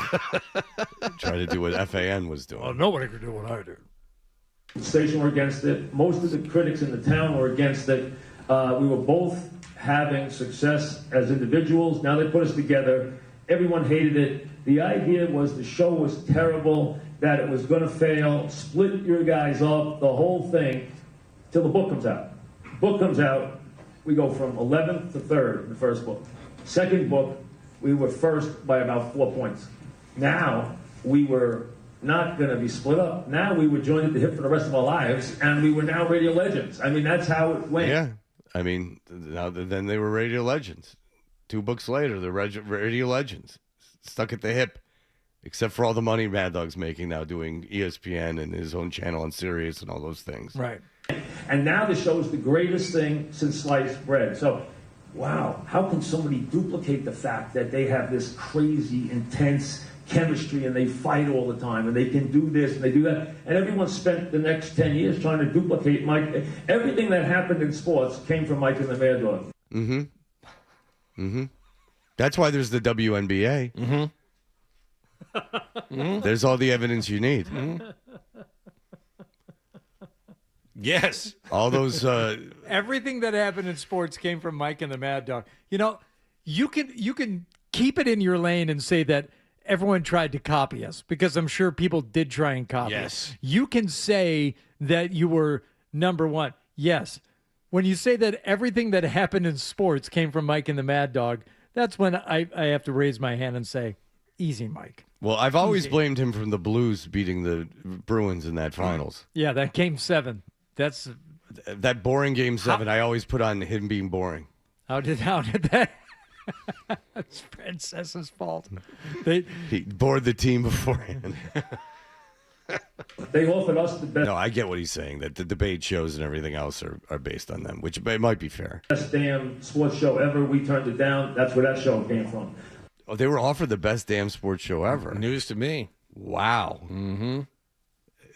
try to do what FAN was doing. Well, nobody could do what I do. The station were against it. Most of the critics in the town were against it. We were both having success as individuals. Now they put us together. Everyone hated it. The idea was the show was terrible, that it was going to fail, split your guys up, the whole thing, till the book comes out. Book comes out, we go from 11th to 3rd in the first book. Second book, we were first by about 4 points. Now, we were not going to be split up. Now we were joined at the hip for the rest of our lives, and we were now radio legends. I mean, that's how it went. Yeah. I mean, then they were radio legends. 2 books later, they're radio legends. Stuck at the hip. Except for all the money Mad Dog's making now doing ESPN and his own channel on Sirius and all those things. Right. And now the show is the greatest thing since sliced bread. So, wow, how can somebody duplicate the fact that they have this crazy, intense chemistry and they fight all the time and they can do this and they do that, and everyone spent the next 10 years trying to duplicate Mike. Everything that happened in sports came from Mike and the Mad Dog. That's why there's the WNBA. There's all the evidence you need. Yes. All those. Everything that happened in sports came from Mike and the Mad Dog. You know, you can keep it in your lane and say that everyone tried to copy us, because I'm sure people did try and copy us. You can say that you were number one. Yes. When you say that everything that happened in sports came from Mike and the Mad Dog, that's when I have to raise my hand and say, easy, Mike. Well, I've always blamed him from the Blues beating the Bruins in that finals. Yeah, that Game 7. That's that boring Game 7. I always put on him being boring. How did that? It's Princess's fault. He bored the team beforehand. They offered us the best. No, I get what he's saying, that the debate shows and everything else are based on them, which it might be fair. Best damn sports show ever. We turned it down. That's where that show came from. Oh, they were offered the best damn sports show ever. News to me. Wow. Mm-hmm.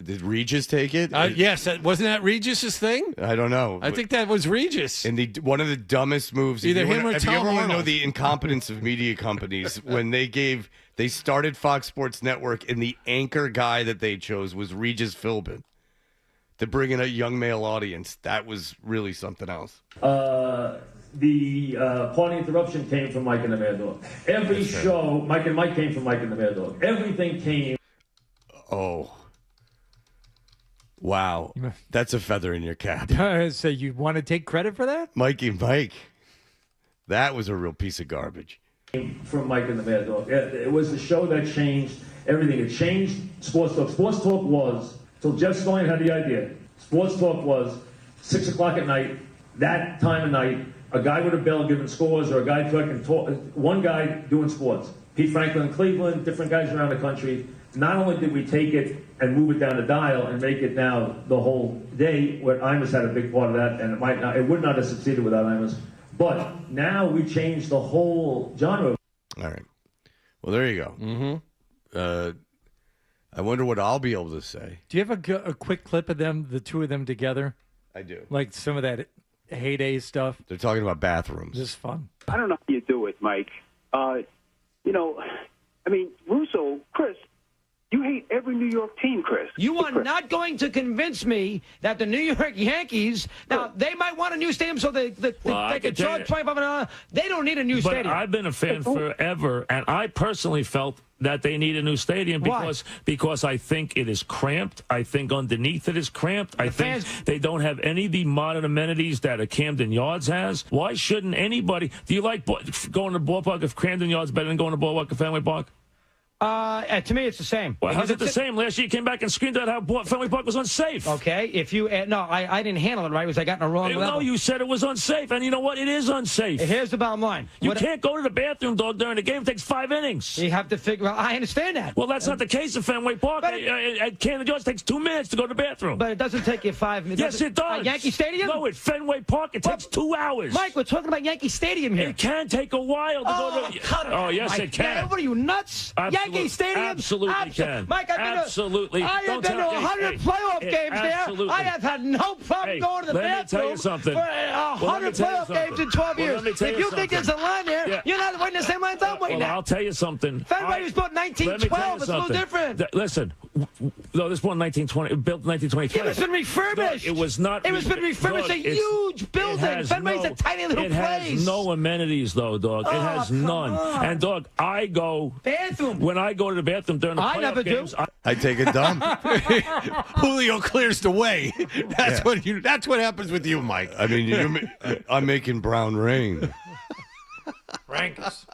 Did Regis take it? Yes. Wasn't that Regis's thing? I don't know. I think that was Regis. And one of the dumbest moves. Either him or Tom. If you ever want to know the incompetence of media companies, when they started Fox Sports Network, and the anchor guy that they chose was Regis Philbin to bring in a young male audience. That was really something else. The party interruption came from Mike and the Mad Dog. Every show, Mike and Mike came from Mike and the Mad Dog. Everything came. Oh. Wow. That's a feather in your cap. So you want to take credit for that? Mikey Mike. That was a real piece of garbage. From Mike and the Mad Dog. It was the show that changed everything. It changed Sports Talk. Sports Talk was, till Jeff Stein had the idea, Sports Talk was 6 o'clock at night, that time of night, a guy with a bell giving scores, or a guy talking, one guy doing sports. Pete Franklin in Cleveland, different guys around the country. Not only did we take it and move it down the dial and make it now the whole day, where Imus had a big part of that, and it would not have succeeded without Imus. But now we changed the whole genre. All right. Well, there you go. Mm-hmm. I wonder what I'll be able to say. Do you have a quick clip of them, the two of them together? I do. Like some of that heyday stuff. They're talking about bathrooms. This is fun. I don't know how you do it, Mike. Russo, Chris, you hate every New York team, Chris. You are not going to convince me that the New York Yankees, now, they might want a new stadium so they can charge $25. They don't need a new stadium. But I've been a fan forever, and I personally felt that they need a new stadium because I think it is cramped. I think underneath it is cramped. I think they don't have any of the modern amenities that a Camden Yards has. Why shouldn't anybody? Do you like going to the ballpark of Camden Yards better than going to the ballpark of Fenway Park? To me, it's the same. Well, how's it the same? Last year you came back and screamed out how Fenway Park was unsafe. Okay, if you I didn't handle it right because I got in the wrong level. No, you said it was unsafe, and you know what? It is unsafe. Here's the bottom line. You can't go to the bathroom, dog, during the game. It takes 5 innings. You have to figure out. I understand that. Well, that's not the case at Fenway Park. At Camden Yards, it takes 2 minutes to go to the bathroom. But it doesn't take you 5 minutes. Yes, it does. Yankee Stadium? No, at Fenway Park, it takes 2 hours. Mike, we're talking about Yankee Stadium here. It can take a while to go to. Cut it Oh, yes, Mike. it can. Man, what are you, nuts? Yankee Stadium? Absolutely can. Mike, I've been absolutely. I have been to 100 playoff games there. I have had no problem going to the bathroom. Let me tell you something. For 100 playoff games in 12 years. If you think there's a line there, you're not waiting the same line I'm waiting at. I'll tell you something. Fenway was built in 1912. It's a little different. Listen, no, this one 1920, built in 1923. It was been refurbished. It was not. It was been refurbished. It's a huge building. Fenway's a tiny little place. It has no amenities, though, dog. It has none. And, dog, I go. Bathroom. When I go to the bathroom during the playoff games, I take a dump. Julio clears the way. That's what happens with you, Mike. I mean, I'm making brown rain. Ranks.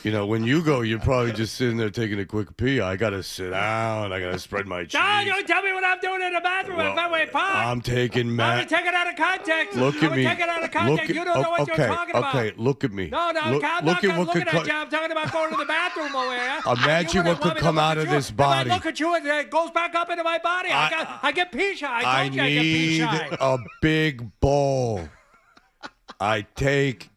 You know, when you go, you're probably just sitting there taking a quick pee. I got to sit down. I got to spread my cheeks. Don't tell me what I'm doing in the bathroom at Fenway Park. I'm taking I'm take it out of context. Look at me. Take it out of context. You don't know what you're talking about. Okay, look at me. No, I'm not looking at you. I'm talking about going to the bathroom over here. Imagine what could come out of this body. If I look at you, it goes back up into my body. I get pee shy. I told you I get pee shy. I need a big bowl. I take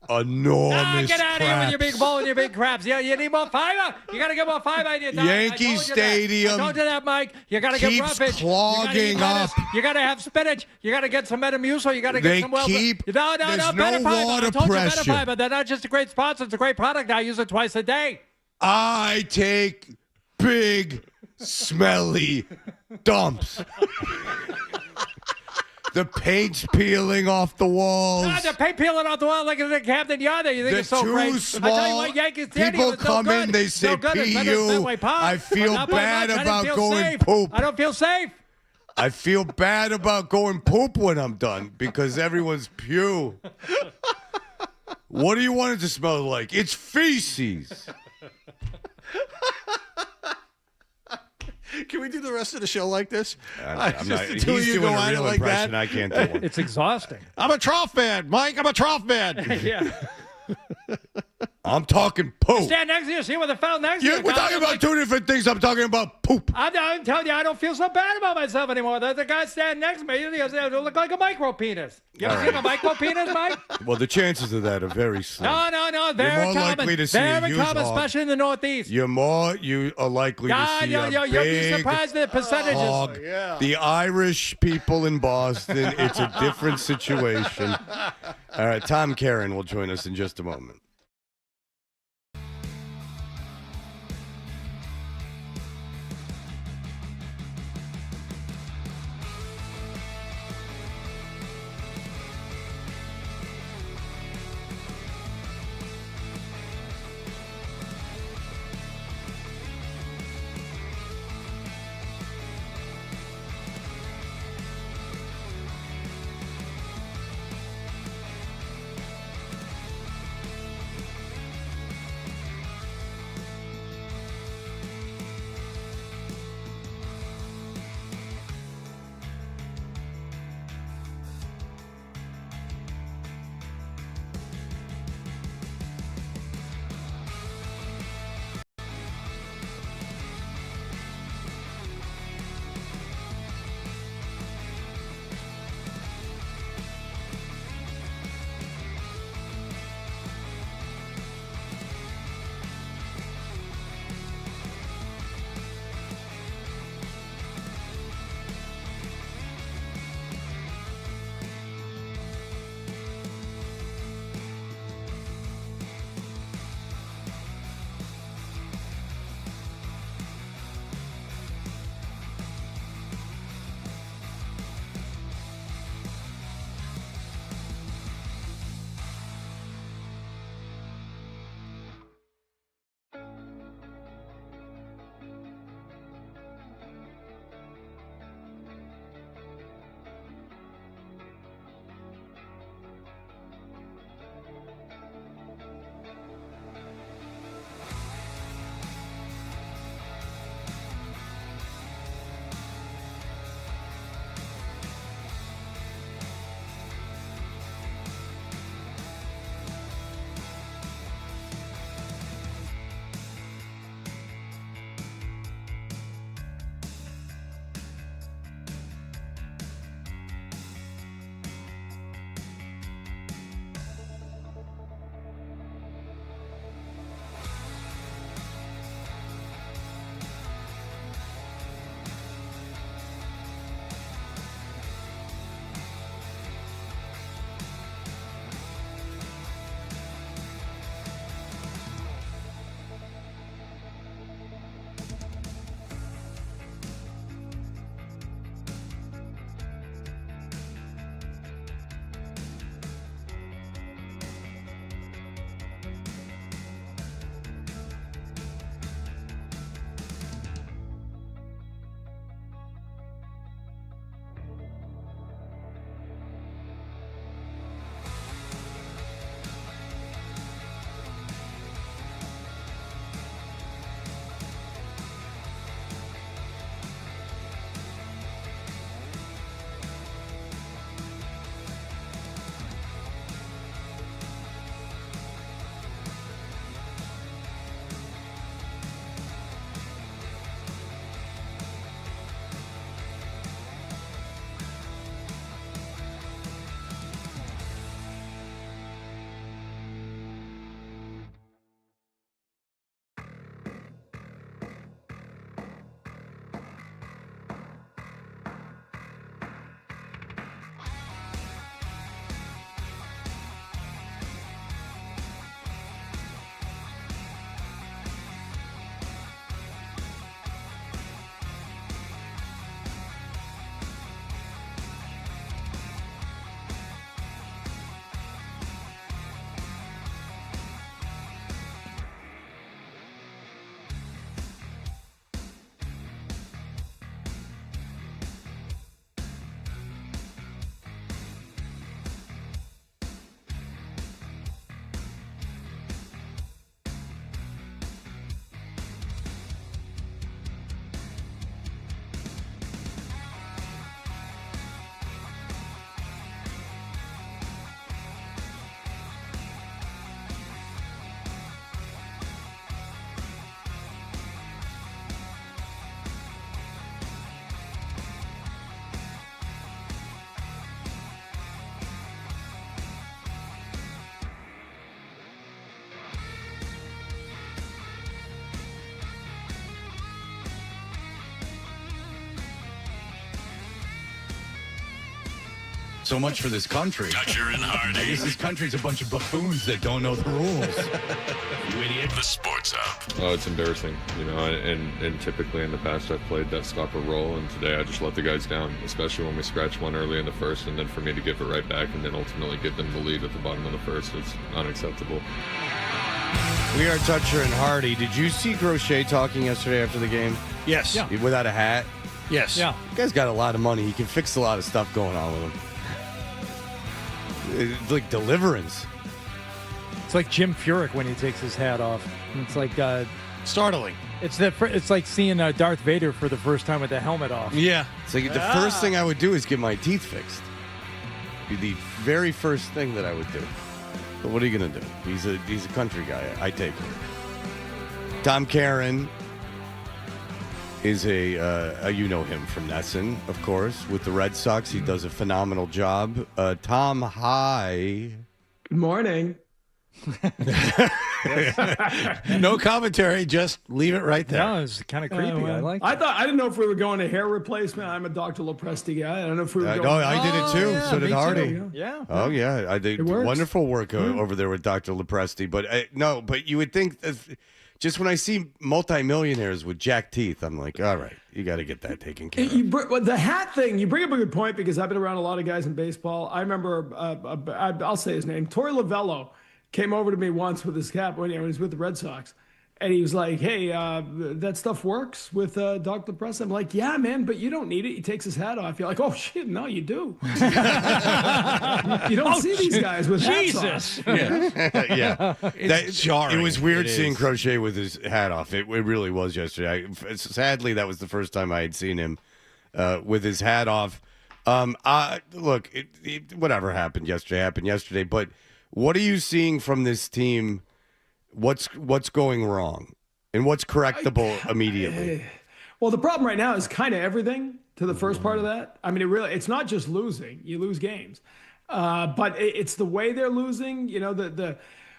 enormous get out of here with your big bowl and your big crabs. Yeah, you need more fiber. You got to get more fiber in your diet. Yankee Stadium. I told you that, Mike. You got to get roughage. Clogging up. You got to have spinach. You got to get some Metamucil. You got to get some well. There's no Better Fiber. water I told pressure. you Better Fiber. They're not just a great sponsor. It's a great product. I use it twice a day. I take big, smelly dumps. The paint's peeling off the walls. The paint peeling off the wall like it's a Captain Yonder. You think They're it's so too great? small. I tell you what, Yankee Stadium People is come no in, good. they say, no good. It's better "P.U. than Fenway Park." I feel But not by bad much. I about didn't feel going safe. poop. I don't feel safe. I feel bad about going poop when I'm done because everyone's pew. What do you want it to smell like? It's feces. Can we do the rest of the show like this? I'm not. The two of He's you doing go a at it real like impression. that. I can't do one. It's exhausting. I'm a trough man, Mike. I'm a trough man. Yeah. I'm talking poop. Stand next to you, see what the foul next to you. We're talking about two different things. I'm talking about poop. I'm telling you, I don't feel so bad about myself anymore. The guy standing next to me, he look like a micro penis. You ever All seen right. a micro penis, Mike? Well, the chances of that are very slim. No. Very more common. likely to see a Very huge common, hog. especially in the Northeast. You are likely to see a You'll be big surprised at the percentages. hog. The Irish people in Boston, it's a different situation. All right, Tom Caron will join us in just a moment. So much for this country. Toucher and I Hardy. guess this country's a bunch of buffoons that don't know the rules. You idiot. The Sports Up. Oh, it's embarrassing, and typically in the past I've played that stopper role, and today I just let the guys down, especially when we scratch one early in the first, and then for me to give it right back and then ultimately give them the lead at the bottom of the first is unacceptable. We are Toucher and Hardy. Did you see Crochet talking yesterday after the game? Yes. Yeah. Without a hat? Yes. Yeah. The guy's got a lot of money. He can fix a lot of stuff going on with him. It's like Deliverance. It's like Jim Furyk when he takes his hat off. It's like startling. It's like seeing Darth Vader for the first time with the helmet off. Yeah. It's like the first thing I would do is get my teeth fixed. Be the very first thing that I would do. But what are you gonna do? He's a country guy. I take him. Tom Caron is you know him from Nesson, of course, with the Red Sox. He does a phenomenal job. Tom, hi. Good morning. No commentary, just leave it right there. Yeah, it's kind of creepy. I like. I didn't know if we were going to hair replacement. I'm a Dr. Lopresti guy. I don't know if we were going. No, I did it too. yeah, so did me Hardy. too. Yeah. Oh yeah, I did It works. wonderful work over there with Dr. Lopresti. But no, but you would think just when I see multimillionaires with jacked teeth, I'm like, all right, you got to get that taken care of. The hat thing, you bring up a good point because I've been around a lot of guys in baseball. I remember, I'll say his name, Torey Lovello came over to me once with his cap when he was with the Red Sox. And he was like, hey, that stuff works with Dr. Press. I'm like, yeah, man, but you don't need it. He takes his hat off. You're like, oh, shit, no, you do. You don't see these guys with hats Jesus. off. Yeah. It's jarring. It was weird It seeing is. Crochet with his hat off. It really was yesterday. Sadly, that was the first time I had seen him with his hat off. Look, whatever happened yesterday. But what are you seeing from this team? What's going wrong, and what's correctable immediately? Well, the problem right now is kind of everything to the first part of that. I mean, it's not just losing. You lose games. But it's the way they're losing.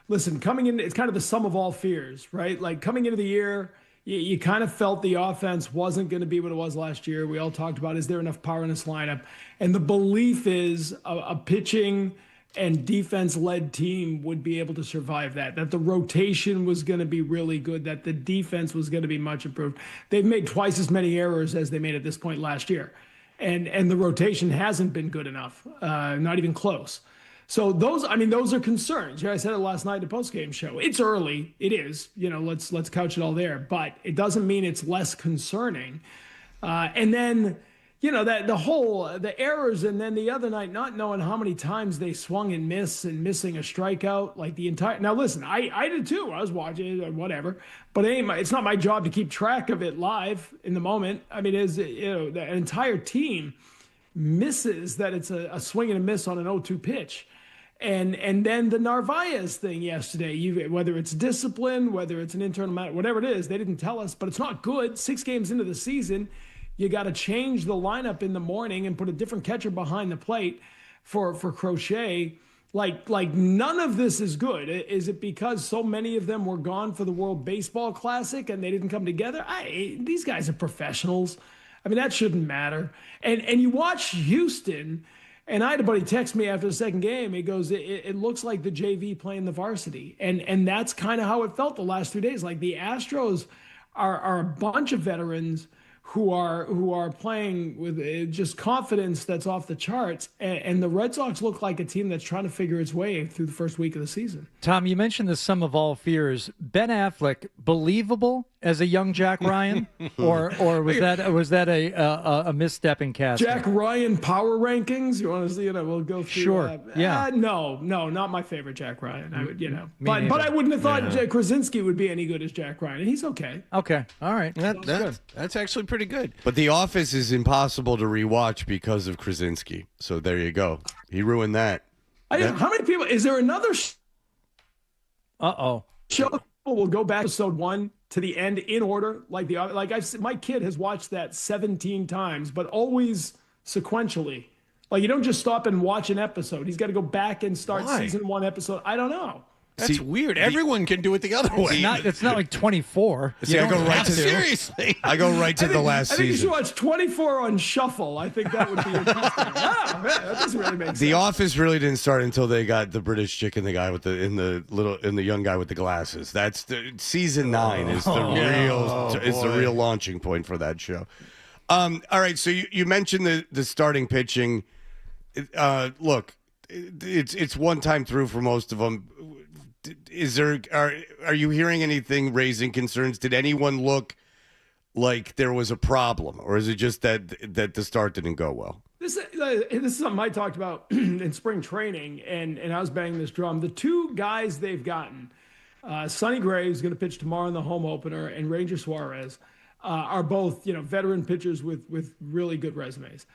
Listen, coming in, it's kind of the sum of all fears, right? Like coming into the year, you kind of felt the offense wasn't going to be what it was last year. We all talked about, is there enough power in this lineup? And the belief is a pitching and defense-led team would be able to survive that the rotation was going to be really good, that the defense was going to be much improved. They've made twice as many errors as they made at this point last year. And the rotation hasn't been good enough, not even close. So those are concerns. I said it last night at the postgame show. It's early. It is. Let's couch it all there. But it doesn't mean it's less concerning. And then, the errors, and then the other night, not knowing how many times they swung and missed and missing a strikeout, like the entire. Now, listen, I did too. I was watching it or whatever, but it's not my job to keep track of it live in the moment. I mean, the entire team misses that it's a swing and a miss on an 0-2 pitch. And then the Narvaez thing yesterday, whether it's discipline, whether it's an internal matter, whatever it is, they didn't tell us, but it's not good. 6 games into the season, you got to change the lineup in the morning and put a different catcher behind the plate for Crochet. Like none of this is good. Is it because so many of them were gone for the World Baseball Classic and they didn't come together? These guys are professionals. I mean, that shouldn't matter. And you watch Houston, and I had a buddy text me after the second game. He goes, it looks like the JV playing the varsity. And that's kind of how it felt the last 3 days. Like the Astros are a bunch of veterans who are playing with just confidence that's off the charts. And the Red Sox look like a team that's trying to figure its way through the first week of the season. Tom, you mentioned the sum of all fears. Ben Affleck, believable as a young Jack Ryan, or was that a misstep in casting? Jack Ryan power rankings. You want to see it? We'll go through. Sure. Yeah. No, not my favorite Jack Ryan. I would, Me but I wouldn't have thought Yeah. Krasinski would be any good as Jack Ryan, and he's okay. Okay. All right. That's actually pretty good. But The Office is impossible to rewatch because of Krasinski. So there you go. He ruined that. How many people? Is there another show people will go back to episode 1 to the end in order? My kid has watched that 17 times, but always sequentially. Like you don't just stop and watch an episode. He's got to go back and start Why? season 1 episode. I don't know. That's weird. Everyone can do it the other way. It's not like 24. See, I go right to seriously. I go right to the last I think you should season. watch 24 on shuffle. I think that would be interesting. Wow, that doesn't really make sense. The Office really didn't start until they got the British chick and the guy with the young guy with the glasses. That's the season 9 is the real launching point for that show. All right, so you mentioned the starting pitching. Look, it's one time through for most of them. Are you hearing anything raising concerns? Did anyone look like there was a problem, or is it just that the start didn't go well? This is something I talked about in spring training, and I was banging this drum. The two guys they've gotten, Sonny Gray, who's going to pitch tomorrow in the home opener, and Ranger Suarez, are both veteran pitchers with really good resumes.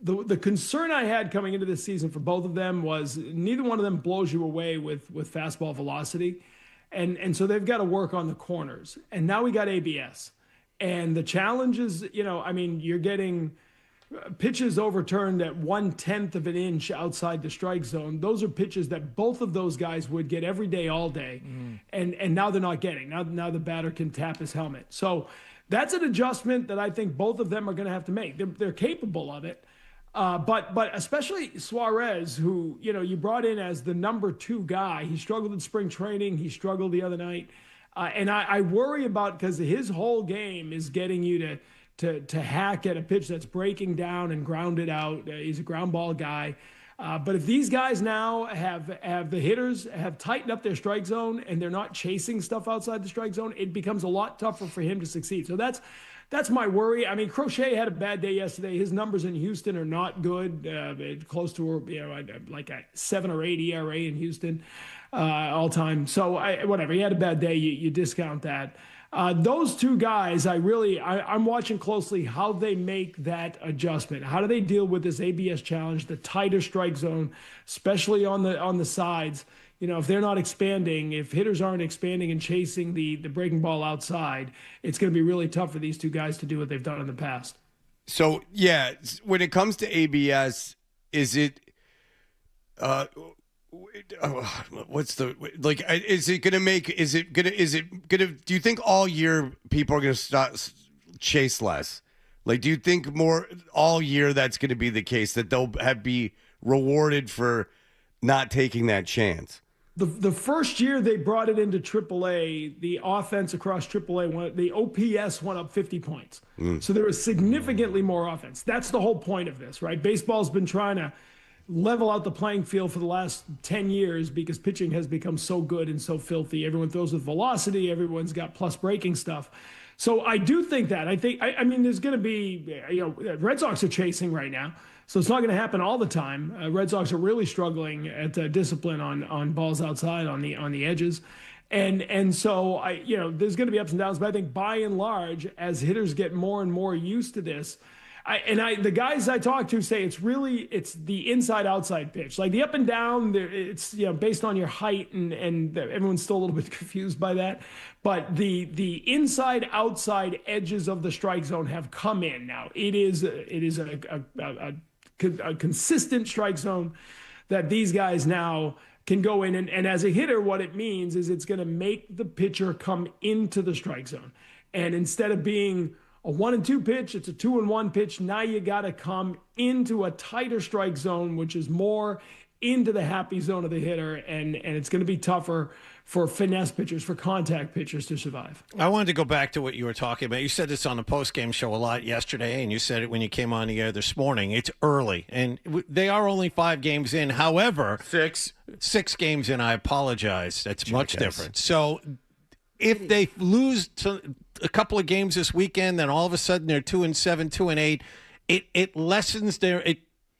The concern I had coming into this season for both of them was neither one of them blows you away with fastball velocity. And so they've got to work on the corners. And now we got ABS. And the challenge is, you're getting pitches overturned at 1/10 of an inch outside the strike zone. Those are pitches that both of those guys would get every day, all day. And now they're not getting. Now the batter can tap his helmet. So that's an adjustment that I think both of them are going to have to make. They're capable of it. But especially Suarez, who, you brought in as the number 2 guy. He struggled in spring training. He struggled the other night. And I worry about, because his whole game is getting you to hack at a pitch that's breaking down and grounded out. He's a ground ball guy. But if these guys now have the hitters have tightened up their strike zone and they're not chasing stuff outside the strike zone, it becomes a lot tougher for him to succeed. So that's my worry. I mean, Crochet had a bad day yesterday. His numbers in Houston are not good. Close to like a 7 or 8 ERA in Houston all time. So whatever. He had a bad day. You discount that. Those two guys, I'm watching closely how they make that adjustment. How do they deal with this ABS challenge, the tighter strike zone, especially on the sides? If they're not expanding, if hitters aren't expanding and chasing the breaking ball outside, it's going to be really tough for these two guys to do what they've done in the past. So, yeah, when it comes to ABS, is it do you think all year people are going to start chase less? Like, do you think more all year that's going to be the case, that they'll be rewarded for not taking that chance? The first year they brought it into AAA, the offense across AAA, the OPS went up 50 points. So there was significantly more offense. That's the whole point of this, right? Baseball's been trying to level out the playing field for the last 10 years because pitching has become so good and so filthy. Everyone throws with velocity. Everyone's got plus breaking stuff. So I do think that. I mean, there's going to be, Red Sox are chasing right now. So it's not going to happen all the time. Red Sox are really struggling at discipline on balls outside on the edges. And so there's going to be ups and downs, but I think by and large, as hitters get more and more used to this, the guys I talk to say it's the inside outside pitch, like the up and down. It's based on your height, and everyone's still a little bit confused by that. But the inside outside edges of the strike zone have come in now. It is a consistent strike zone that these guys now can go in, and as a hitter, what it means is it's going to make the pitcher come into the strike zone, and instead of being a 1-2 pitch, it's a 2-1 pitch. Now you got to come into a tighter strike zone, which is more into the happy zone of the hitter, and it's going to be tougher for finesse pitchers, for contact pitchers to survive. I wanted to go back to what you were talking about. You said this on the post-game show a lot yesterday, and you said it when you came on the air this morning. It's early, and they are only 5 games in. However, 6 games in, I apologize. That's much different. So if they lose to a couple of games this weekend, then all of a sudden they're 2-7, 2-8. It lessens their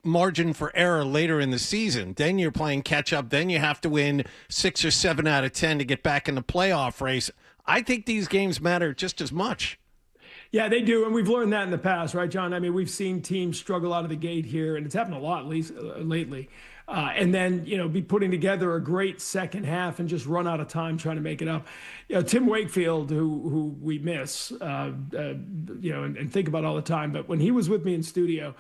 margin for error later in the season. Then you're playing catch up. Then you have to win 6 or 7 out of 10 to get back in the playoff race. I think these games matter just as much. Yeah, they do, and we've learned that in the past, right, John? I mean, we've seen teams struggle out of the gate here, and it's happened a lot, at least lately. And then, be putting together a great second half and just run out of time trying to make it up. Tim Wakefield, who we miss, and think about all the time, but when he was with me in studio,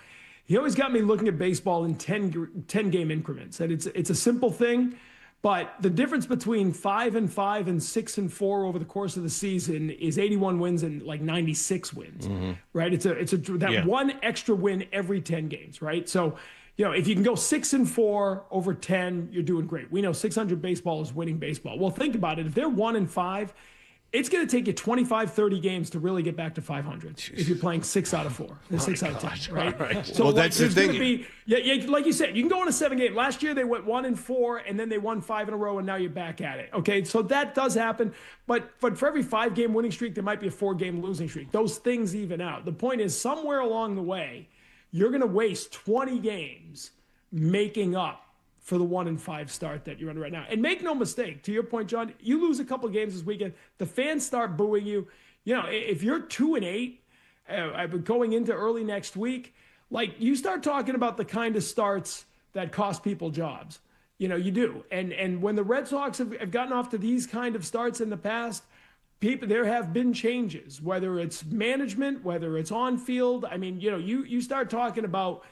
he always got me looking at baseball in 10 game increments. And it's a simple thing, But the difference between 5-5 and 6-4 over the course of the season is 81 wins and like 96 wins, right? It's one extra win every 10 games, right? So, if you can go 6-4 over 10, you're doing great. We know 600 baseball is winning baseball. Well, think about it. If they're 1-5, it's going to take you 25, 30 games to really get back to 500 if you're playing 6 out of 4, 6 out of 10, right? So that's the thing. Like you said, you can go on a 7-game. Last year they went 1-4 and then they won 5 in a row and now you're back at it. Okay, so that does happen. But for every 5-game winning streak, there might be a 4-game losing streak. Those things even out. The point is, somewhere along the way, you're going to waste 20 games making up for the 1-5 start that you're in right now. And make no mistake, to your point, John, you lose a couple of games this weekend, the fans start booing you. If you're 2-8 going into early next week, like, you start talking about the kind of starts that cost people jobs. You do. And when the Red Sox have gotten off to these kind of starts in the past, there have been changes, whether it's management, whether it's on field. I mean, you start talking about,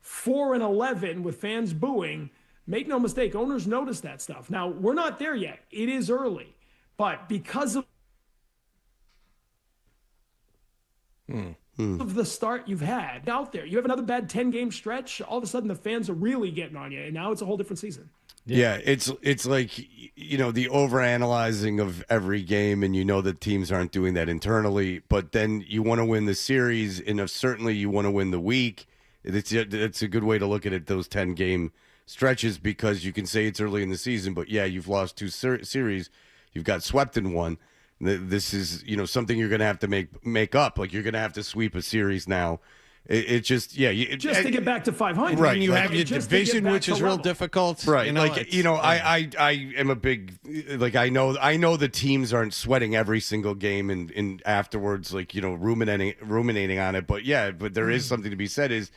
4-11 with fans booing. Make no mistake, owners notice that stuff. Now, we're not there yet. It is early. But because of the start you've had out there, you have another bad 10-game stretch, all of a sudden the fans are really getting on you, and now it's a whole different season. Yeah, it's like, the overanalyzing of every game, and that teams aren't doing that internally, but then you want to win the series, and certainly you want to win the week. It's a good way to look at it, those 10-game stretches, because you can say it's early in the season, but you've lost 2 series, you've got swept in 1. This is something you're going to have to make up. Like, you're going to have to sweep a series now. It's just just to get back to 500, right? You have your division, which is real difficult, right? I am a big I know the teams aren't sweating every single game and afterwards ruminating on it, but there is something to be said. Is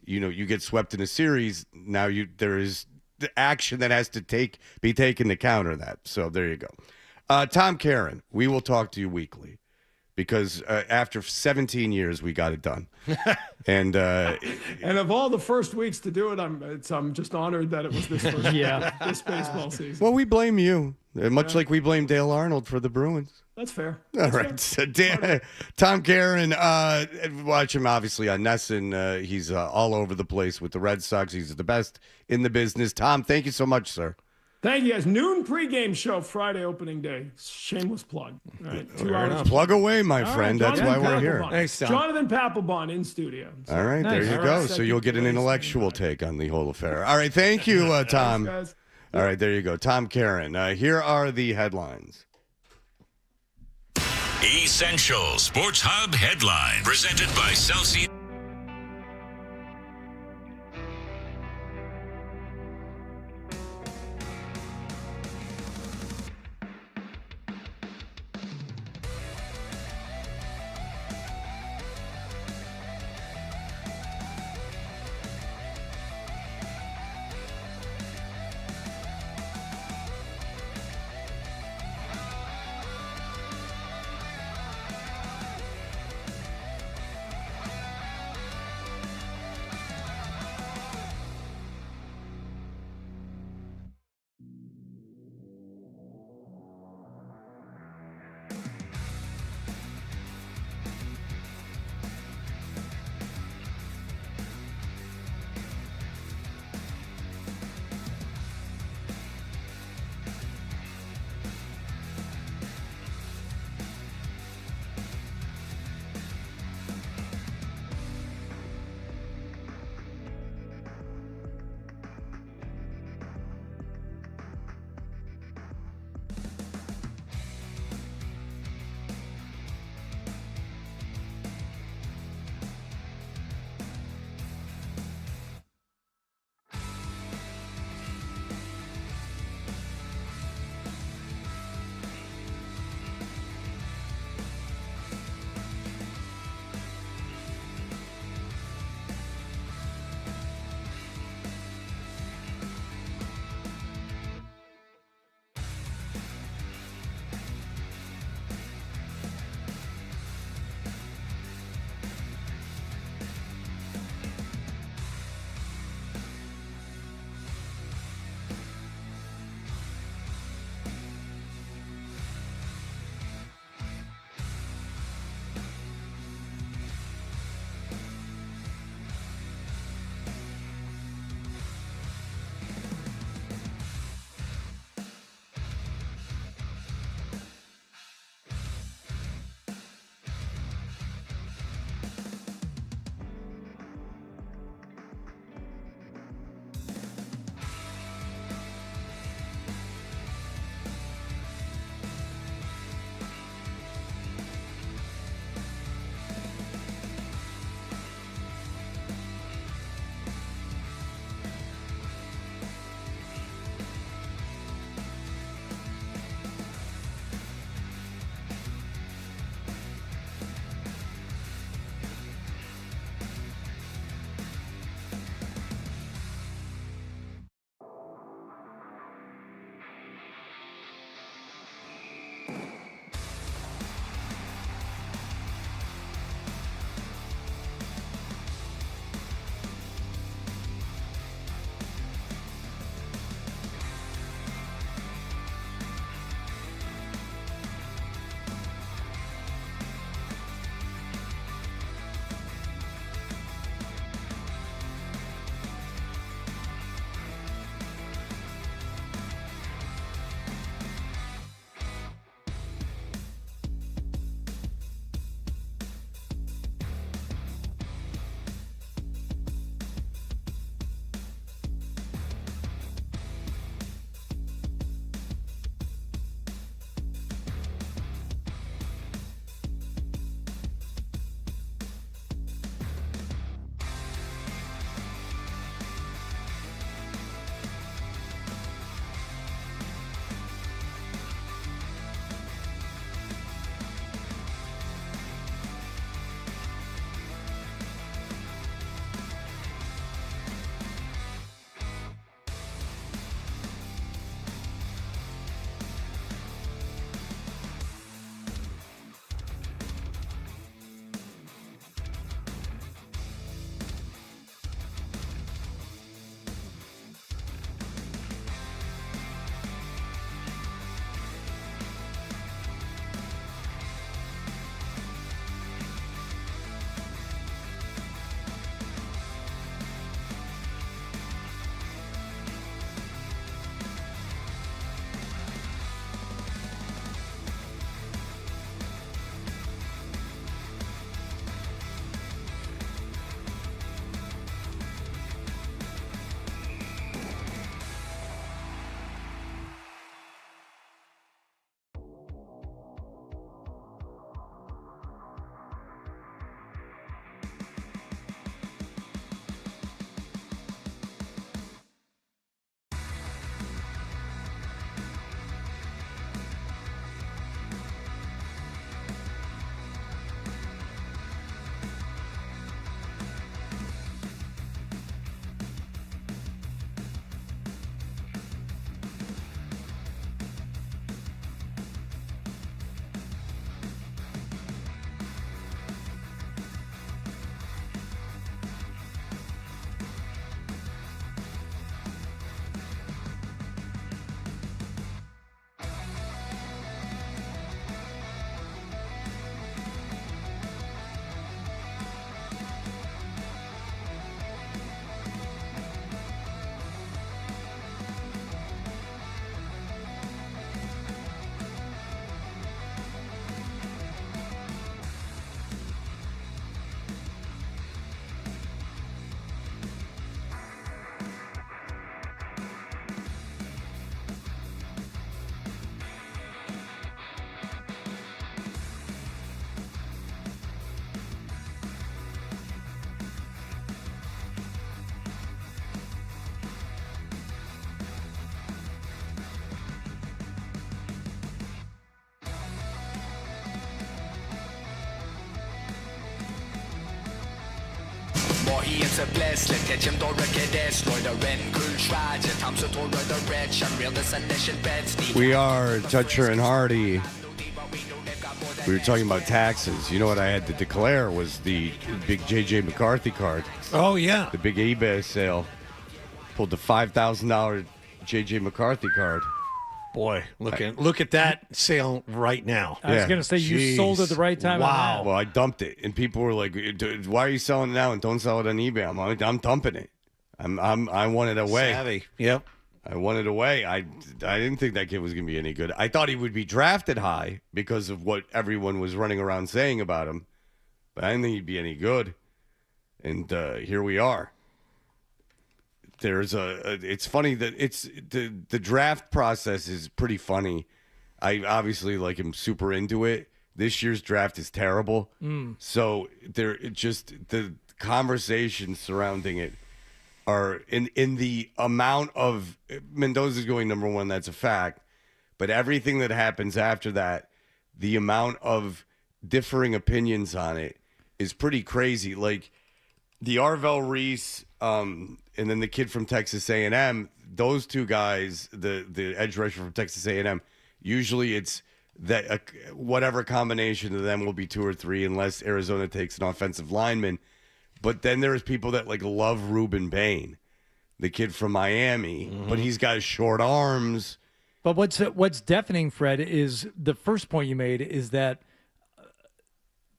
you get swept in a series, now there is the action that has to be taken to counter that. So there you go. Tom Caron, we will talk to you weekly, because after 17 years, we got it done. And of all the first weeks to do it, I'm just honored that it was this first this baseball season. Well, we blame you, much like we blame Dale Arnold for the Bruins. That's fair. All right. So, Tom Caron, watch him obviously on Nesson. He's all over the place with the Red Sox. He's the best in the business. Tom, thank you so much, sir. Thank you, guys. Noon pregame show, Friday opening day. Shameless plug. All right, 2 hours. Plug away, my friend. That's why we're here. Thanks, Tom. Jonathan Papelbon in studio. So. All right, there you go. So you'll get an intellectual take on the whole affair. All right, thank you, Tom. Thanks, guys. All right, there you go. Tom Caron. Here are the headlines. Essential Sports Hub headline, presented by Celsius. We are Toucher and Hardy. We were talking about taxes. You know what I had to declare was the big J.J. McCarthy card. Oh, yeah. The big eBay sale. Pulled the $5,000 J.J. McCarthy card. Boy, look at that sale right now. I was going to say, you sold at the right time. Wow. Well, I dumped it, and people were like, "Why are you selling it now and don't sell it on eBay?" I'm dumping it. I want it away. Savvy. Yep. I want it away. I didn't think that kid was going to be any good. I thought he would be drafted high because of what everyone was running around saying about him, but I didn't think he'd be any good. And here we are. There's it's funny that it's the draft process is pretty funny. I obviously am super into it. This year's draft is terrible. So the conversations surrounding it are in the amount of Mendoza's going number one, that's a fact. But everything that happens after that, the amount of differing opinions on it is pretty crazy. Like the Arvell Reese, and then the kid from Texas A&M, those two guys, the edge rusher from Texas A&M, usually it's that whatever combination of them will be 2 or 3 unless Arizona takes an offensive lineman. But then there's people that love Reuben Bain, the kid from Miami, but he's got short arms. But what's deafening, Fred, is the first point you made is that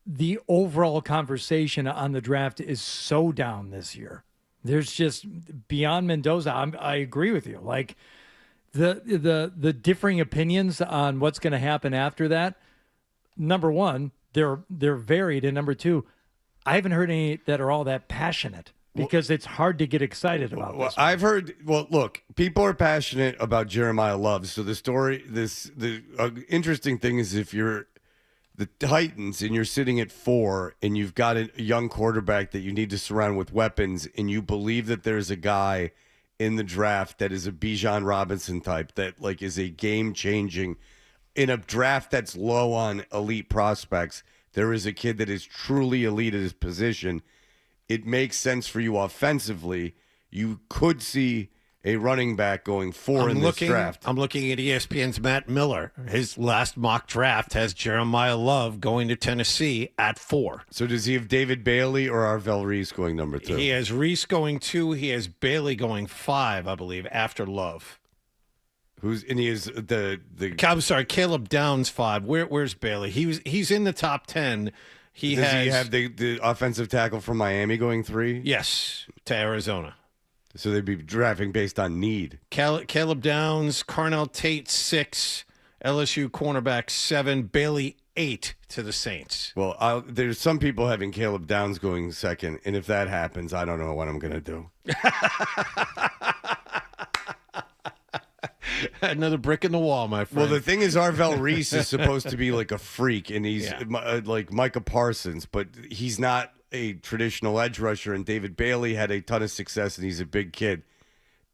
the overall conversation on the draft is so down this year. There's just beyond Mendoza. I agree with you. Like the differing opinions on what's going to happen after that. Number one, they're varied, and number two, I haven't heard any that are all that passionate because it's hard to get excited about this. I've heard. Well, look, people are passionate about Jeremiah Love. So the interesting thing is if you're the Titans and you're sitting at 4 and you've got a young quarterback that you need to surround with weapons, and you believe that there's a guy in the draft that is a Bijan Robinson type that is a game changing in a draft that's low on elite prospects. There is a kid that is truly elite at his position. It makes sense for you offensively. You could see a running back going 4 in this draft. I'm looking at ESPN's Matt Miller. His last mock draft has Jeremiah Love going to Tennessee at 4. So does he have David Bailey or Arvell Reese going number 2? He has Reese going 2. He has Bailey going 5, I believe, after Love. He is the I'm sorry, Caleb Downs 5. Where's Bailey? He's in the top 10. Does he have the offensive tackle from Miami going 3? Yes, to Arizona. So they'd be drafting based on need. Caleb Downs, Carnell Tate 6, LSU cornerback 7, Bailey 8 to the Saints. Well, there's some people having Caleb Downs going 2nd, and if that happens, I don't know what I'm going to do. Another brick in the wall, my friend. Well, the thing is, Arvell Reese is supposed to be like a freak, and he's like Micah Parsons, but he's not a traditional edge rusher. And David Bailey had a ton of success, and he's a big kid.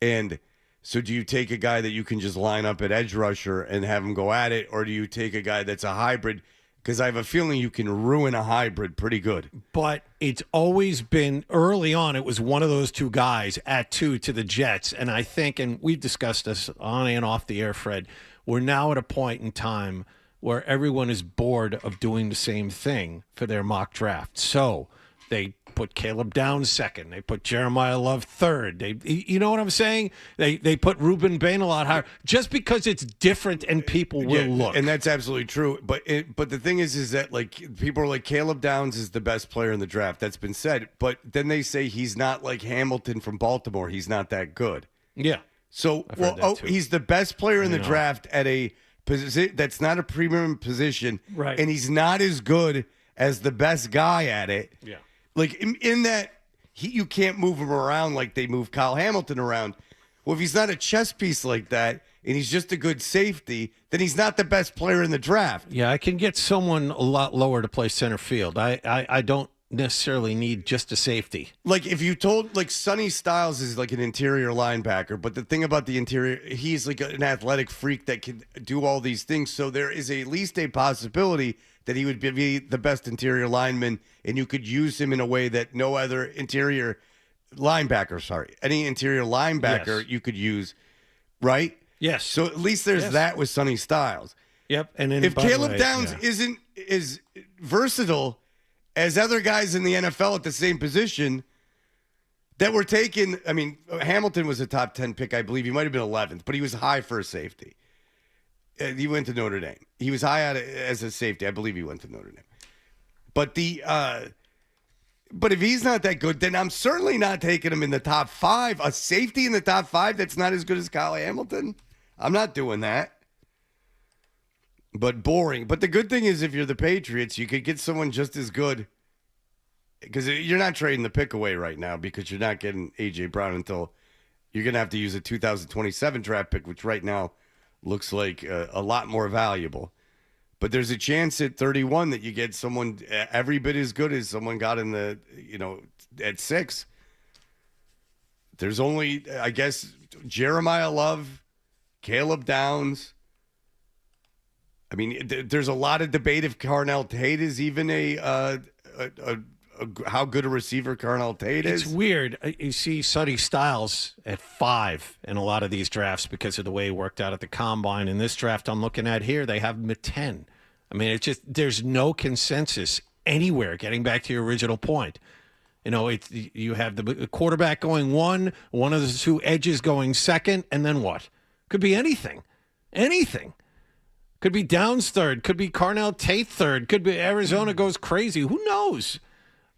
And so do you take a guy that you can just line up at edge rusher and have him go at it, or do you take a guy that's a hybrid? Because I have a feeling you can ruin a hybrid pretty good. But it's always been, early on, it was one of those two guys at 2 to the Jets. And I think, and we've discussed this on and off the air, Fred, we're now at a point in time where everyone is bored of doing the same thing for their mock draft. So they put Caleb Downs 2nd. They put Jeremiah Love 3rd. You know what I'm saying? They put Reuben Bain a lot higher just because it's different and people will look. And that's absolutely true. But the thing is that people are like, Caleb Downs is the best player in the draft. That's been said. But then they say he's not like Hamilton from Baltimore. He's not that good. Yeah. So he's the best player in the draft at a position that's not a premium position. Right. And he's not as good as the best guy at it. Yeah. Like, in that, you can't move him around like they move Kyle Hamilton around. Well, if he's not a chess piece like that, and he's just a good safety, then he's not the best player in the draft. Yeah, I can get someone a lot lower to play center field. I don't necessarily need just a safety. Like, if you told, Sonny Styles is like an interior linebacker, but the thing about the interior, he's like an athletic freak that can do all these things, so there is at least a possibility that he would be the best interior lineman, and you could use him in a way that no other interior linebacker, sorry. Any interior linebacker you could use, right? Yes. So at least there's that with Sonny Styles. Yep. And then, if by the Caleb way, Downs isn't as versatile as other guys in the NFL at the same position that were taken, I mean, Hamilton was a top 10 pick, I believe. He might have been 11th, but he was high for a safety. He went to Notre Dame. He was high as a safety. I believe he went to Notre Dame. But but if he's not that good, then I'm certainly not taking him in the top 5. A safety in the top 5 that's not as good as Kyle Hamilton? I'm not doing that. But boring. But the good thing is if you're the Patriots, you could get someone just as good. Because you're not trading the pick away right now because you're not getting A.J. Brown until you're going to have to use a 2027 draft pick, which right now looks like a lot more valuable. But there's a chance at 31 that you get someone every bit as good as someone got in the, at 6. There's only, I guess, Jeremiah Love, Caleb Downs. I mean, there's a lot of debate if Carnell Tate is even how good a receiver Carnell Tate is. It's weird. You see Sonny Styles at 5 in a lot of these drafts because of the way he worked out at the Combine. In this draft I'm looking at here, they have him at 10. I mean, it's just there's no consensus anywhere, getting back to your original point. You have the quarterback going 1, one of the 2 edges going 2nd, and then what? Could be anything. Anything. Could be Downs 3rd. Could be Carnell Tate 3rd. Could be Arizona goes crazy. Who knows?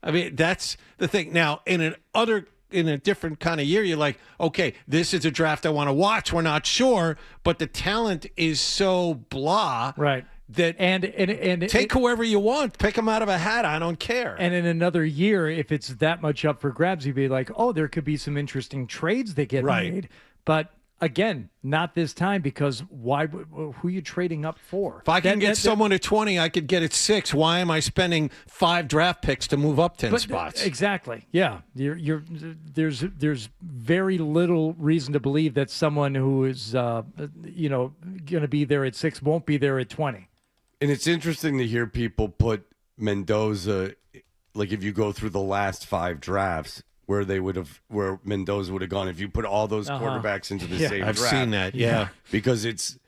I mean, that's the thing. Now, in a different kind of year, you're like, okay, this is a draft I want to watch. We're not sure, but the talent is so blah. Right. That and take whoever you want, pick them out of a hat. I don't care. And in another year, if it's that much up for grabs, you'd be like, oh, there could be some interesting trades that get made. But again, not this time because why? Who are you trading up for? If I can get someone at 20, I could get at 6. Why am I spending 5 draft picks to move up 10 spots? Exactly. Yeah, there's very little reason to believe that someone who is going to be there at 6 won't be there at 20. And it's interesting to hear people put Mendoza, like if you go through the last 5 drafts, where Mendoza would have gone if you put all those quarterbacks into the same I've draft. I've seen that, yeah. Because it's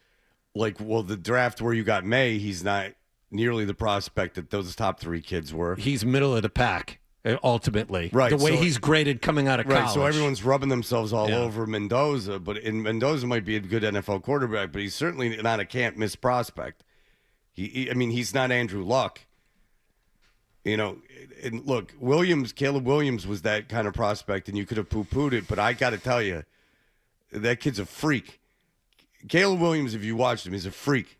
like, well, the draft where you got May, he's not nearly the prospect that those top 3 kids were. He's middle of the pack, ultimately. Right. The way he's graded coming out of college. Right, so everyone's rubbing themselves all over Mendoza, and Mendoza might be a good NFL quarterback, but he's certainly not a can't-miss prospect. He's not Andrew Luck. And look, Caleb Williams was that kind of prospect, and you could have poo-pooed it, but I got to tell you, that kid's a freak. Caleb Williams, if you watched him, is a freak.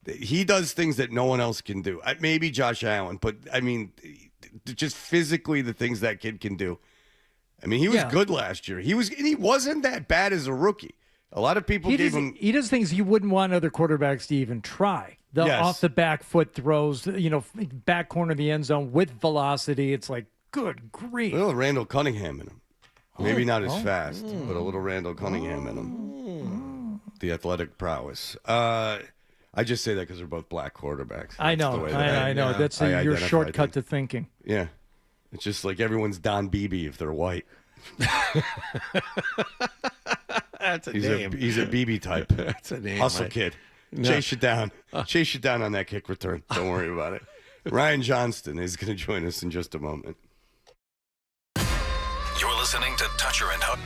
He does things that no one else can do. Maybe Josh Allen, but, just physically the things that kid can do. He was good last year. He wasn't that bad as a rookie. A lot of people gave him... He does things you wouldn't want other quarterbacks to even try. The off the back foot throws, back corner of the end zone with velocity. It's like, good grief. A little Randall Cunningham in him. Maybe not as fast, but a little Randall Cunningham in him. The athletic prowess. I just say that because they're both black quarterbacks. I know. I know. That's your shortcut to thinking. Yeah. It's just like everyone's Don Beebe if they're white. That's a name. He's a BB type. That's a name. Hustle kid. No. Chase you down. Chase you down on that kick return. Don't worry about it. Ryan Johnston is going to join us in just a moment. You're listening to Toucher and Hook.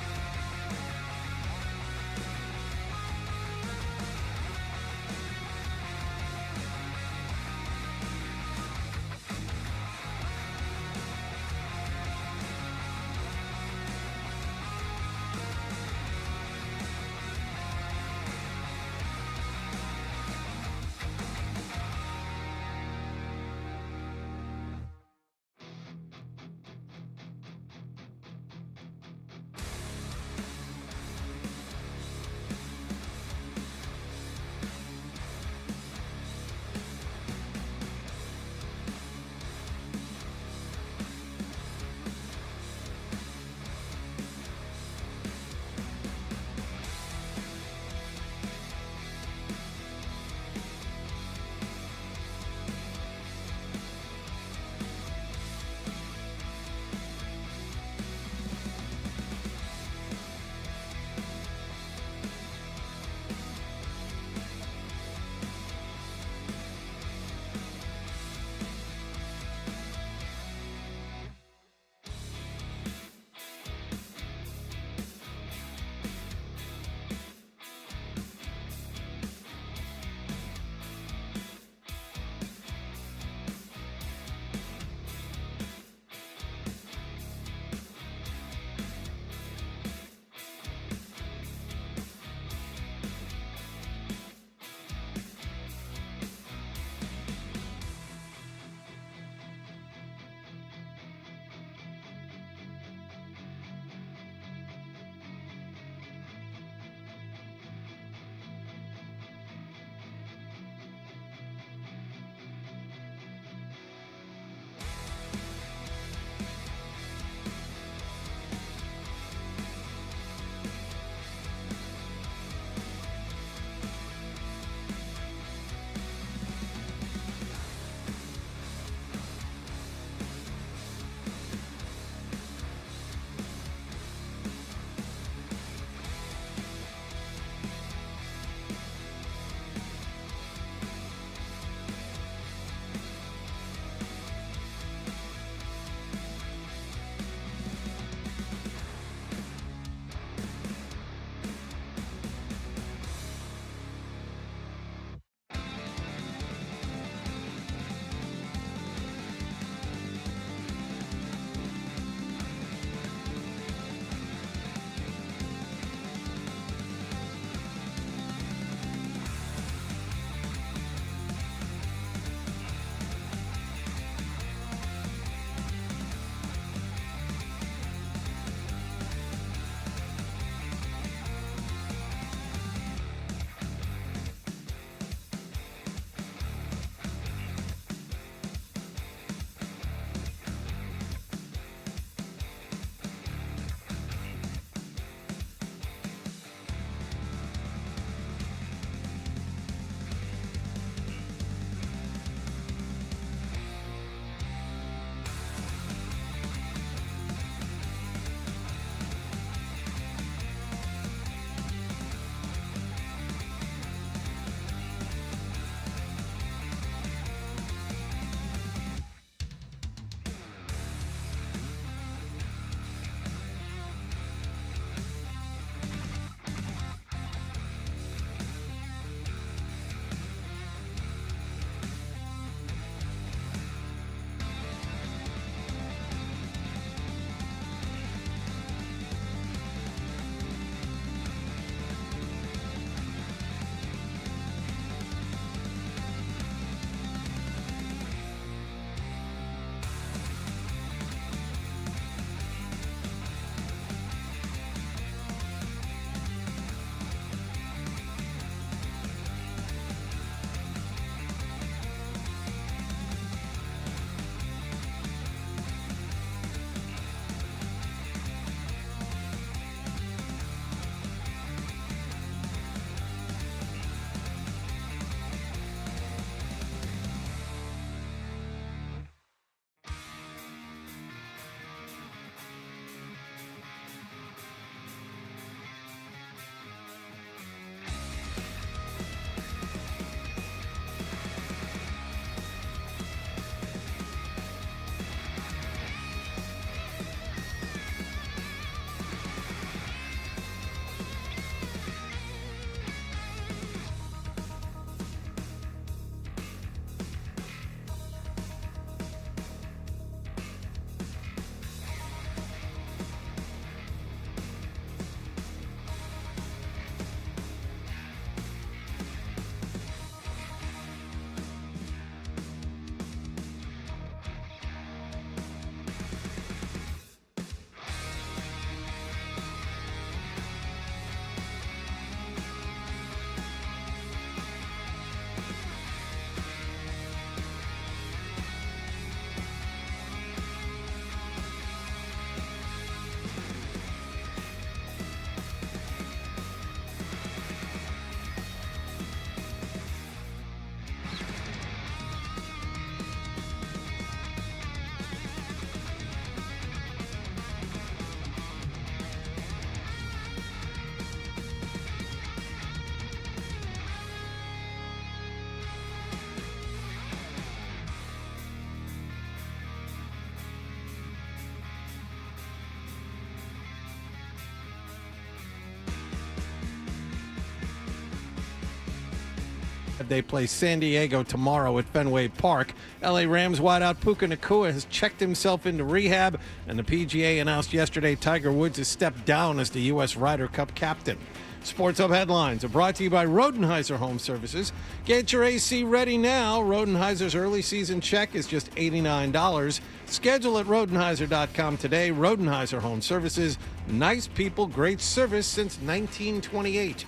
They play San Diego tomorrow at Fenway Park. LA Rams wideout Puka Nacua has checked himself into rehab, and the PGA announced yesterday Tiger Woods has stepped down as the U.S. Ryder Cup captain. Sports Hub headlines are brought to you by Rodenheiser Home Services. Get your AC ready now. Rodenheiser's early season check is just $89. Schedule at Rodenheiser.com today. Rodenheiser Home Services. Nice people, great service since 1928.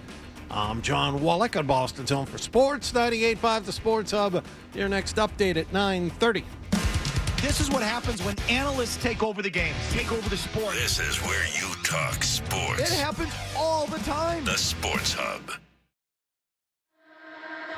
I'm John Wallach on Boston's Home for Sports, 98.5 The Sports Hub. Your next update at 9:30. This is what happens when analysts take over the game, take over the sport. This is where you talk sports. It happens all the time. The Sports Hub.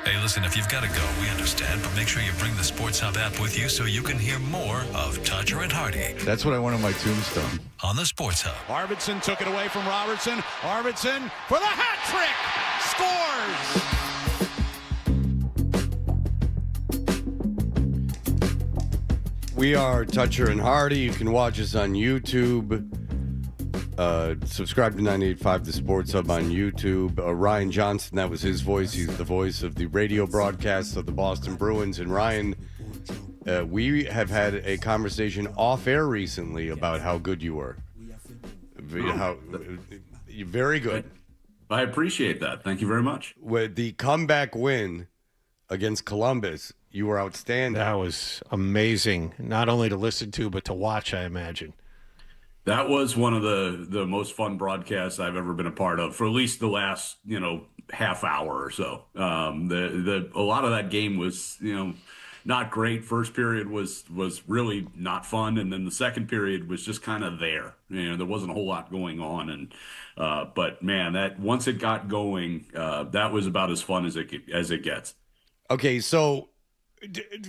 Hey, listen, if you've got to go, we understand, but make sure you bring the Sports Hub app with you so you can hear more of Toucher and Hardy. That's what I want on my tombstone. On the Sports Hub. Arvidsson took it away from Robertson. Arvidsson for the hat trick. Scores. We are Toucher and Hardy. You can watch us on YouTube. Subscribe to 98.5 The Sports Hub on YouTube. Ryan Johnston, that was his voice. He's the voice of the radio broadcasts of the Boston Bruins. And Ryan, we have had a conversation off air recently about how good you were. You're very good. I appreciate that. Thank you very much. With the comeback win against Columbus, you were outstanding. That was amazing, not only to listen to, but to watch, I imagine. That was one of the most fun broadcasts I've ever been a part of, for at least the last, half hour or so. A lot of that game was, not great. First period was really not fun, and then the second period was just kind of there. There wasn't a whole lot going on, and but man, that once it got going, that was about as fun as it gets. Okay, so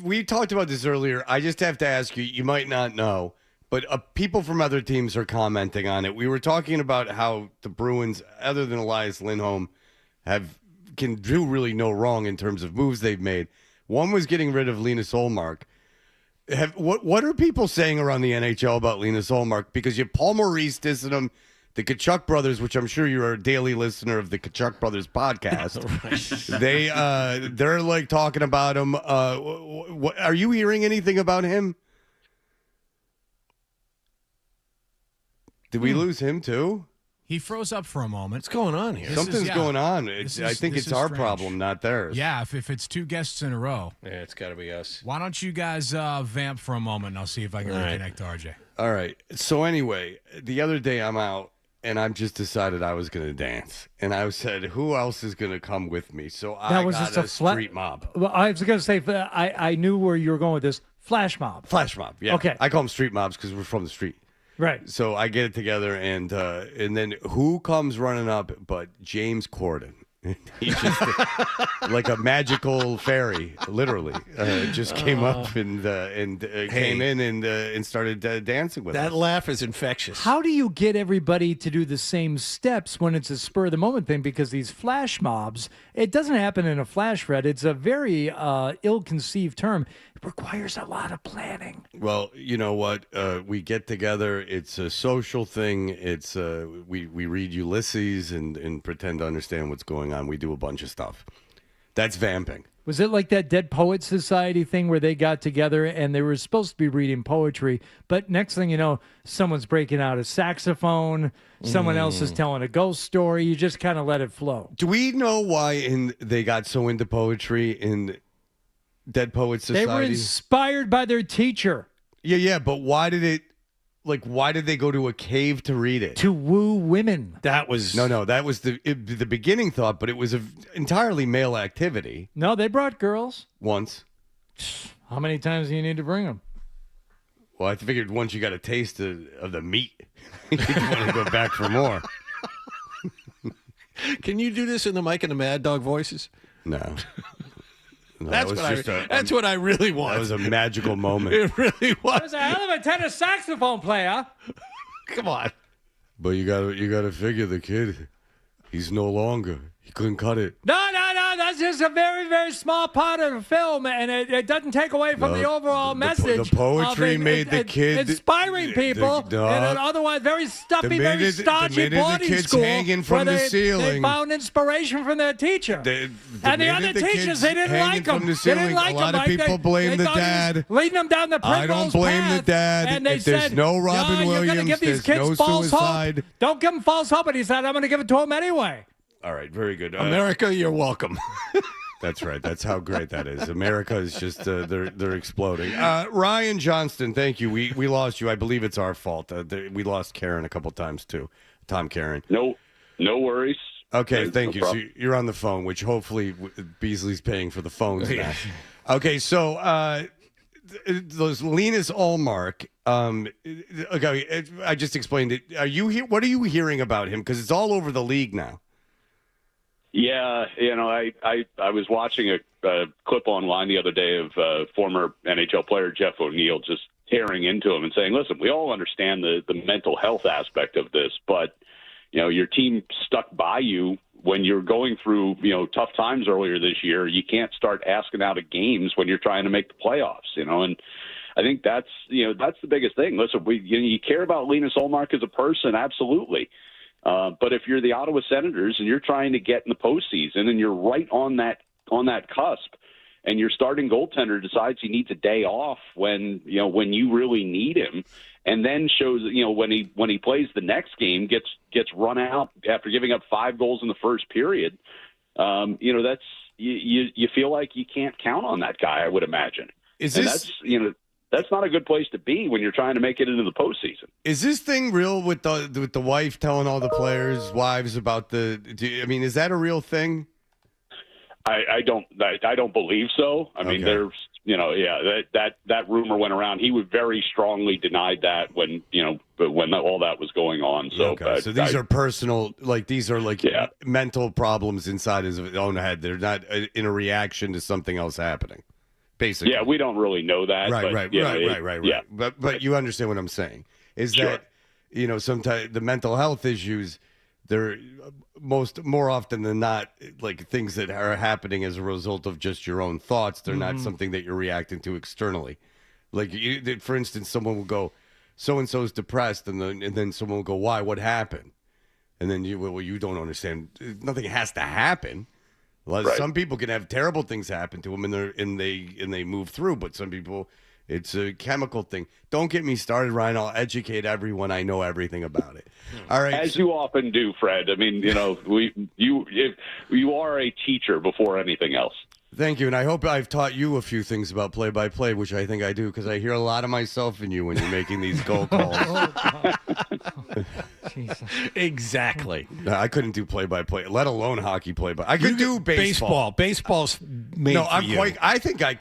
we talked about this earlier. I just have to ask you. You might not know, but people from other teams are commenting on it. We were talking about how the Bruins, other than Elias Lindholm, can do really no wrong in terms of moves they've made. One was getting rid of Linus Ullmark. What are people saying around the NHL about Linus Ullmark? Because you have Paul Maurice dissing him, the Kachuk brothers, which I'm sure you're a daily listener of the Kachuk brothers podcast. They're like talking about him. Are you hearing anything about him? Did we lose him too? He froze up for a moment. What's going on here? Something's going on. I think it's our problem, not theirs. Yeah, if it's two guests in a row. Yeah, it's got to be us. Why don't you guys vamp for a moment, and I'll see if I can reconnect to RJ. All right. So anyway, the other day I'm out, and I've just decided I was going to dance. And I said, who else is going to come with me? So I got a street mob. Well, I was going to say, I knew where you were going with this. Flash mob. Flash mob, yeah. Okay. I call them street mobs because we're from the street. Right. So I get it together, and then who comes running up but James Corden? He just like a magical fairy, literally, just came up and came in and started dancing with us. That laugh is infectious. How do you get everybody to do the same steps when it's a spur of the moment thing? Because these flash mobs, it doesn't happen in a flash, Fred. It's a very ill-conceived term. It requires a lot of planning. Well, you know what? We get together. It's a social thing. It's we read Ulysses and pretend to understand what's going on. We do a bunch of stuff. That's vamping. Was it like that Dead Poets Society thing where they got together and they were supposed to be reading poetry, but next thing you know, someone's breaking out a saxophone, someone else is telling a ghost story. You just kind of let it flow. Do we know why they got so into poetry in Dead Poets Society? They were inspired by their teacher. Yeah, but why did they go to a cave to read it? To woo women. That was that was the beginning thought, but it was an entirely male activity. No, they brought girls. Once. How many times do you need to bring them? Well, I figured once you got a taste of the meat, you want to go back for more. Can you do this in the Mike and the Mad Dog voices? No. That's what I really want. That was a magical moment. It really was. There's a hell of a tenor saxophone player. Come on. But you gotta figure the kid, he's no longer You couldn't cut it. No. That's just a very, very small part of the film, and it doesn't take away from the overall message. The poetry made the kid inspiring people in an otherwise very stuffy, very stodgy boarding school hanging from where the ceiling. They found inspiration from their teacher. And the other teachers, they didn't like him. They didn't like him. A lot of people blame the dad. Leading them down the I don't blame the dad. And they if there's said, no Robin you're Williams, gonna give these there's kids no false suicide. hope. Don't give them false hope. And he said, I'm going to give it to them anyway. All right, very good. America, you're welcome. That's right. That's how great that is. America is just they're exploding. Ryan Johnston, thank you. We lost you. I believe it's our fault. We lost Caron a couple times too. Tom Caron. No worries. Okay, thank no you. problem. So you're on the phone, which hopefully Beasley's paying for the phones now. Okay, so those Linus Ullmark. Okay, I just explained it. What are you hearing about him? Because it's all over the league now. Yeah, I was watching a clip online the other day of former NHL player Jeff O'Neill just tearing into him and saying, listen, we all understand the mental health aspect of this, but, your team stuck by you when you're going through, tough times earlier this year. You can't start asking out of games when you're trying to make the playoffs, and I think that's the biggest thing. Listen, you care about Linus Ullmark as a person, absolutely. But if you're the Ottawa Senators and you're trying to get in the postseason and you're right on that cusp, and your starting goaltender decides he needs a day off when you really need him, and then shows when he plays the next game gets run out after giving up 5 goals in the first period, that's you feel like you can't count on that guy. I would imagine. That's not a good place to be when you're trying to make it into the postseason. Is this thing real with the wife telling all the players' wives about is that a real thing? I don't believe so. I mean, there's that rumor went around. He would very strongly denied that when all that was going on. So, so these are personal, these are mental problems inside his own head. They're not in a reaction to something else happening. Basically. Yeah, we don't really know that. Right. Yeah. But you understand what I'm saying. Is that, sometimes the mental health issues, they're more often than not, things that are happening as a result of just your own thoughts. They're not something that you're reacting to externally. For instance, someone will go, so-and-so's depressed, and then someone will go, why? What happened? And then you don't understand. Nothing has to happen. Some people can have terrible things happen to them, and they move through. But some people, it's a chemical thing. Don't get me started, Ryan. I'll educate everyone. I know everything about it. All right, as you often do, Fred. I mean, you are a teacher before anything else. Thank you, and I hope I've taught you a few things about play-by-play, which I think I do, because I hear a lot of myself in you when you're making these goal calls. Exactly. I couldn't do play-by-play, let alone hockey play-by. I could do baseball. Baseball's made for you. I think I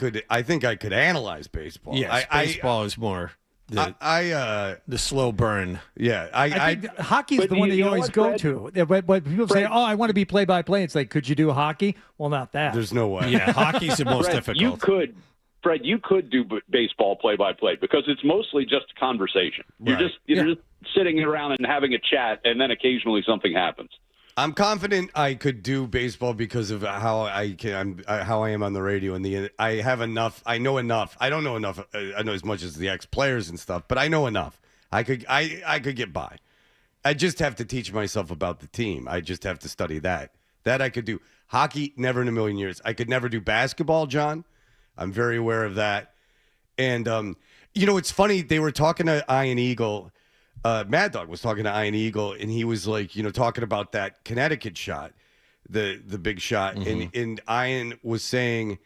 could analyze baseball. Yes, baseball is more the slow burn. Yeah, I think hockey's the one that you always go to. When people say, "Oh, I want to be play-by-play," it's like, could you do hockey? Well, not that. There's no way. Yeah, hockey's the most difficult. Fred, you could do baseball play-by-play because it's mostly just conversation. You're just sitting around and having a chat, and then occasionally something happens. I'm confident I could do baseball because of how I am on the radio, and I have enough. I know enough. I don't know enough. I know as much as the ex-players and stuff, but I know enough. I could get by. I just have to teach myself about the team. I just have to study that. That I could do. Hockey, never in a million years. I could never do basketball, John. I'm very aware of that. And it's funny. They were talking to Ian Eagle. Mad Dog was talking to Ian Eagle, and he was talking about that Connecticut shot, the big shot, and Ian was saying,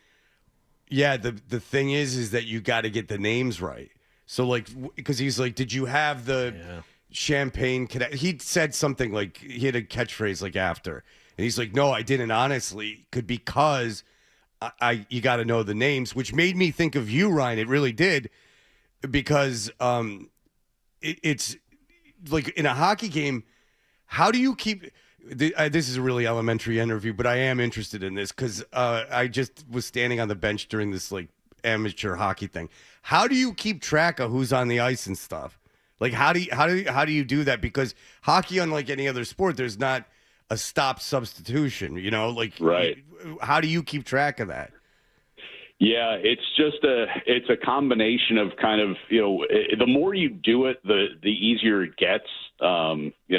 yeah, the thing is that you got to get the names right. So because he's like, did you have the champagne? He said something like he had a catchphrase after, and he's like, no, I didn't honestly, because you got to know the names, which made me think of you, Ryan. It really did, because it's like in a hockey game, how do you keep this is a really elementary interview, but I am interested in this because I just was standing on the bench during this amateur hockey thing. How do you keep track of who's on the ice and stuff? How do you do that? Because hockey, unlike any other sport, there's not a stop substitution. Like right. How do you keep track of that? Yeah, it's a combination of kind of, the more you do it, the easier it gets. I'm at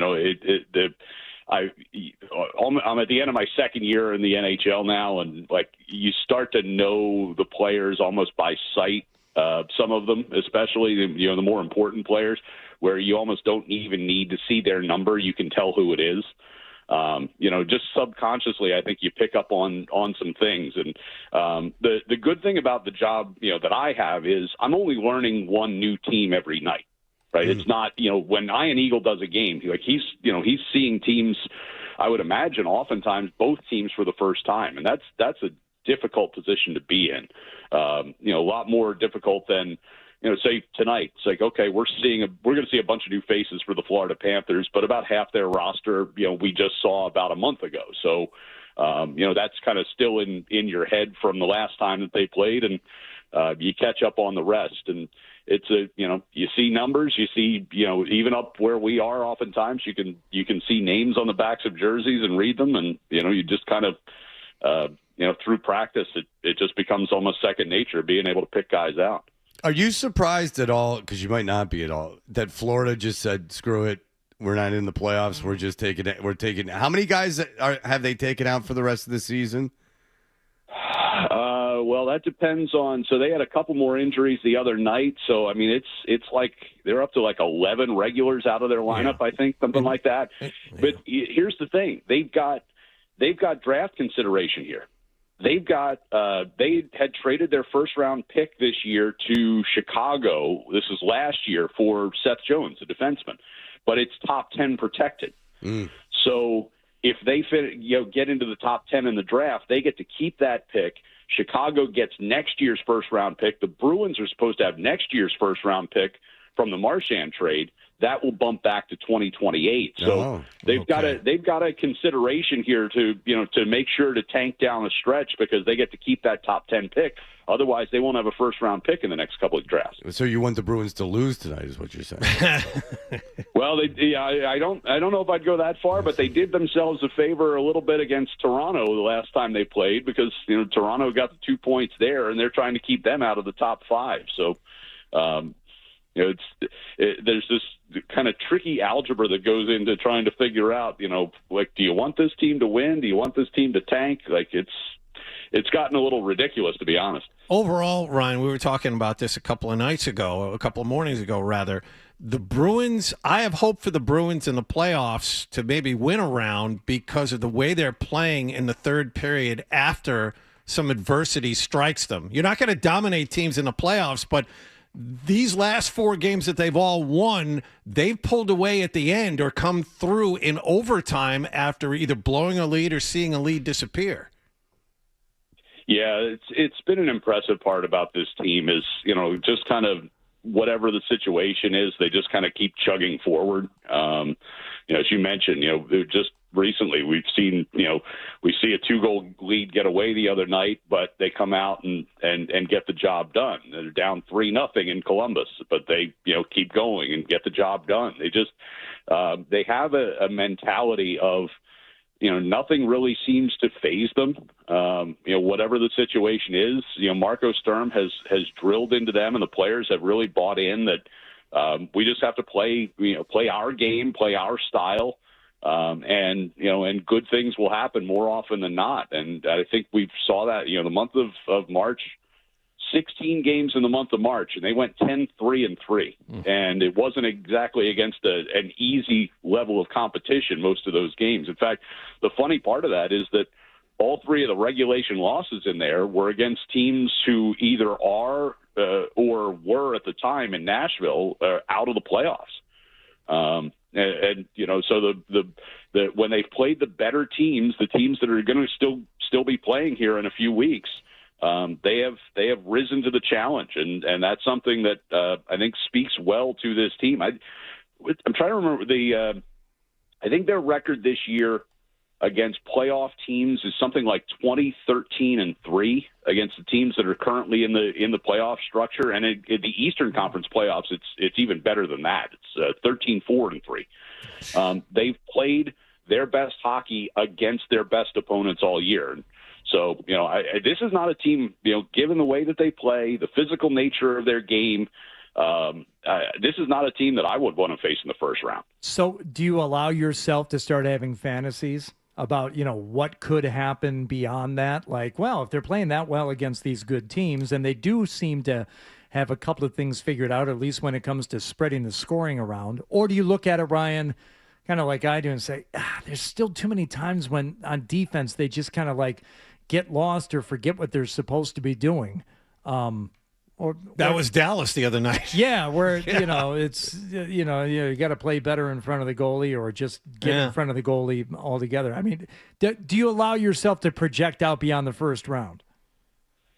the end of my second year in the NHL now, and like you start to know the players almost by sight. Some of them, especially the more important players, where you almost don't even need to see their number. You can tell who it is. Just subconsciously, I think you pick up on some things. And the good thing about the job, that I have is I'm only learning one new team every night, right? It's not, when Ian Eagle does a game, he's seeing teams, I would imagine oftentimes both teams for the first time. And that's a difficult position to be in. A lot more difficult than, say tonight, it's like, okay, we're going to see a bunch of new faces for the Florida Panthers, but about half their roster, we just saw about a month ago. So, that's kind of still in your head from the last time that they played, and you catch up on the rest. And it's you see numbers, you see, even up where we are, oftentimes you can see names on the backs of jerseys and read them, and you just kind of through practice, it just becomes almost second nature, being able to pick guys out. Are you surprised at all, because you might not be at all, that Florida just said, screw it, we're not in the playoffs, we're just taking it. How many guys have they taken out for the rest of the season? Well, that depends on, so they had a couple more injuries the other night. So, I mean, it's like they're up to like 11 regulars out of their lineup, I think, something like that. But here's the thing. They've got draft consideration here. They had traded their first round pick this year to Chicago. This was last year for Seth Jones, a defenseman, but it's top 10 protected. So if they get into the top 10 in the draft, they get to keep that pick. Chicago gets next year's first round pick. The Bruins are supposed to have next year's first round pick from the Marchand trade. That will bump back to 2028. So they've got a consideration here to make sure to tank down the stretch, because they get to keep that top 10 pick. Otherwise, they won't have a first round pick in the next couple of drafts. So you want the Bruins to lose tonight, is what you're saying? Well, I don't know if I'd go that far, but they did themselves a favor a little bit against Toronto the last time they played, because Toronto got the 2 points there, and they're trying to keep them out of the top 5. So. There's this kind of tricky algebra that goes into trying to figure out, like, do you want this team to win? Do you want this team to tank? Like, it's gotten a little ridiculous, to be honest. Overall, Ryan, we were talking about this a couple of mornings ago, rather. The Bruins, I have hope for the Bruins in the playoffs to maybe win a round because of the way they're playing in the third period after some adversity strikes them. You're not going to dominate teams in the playoffs, but these last 4 games that they've all won, they've pulled away at the end or come through in overtime after either blowing a lead or seeing a lead disappear. Yeah, it's been an impressive part about this team is, just kind of whatever the situation is, they just kind of keep chugging forward. As you mentioned, just recently we've seen, we see a 2-goal lead get away the other night, but they come out and get the job done. They're down 3-0 in Columbus, but they, keep going and get the job done. They just, they have a mentality of, nothing really seems to faze them. Whatever the situation is, Marco Sturm has drilled into them, and the players have really bought in that we just have to play our game, play our style. And good things will happen more often than not. And I think we saw that, the month of March, 16 games in the month of March, and they went 10-3-3. And it wasn't exactly against an easy level of competition, most of those games. In fact, the funny part of that is that all 3 of the regulation losses in there were against teams who either are or were at the time in Nashville out of the playoffs. So the when they've played the better teams, the teams that are going to still be playing here in a few weeks, they have risen to the challenge, and that's something that I think speaks well to this team. I'm trying to remember I think their record this year against playoff teams is something like 20-13-3 against the teams that are currently in the playoff structure. And in the Eastern Conference playoffs, it's even better than that. It's 13-4-3. They've played their best hockey against their best opponents all year. So, this is not a team, given the way that they play, the physical nature of their game, this is not a team that I would want to face in the first round. So do you allow yourself to start having fantasies about, what could happen beyond that? Like, well, if they're playing that well against these good teams, and they do seem to have a couple of things figured out, at least when it comes to spreading the scoring around, or do you look at it, Ryan, kind of like I do and say, there's still too many times when on defense they just kind of like get lost or forget what they're supposed to be doing. That was Dallas the other night. Yeah, where it's you got to play better in front of the goalie or just get in front of the goalie altogether. I mean, do you allow yourself to project out beyond the first round?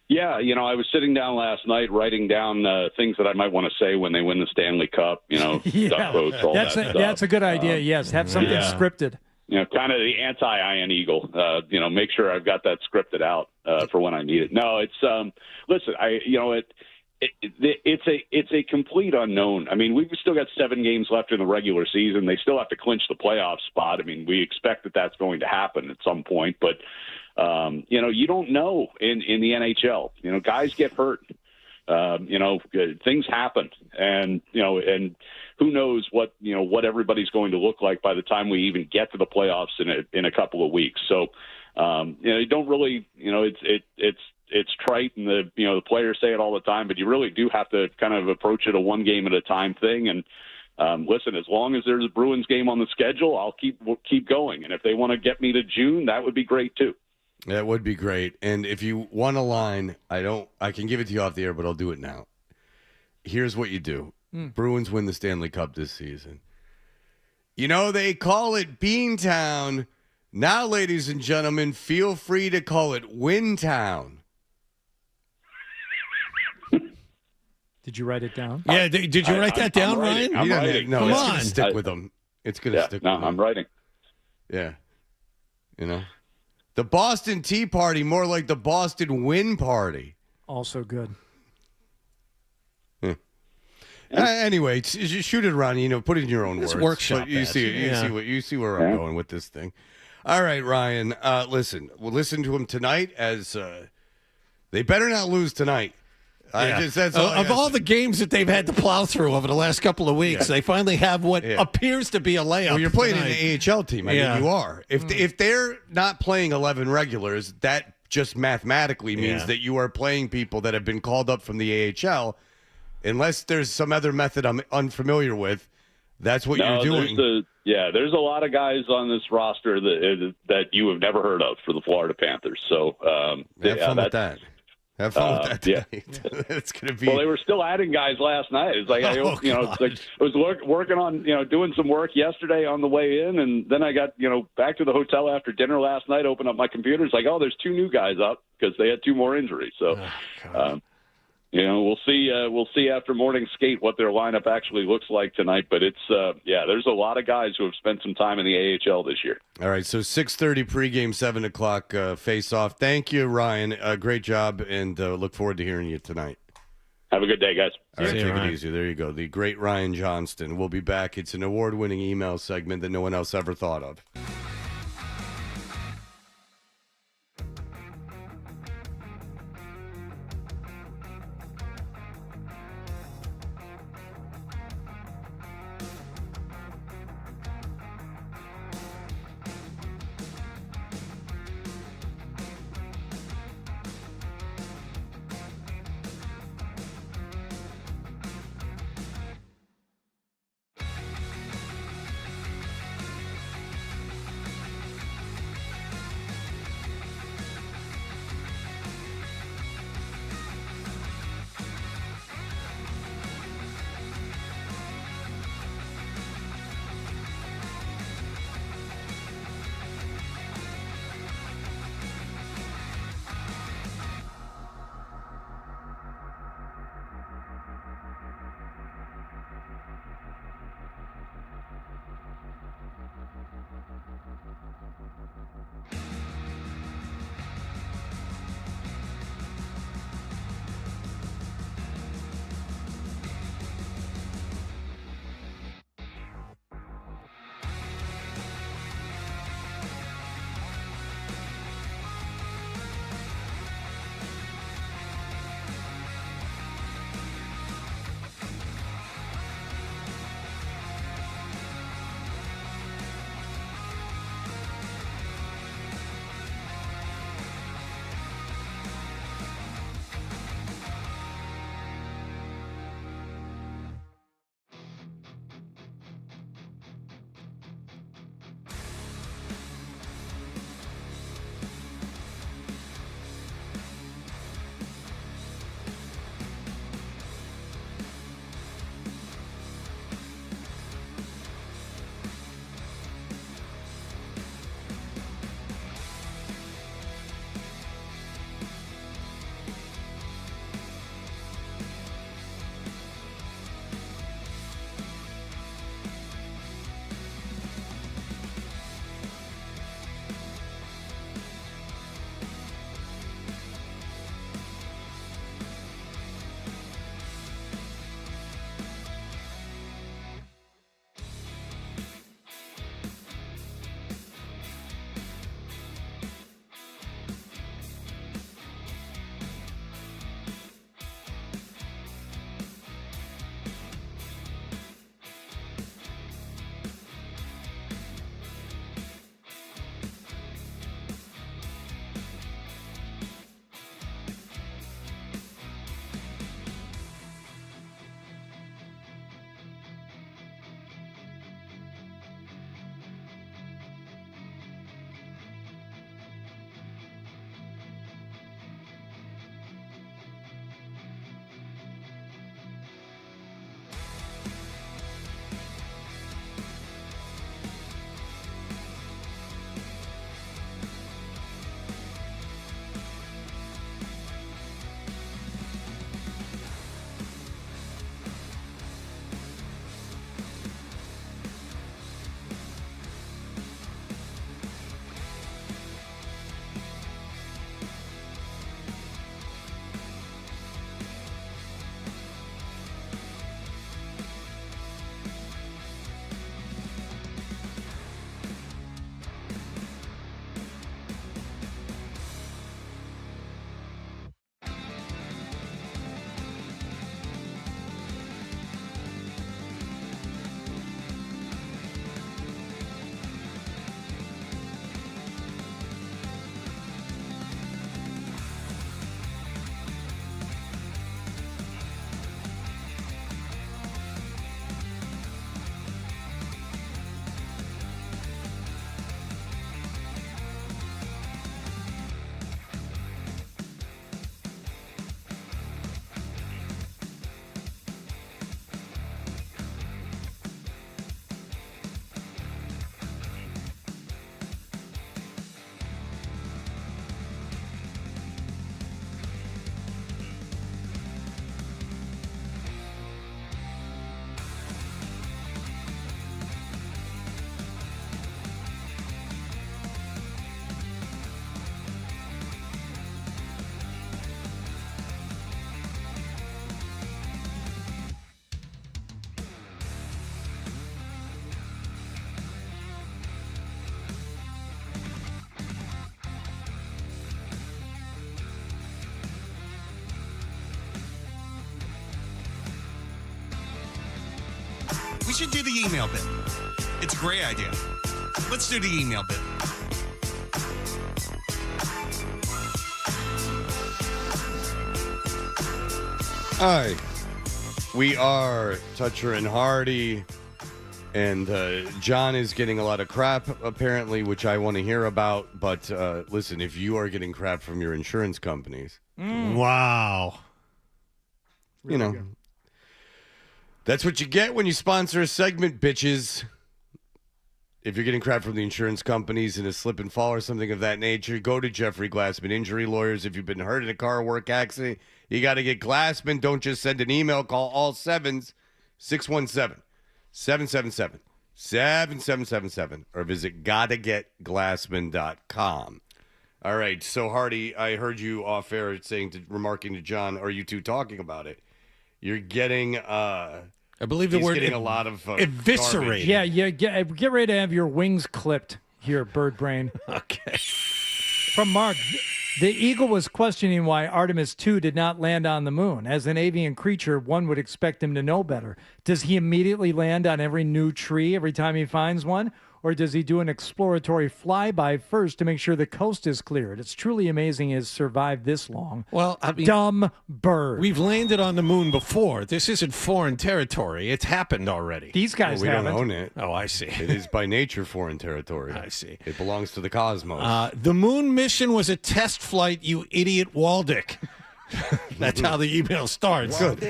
Yeah, I was sitting down last night writing down things that I might want to say when they win the Stanley Cup. Duck quotes, all that stuff. That's a good idea. Yes, have something scripted. Kind of the anti-Iron Eagle. Make sure I've got that scripted out for when I need it. No, it's listen. It's a complete unknown. I mean, we've still got 7 games left in the regular season. They still have to clinch the playoff spot. I mean, we expect that that's going to happen at some point, but you don't know in the NHL. Guys get hurt. Things happen, and who knows what everybody's going to look like by the time we even get to the playoffs in a couple of weeks. So, you don't really, it's trite, and the players say it all the time, but you really do have to kind of approach it a one game at a time thing. And listen, as long as there's a Bruins game on the schedule, I'll keep going. And if they want to get me to June, that would be great too. That would be great. And if you want a line, I can give it to you off the air, but I'll do it now. Here's what you do. Bruins win the Stanley Cup this season. They call it Beantown. Now, ladies and gentlemen, feel free to call it Wintown. Did you write it down? Yeah, did you write that down, Ryan? I'm writing. No, Come it's on. going to stick with them. It's going to stick with them. I'm writing. Yeah. The Boston Tea Party, more like the Boston Win Party. Also good. Anyway, just shoot it around. Put it in your own words. Workshop. But you see where I'm going with this thing. All right, Ryan. Listen, we'll listen to him tonight. As they better not lose tonight. That's all the games that they've had to plow through over the last couple of weeks, they finally have what appears to be a layup. Well, you're playing tonight. in the AHL team. I mean, you are. If they're not playing 11 regulars, that just mathematically means that you are playing people that have been called up from the AHL. Unless there's some other method I'm unfamiliar with, that's what you're doing. There's a lot of guys on this roster that you have never heard of for the Florida Panthers. So have fun with that. Have fun with that tonight. It's going to be. Well, they were still adding guys last night. It's like I was working on doing some work yesterday on the way in, and then I got back to the hotel after dinner last night. Opened up my computer. It's like, there's 2 new guys up because they had 2 more injuries. So. We'll see. We'll see after morning skate what their lineup actually looks like tonight. But it's there's a lot of guys who have spent some time in the AHL this year. All right, so 6:30 pregame, 7 o'clock face off. Thank you, Ryan. Great job, and look forward to hearing you tonight. Have a good day, guys. All right, take it easy. There you go. The great Ryan Johnston. We'll be back. It's an award-winning email segment that no one else ever thought of. should do the email bit. It's a great idea. Let's do the email bit. All right. We are Toucher and Hardy, and John is getting a lot of crap, apparently, which I want to hear about. But listen, if you are getting crap from your insurance companies, Wow. you know, that's what you get when you sponsor a segment, bitches. If you're getting crap from the insurance companies in a slip and fall or something of that nature, go to Jeffrey Glassman Injury Lawyers. If you've been hurt in a car or work accident, you got to get Glassman. Don't just send an email. Call all sevens, 617-777-7777, or visit gottagetglassman.com. All right, so Hardy, I heard you off air remarking to John, are you two talking about it? You're getting, I believe the word getting a lot of eviscerate. Yeah, get ready to have your wings clipped here, bird brain. Okay. From Mark, the Eagle was questioning why Artemis II did not land on the moon. As an avian creature, one would expect him to know better. Does he immediately land on every new tree every time he finds one? Or does he do an exploratory flyby first to make sure the coast is cleared? It's truly amazing he has survived this long. Well, I mean, dumb bird. We've landed on the moon before. This isn't foreign territory. It's happened already. These guys we haven't. don't own it. Oh, I see. It is by nature foreign territory. I see. It belongs to the cosmos. The moon mission was a test flight, you idiot Waldick. That's how the email starts. Good.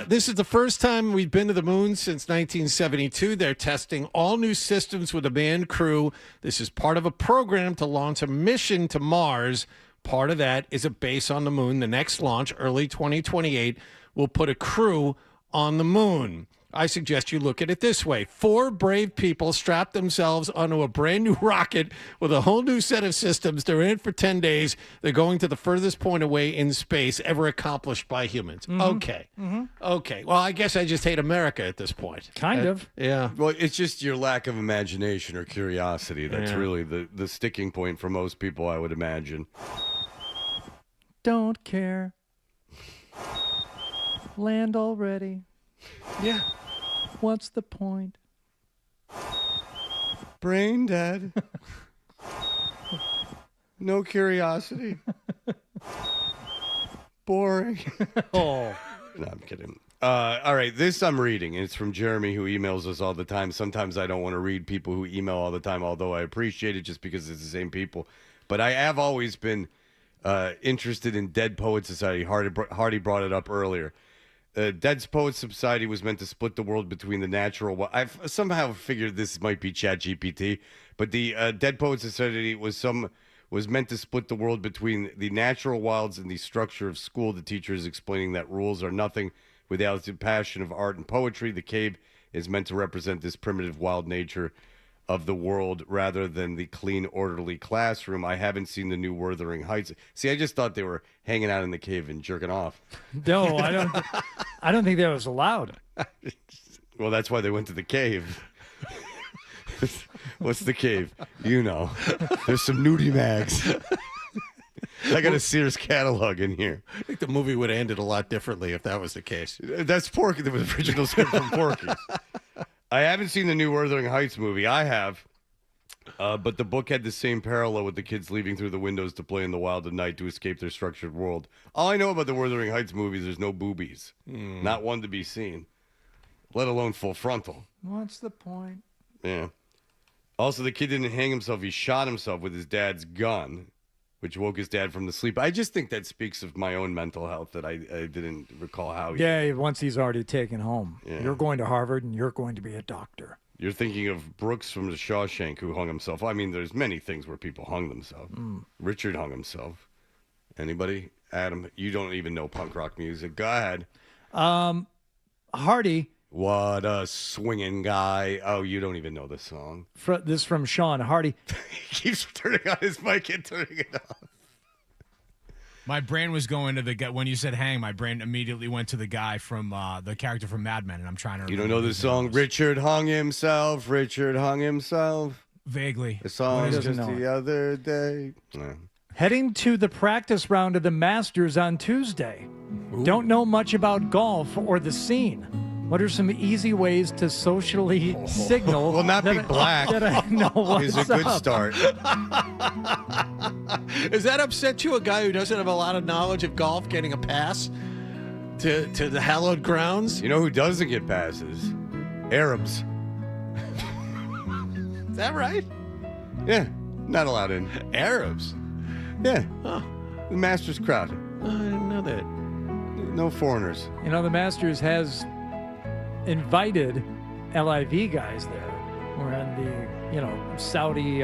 This is the first time we've been to the moon since 1972. They're testing all new systems with a manned crew. This is part of a program to launch a mission to Mars. Part of that is a base on the moon. The next launch, early 2028, will put a crew on the moon. I suggest you look at it this way. 4 brave people strapped themselves onto a brand new rocket with a whole new set of systems. They're in it for 10 days. They're going to the furthest point away in space ever accomplished by humans. Okay. Okay. Well, I guess I just hate America at this point. Kind of. Yeah. Well, it's just your lack of imagination or curiosity that's really the sticking point for most people, I would imagine. Don't care. Land already. Yeah. What's the point? Brain dead. No curiosity. Boring. Oh. No, I'm kidding. All right, this I'm reading. It's from Jeremy, who emails us all the time. Sometimes I don't want to read people who email all the time, although I appreciate it just because it's the same people. But I have always been interested in Dead Poets Society. Hardy brought it up earlier. Dead Poets Society was meant to split the world between the natural. I've somehow figured this might be ChatGPT, but the Dead Poets Society was meant to split the world between the natural wilds and the structure of school. The teacher is explaining that rules are nothing without the passion of art and poetry. The cave is meant to represent this primitive, wild nature of the world rather than the clean, orderly classroom. I haven't seen the new Wuthering Heights. See, I just thought they were hanging out in the cave and jerking off. No, I don't. I don't think that was allowed. Well, that's why they went to the cave. What's the cave? You know, there's some nudie mags. I got a Sears catalog in here. I think the movie would have ended a lot differently if that was the case. That's Porky, the original script from Porky's. I haven't seen the new Wuthering Heights movie. I have. But the book had the same parallel with the kids leaving through the windows to play in the wild at night to escape their structured world. All I know about the Wuthering Heights movies, there's no boobies. Not one to be seen. Let alone full frontal. What's the point? Yeah. Also, the kid didn't hang himself. He shot himself with his dad's gun, which woke his dad from the sleep. I just think that speaks of my own mental health that I didn't recall how he... Yeah, once he's already taken home. Yeah. You're going to Harvard and you're going to be a doctor. You're thinking of Brooks from the Shawshank who hung himself. I mean, there's many things where people hung themselves. Richard hung himself. Anybody? Adam, you don't even know punk rock music. Go ahead. Hardy. What a swinging guy. Oh, you don't even know the song. This from Sean. Hardy. He keeps turning on his mic and turning it off. My brain was going to the guy when you said hang. My brain immediately went to the guy from the character from Mad Men, and I'm trying to. You don't know the song? Richard hung himself. Richard hung himself. Vaguely. The song just know the other day. Yeah. Heading to the practice round of the Masters on Tuesday. Don't know much about golf or the scene. What are some easy ways to socially signal? Will not be black. That I know what's Is a good up? start. Does that upset you, a guy who doesn't have a lot of knowledge of golf, getting a pass to the hallowed grounds? You know who doesn't get passes? Arabs. Is that right? Yeah, not allowed in. Arabs? Yeah. Huh. The Masters crowd. I didn't know that. No foreigners. You know, the Masters has invited LIV guys there. We're on the, Saudi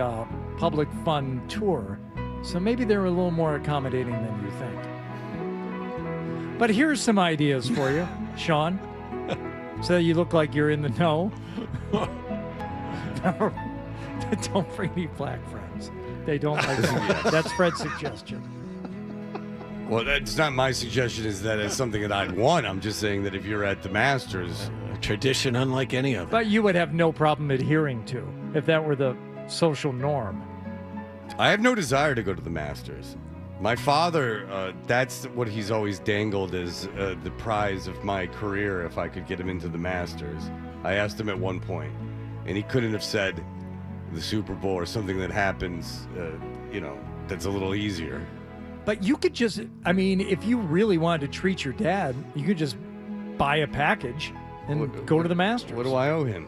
public fund tour. So maybe they're a little more accommodating than you think. But here's some ideas for you, Sean. So you look like you're in the know. Don't bring me black friends. They don't like that. That's Fred's suggestion. Well, that's not my suggestion. Is that it's something that I'd want. I'm just saying that if you're at the Masters, a tradition unlike any other. But you would have no problem adhering to if that were the social norm. I have no desire to go to the Masters. My father, that's what he's always dangled as the prize of my career if I could get him into the Masters. I asked him at one point, and he couldn't have said the Super Bowl or something that happens, that's a little easier. But you could just, if you really wanted to treat your dad, you could just buy a package and go to the Masters. What do I owe him?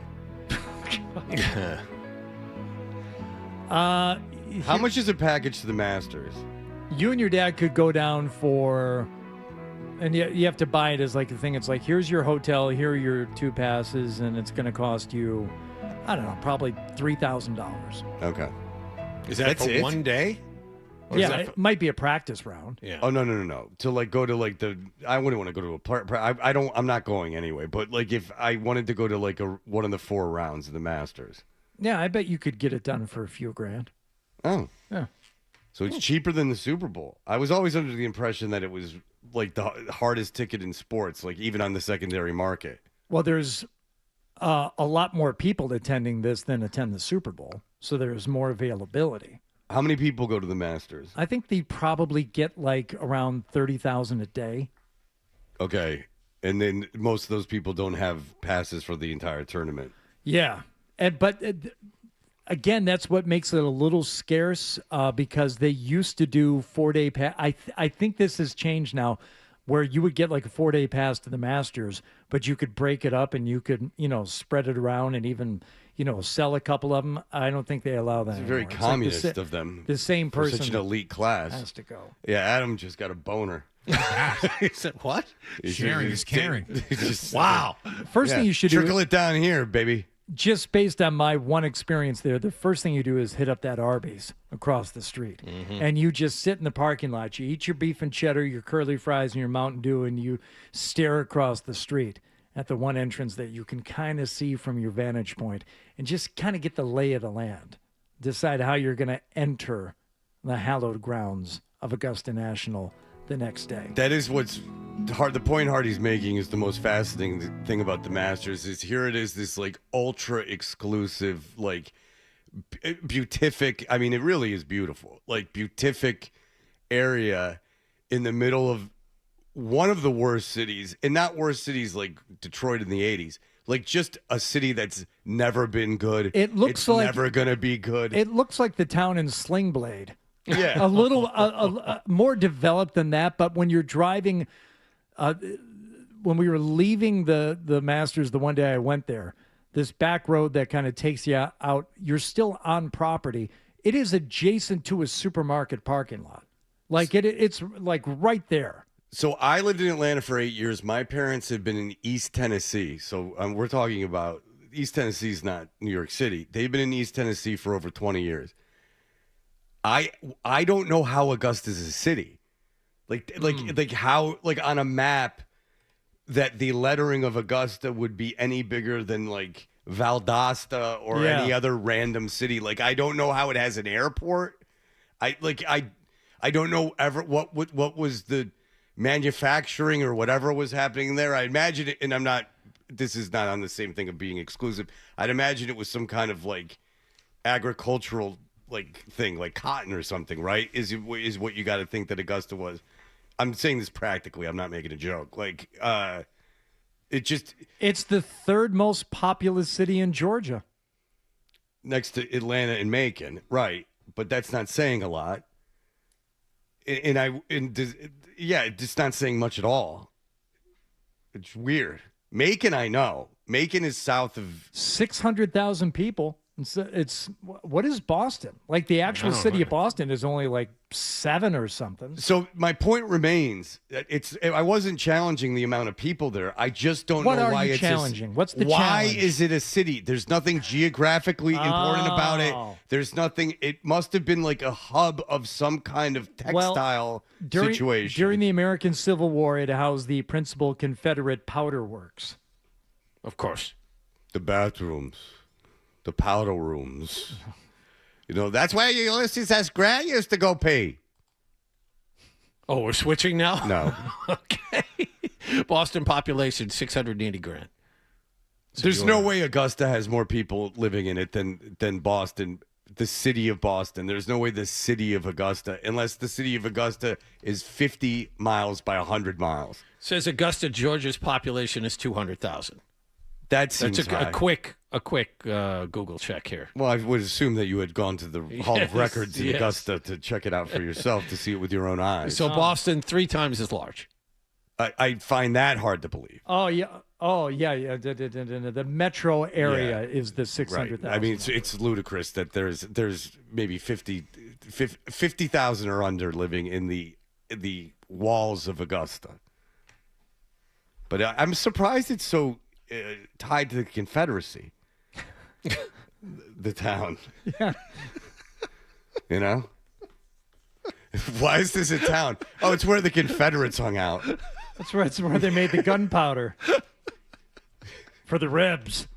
How much is a package to the Masters? You and your dad could go down for, and you have to buy it as like a thing. It's like, here's your hotel, here are your 2 passes, and it's going to cost you, I don't know, probably $3,000. Okay. Is that for one day? Or Yeah, it might be a practice round. Yeah. Oh no! To go to I wouldn't want to go to a part. I'm not going anyway. But if I wanted to go to one of the 4 rounds of the Masters. Yeah, I bet you could get it done for a few grand. Oh. Yeah. So it's cheaper than the Super Bowl. I was always under the impression that it was the hardest ticket in sports, even on the secondary market. Well, there's a lot more people attending this than attend the Super Bowl, so there's more availability. How many people go to the Masters? I think they probably get around 30,000 a day. Okay. And then most of those people don't have passes for the entire tournament. Yeah. But again, that's what makes it a little scarce because they used to do 4-day pass. I think this has changed now where you would get a 4-day pass to the Masters, but you could break it up and you could, spread it around and even, sell a couple of them. I don't think they allow that It's very anymore. communist of them. The same for person such an elite class has to go. Yeah, Adam just got a boner. He said, what? Sharing is caring. Wow. First thing you should do. Trickle it down here, baby. Just based on my one experience there, the first thing you do is hit up that Arby's across the street. Mm-hmm. And you just sit in the parking lot. You eat your beef and cheddar, your curly fries, and your Mountain Dew, and you stare across the street at the one entrance that you can kind of see from your vantage point and just kind of get the lay of the land. Decide how you're going to enter the hallowed grounds of Augusta National the next day. That is what's hard. The point Hardy's making is the most fascinating thing about the Masters is here it is, this ultra exclusive, beatific. I mean, it really is beautiful, beatific area in the middle of one of the worst cities, and not worst cities like Detroit in the 80s. Just a city that's never been good. It's never going to be good. It looks like the town in Sling Blade. Yeah. A little more developed than that, but when you're driving, when we were leaving the Masters the one day I went there, this back road that kind of takes you out, you're still on property. It is adjacent to a supermarket parking lot. It's right there. So I lived in Atlanta for 8 years. My parents had been in East Tennessee. So we're talking about East Tennessee is not New York City. They've been in East Tennessee for over 20 years. I don't know how Augusta's a city. How on a map that the lettering of Augusta would be any bigger than Valdosta or any other random city. I don't know how it has an airport. I don't know what was the manufacturing or whatever was happening there. I imagine it, and this is not on the same thing of being exclusive. I'd imagine it was some kind of agricultural thing, like cotton or something, right? Is what you got to think that Augusta was. I'm saying this practically. I'm not making a joke. It's the third most populous city in Georgia. Next to Atlanta and Macon, right? But that's not saying a lot. It's not saying much at all. It's weird. Macon, I know. Macon is south of 600,000 people. It's what is Boston? Like the actual city of Boston is only like 7 or something. So my point remains. I wasn't challenging the amount of people there. I just don't know why it's challenging. What's the why challenge? is it a city? There's nothing geographically important about it. There's nothing. It must have been like a hub of some kind of textile situation. During the American Civil War, it housed the principal Confederate powder works. Of course. The bathrooms. The powder rooms. That's where Ulysses S. Grant used to go pee. Oh, we're switching now? No. Okay. Boston population, 680 grand. So There's no way Augusta has more people living in it than Boston, the city of Boston. There's no way the city of Augusta, unless the city of Augusta is 50 miles by 100 miles. Says Augusta, Georgia's population is 200,000. That seems That's high. a quick Google check here. Well, I would assume that you had gone to the Hall of Records in Augusta to check it out for yourself, to see it with your own eyes. So Boston, 3 times as large. I find that hard to believe. Oh yeah. The metro area is the 600,000. Right. I mean, it's ludicrous that there's maybe 50,000 or under living in the walls of Augusta. But I'm surprised it's so tied to the Confederacy. The town. Yeah. Why is this a town? Oh, it's where the Confederates hung out. That's right. It's where they made the gunpowder for the Rebs.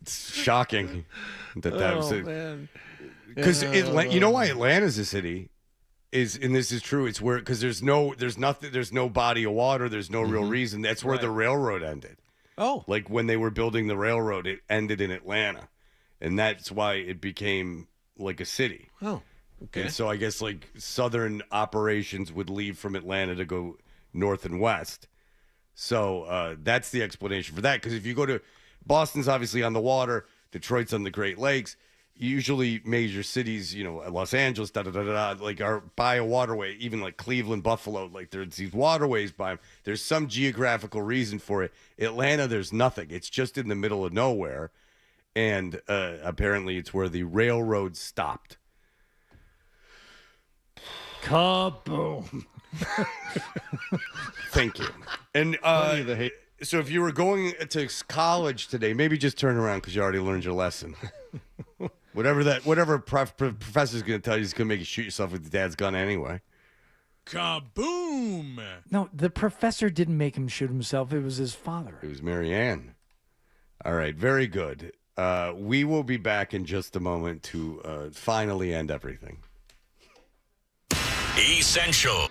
It's shocking that was it. Man. Because you know why Atlanta's a city and this is true. It's where because there's no body of water. There's no real reason. That's where the railroad ended. Oh, like when they were building the railroad, it ended in Atlanta, and that's why it became like a city. Oh. Okay. And so I guess like southern operations would leave from Atlanta to go north and west. So that's the explanation for that. Because if you go to Boston's obviously on the water, Detroit's on the Great Lakes. Usually major cities, Los Angeles, like are by a waterway. Even like Cleveland, Buffalo, like there's these waterways by them. There's some geographical reason for it. Atlanta, there's nothing. It's just in the middle of nowhere, and apparently it's where the railroad stopped. Kaboom. Thank you. And so if you were going to college today, maybe just turn around because you already learned your lesson. Whatever professor's going to tell you is going to make you shoot yourself with your dad's gun anyway. Kaboom! No, the professor didn't make him shoot himself. It was his father. It was Marianne. All right, very good. We will be back in just a moment to finally end everything. Essential.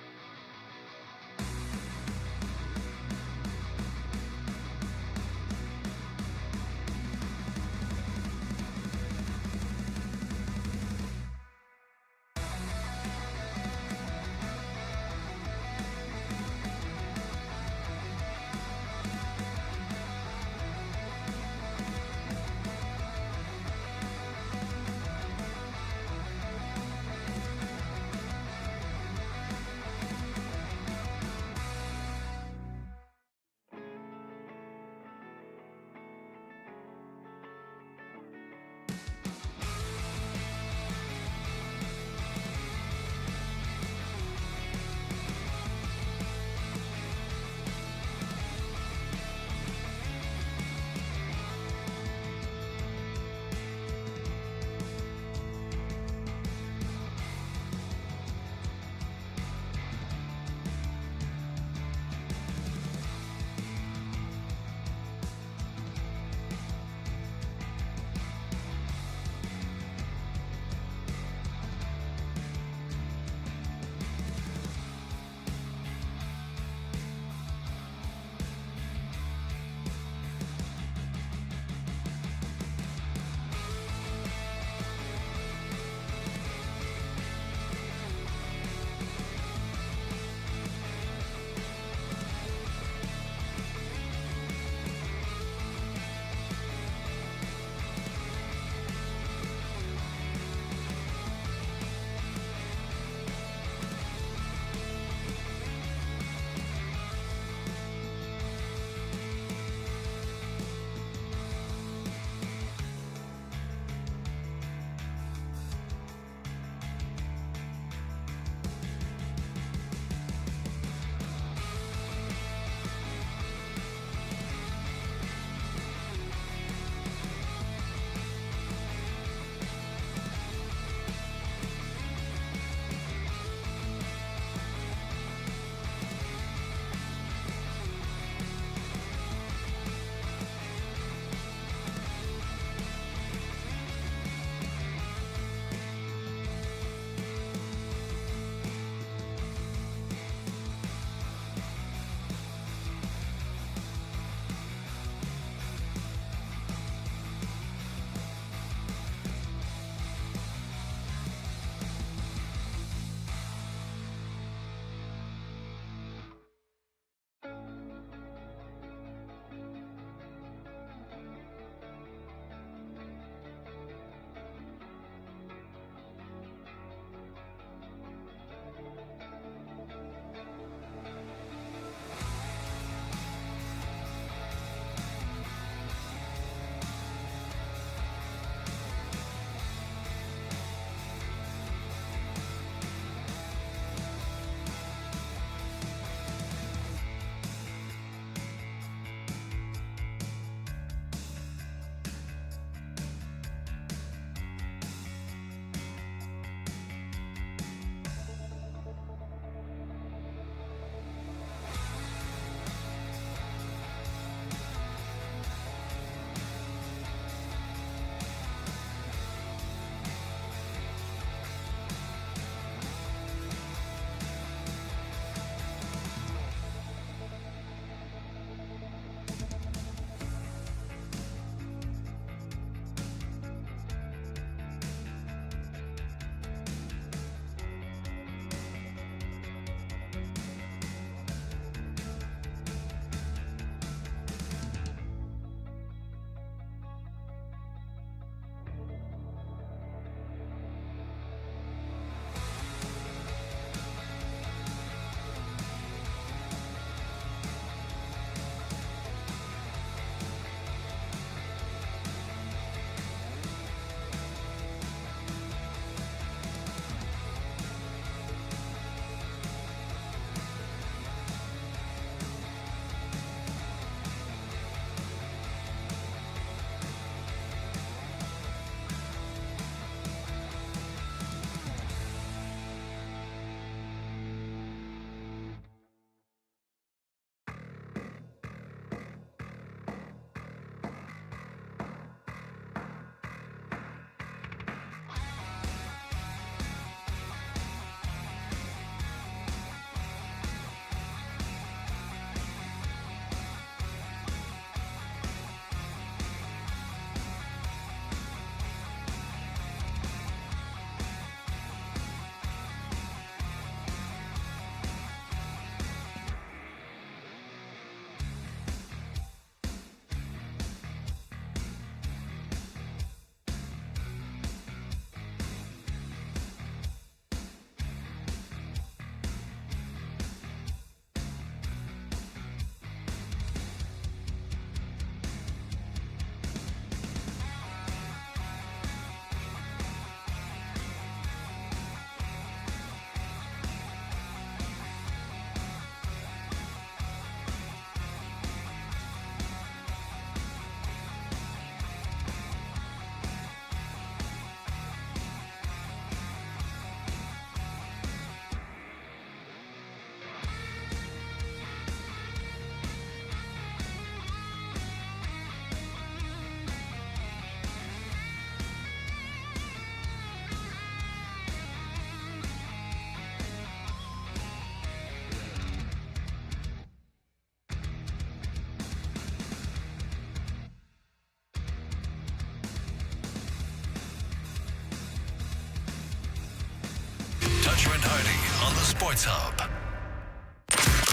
Toucher and Hardy on the Sports Hub.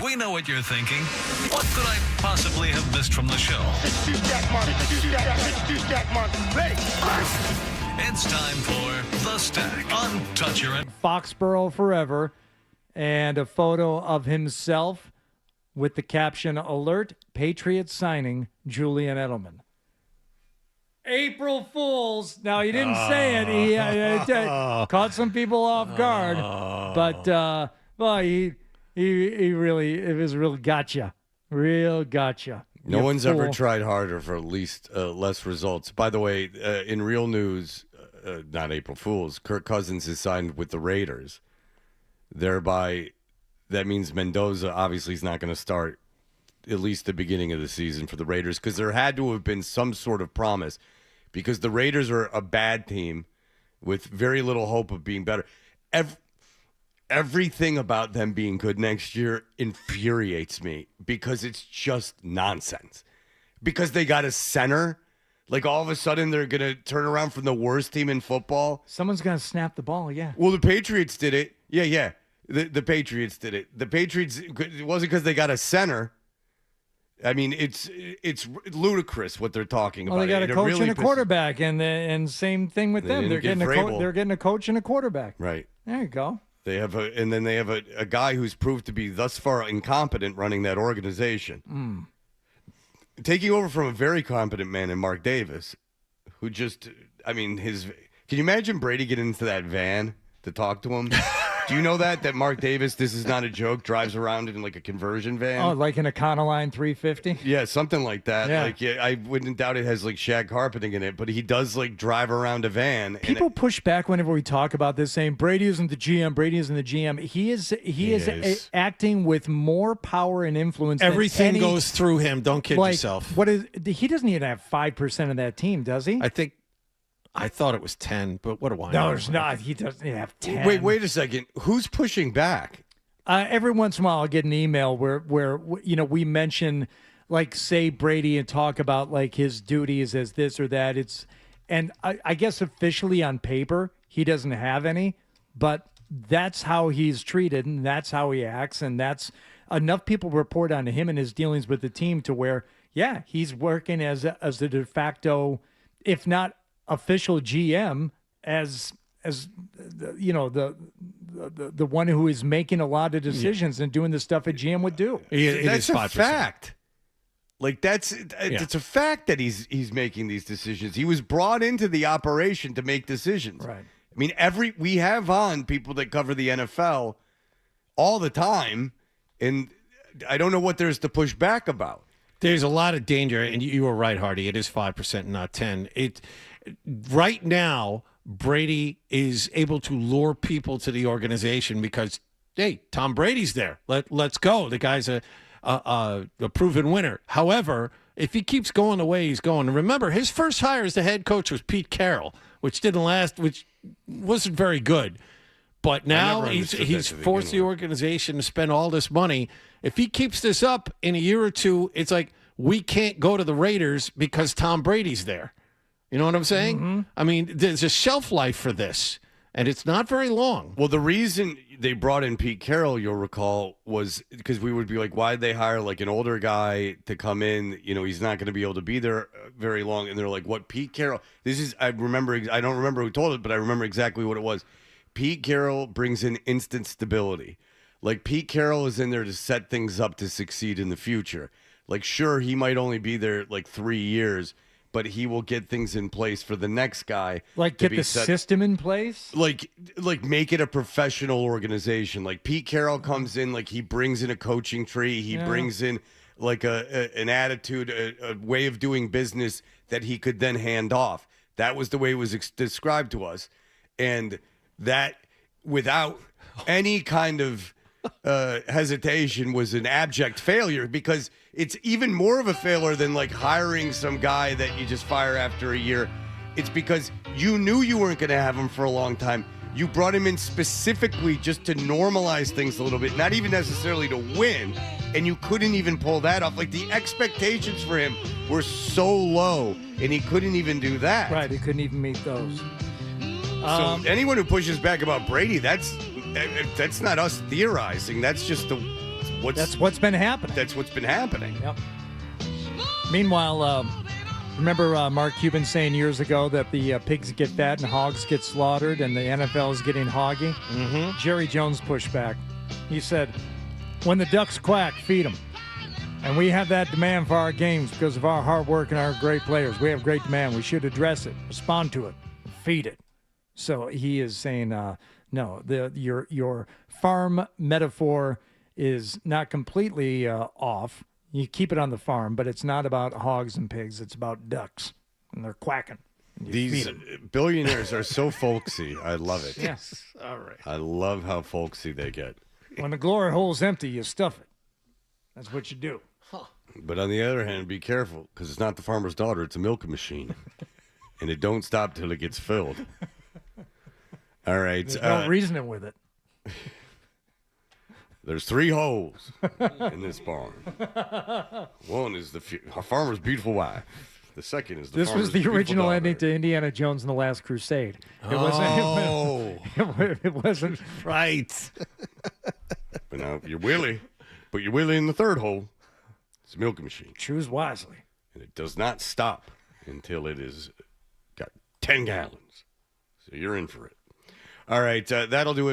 We know what you're thinking. What could I possibly have missed from the show? It's time for The Stack on Toucher and Foxborough forever, and a photo of himself with the caption, "Alert, Patriots signing Julian Edelman." April Fools. Now, he didn't say it. He caught some people off guard, but well, he really, it was real gotcha. Real gotcha. No You one's fool. ever tried harder for at least less results. By the way, in real news, not April Fools, Kirk Cousins is signed with the Raiders. Thereby, that means Mendoza obviously is not going to start at least the beginning of the season for the Raiders, because there had to have been some sort of promise, because the Raiders are a bad team with very little hope of being better. Everything about them being good next year infuriates me, because it's just nonsense. Because they got a center, like all of a sudden they're going to turn around from the worst team in football. Someone's going to snap the ball, yeah. Well, the Patriots did it. Yeah. The Patriots did it. The Patriots, it wasn't because they got a center. I mean, it's ludicrous what they're talking about. Well, they got a coach really and a quarterback, and same thing with them. They're getting a coach and a quarterback. Right. There you go. They have a guy who's proved to be thus far incompetent running that organization. Taking over from a very competent man in Mark Davis, who just, I mean, can you imagine Brady getting into that van to talk to him? Do you know that Mark Davis, this is not a joke, drives around in like a conversion van? Oh, like an Econoline 350? Yeah, something like that. Yeah. Like, I wouldn't doubt it has like shag carpeting in it, but he does like drive around a van. People push back whenever we talk about this, saying Brady isn't the GM. Brady isn't the GM. He is acting with more power and influence. Everything than goes through him. Don't kid yourself. He doesn't even have 5% of that team, does he? I thought it was 10, but what do I know? No, it's not. He doesn't have 10. Wait a second. Who's pushing back? Every once in a while, I'll get an email where we mention, like, say Brady and talk about like his duties as this or that. And I guess officially on paper he doesn't have any, but that's how he's treated and that's how he acts, and that's enough people report on him and his dealings with the team to where he's working as the de facto, if not official GM, as the one who is making a lot of decisions and doing the stuff a GM would do. That's a fact. Like it's a fact that he's making these decisions. He was brought into the operation to make decisions. Right. I mean, we have on people that cover the NFL all the time, and I don't know what there's to push back about. There's a lot of danger, and you were right, Hardy. It is 5%, not 10. Right now, Brady is able to lure people to the organization because, hey, Tom Brady's there. Let's go. The guy's a proven winner. However, if he keeps going the way he's going, and remember, his first hire as the head coach was Pete Carroll, which didn't last, which wasn't very good. But now he's forced the organization to spend all this money. If he keeps this up in a year or two, it's like we can't go to the Raiders because Tom Brady's there. You know what I'm saying? Mm-hmm. I mean, there's a shelf life for this, and it's not very long. Well, the reason they brought in Pete Carroll, you'll recall, was because we would be like, why'd they hire like an older guy to come in? You know, he's not going to be able to be there very long. And they're like, what, Pete Carroll? I don't remember who told it, but I remember exactly what it was. Pete Carroll brings in instant stability. Like, Pete Carroll is in there to set things up to succeed in the future. Like, sure, he might only be there like 3 years, but he will get things in place for the next guy. Like, get the system in place? Like make it a professional organization. Like, Pete Carroll comes in, like, he brings in a coaching tree. He brings in like an attitude, a way of doing business that he could then hand off. That was the way it was described to us. And that, without any kind of hesitation, was an abject failure, because it's even more of a failure than like hiring some guy that you just fire after a year. It's because you knew you weren't going to have him for a long time. You brought him in specifically just to normalize things a little bit, not even necessarily to win, and you couldn't even pull that off. Like, the expectations for him were so low, and he couldn't even do that. Right, he couldn't even meet those. So anyone who pushes back about Brady, that's That's not us theorizing. That's just That's what's been happening. That's what's been happening. Yep. Meanwhile, remember Mark Cuban saying years ago that the pigs get fat and hogs get slaughtered and the NFL is getting hoggy? Mm-hmm. Jerry Jones pushed back. He said, when the ducks quack, feed them. And we have that demand for our games because of our hard work and our great players. We have great demand. We should address it, respond to it, feed it. So he is saying, no, your farm metaphor is not completely off. You keep it on the farm, but it's not about hogs and pigs. It's about ducks, and they're quacking. These billionaires are so folksy. I love it. Yes. All right. I love how folksy they get. When the glory hole's empty, you stuff it. That's what you do. But on the other hand, be careful, because it's not the farmer's daughter. It's a milking machine. And it don't stop till it gets filled. All right. There's no reasoning with it. There's 3 holes in this barn. One is the farmer's beautiful wife. The second is the This farmer's was the beautiful original daughter. ending to Indiana Jones and the Last Crusade. It wasn't right. But now you're Willie. Put your Willie in the 3rd hole. It's a milking machine. Choose wisely. And it does not stop until it is got 10 gallons. So you're in for it. All right, that'll do it for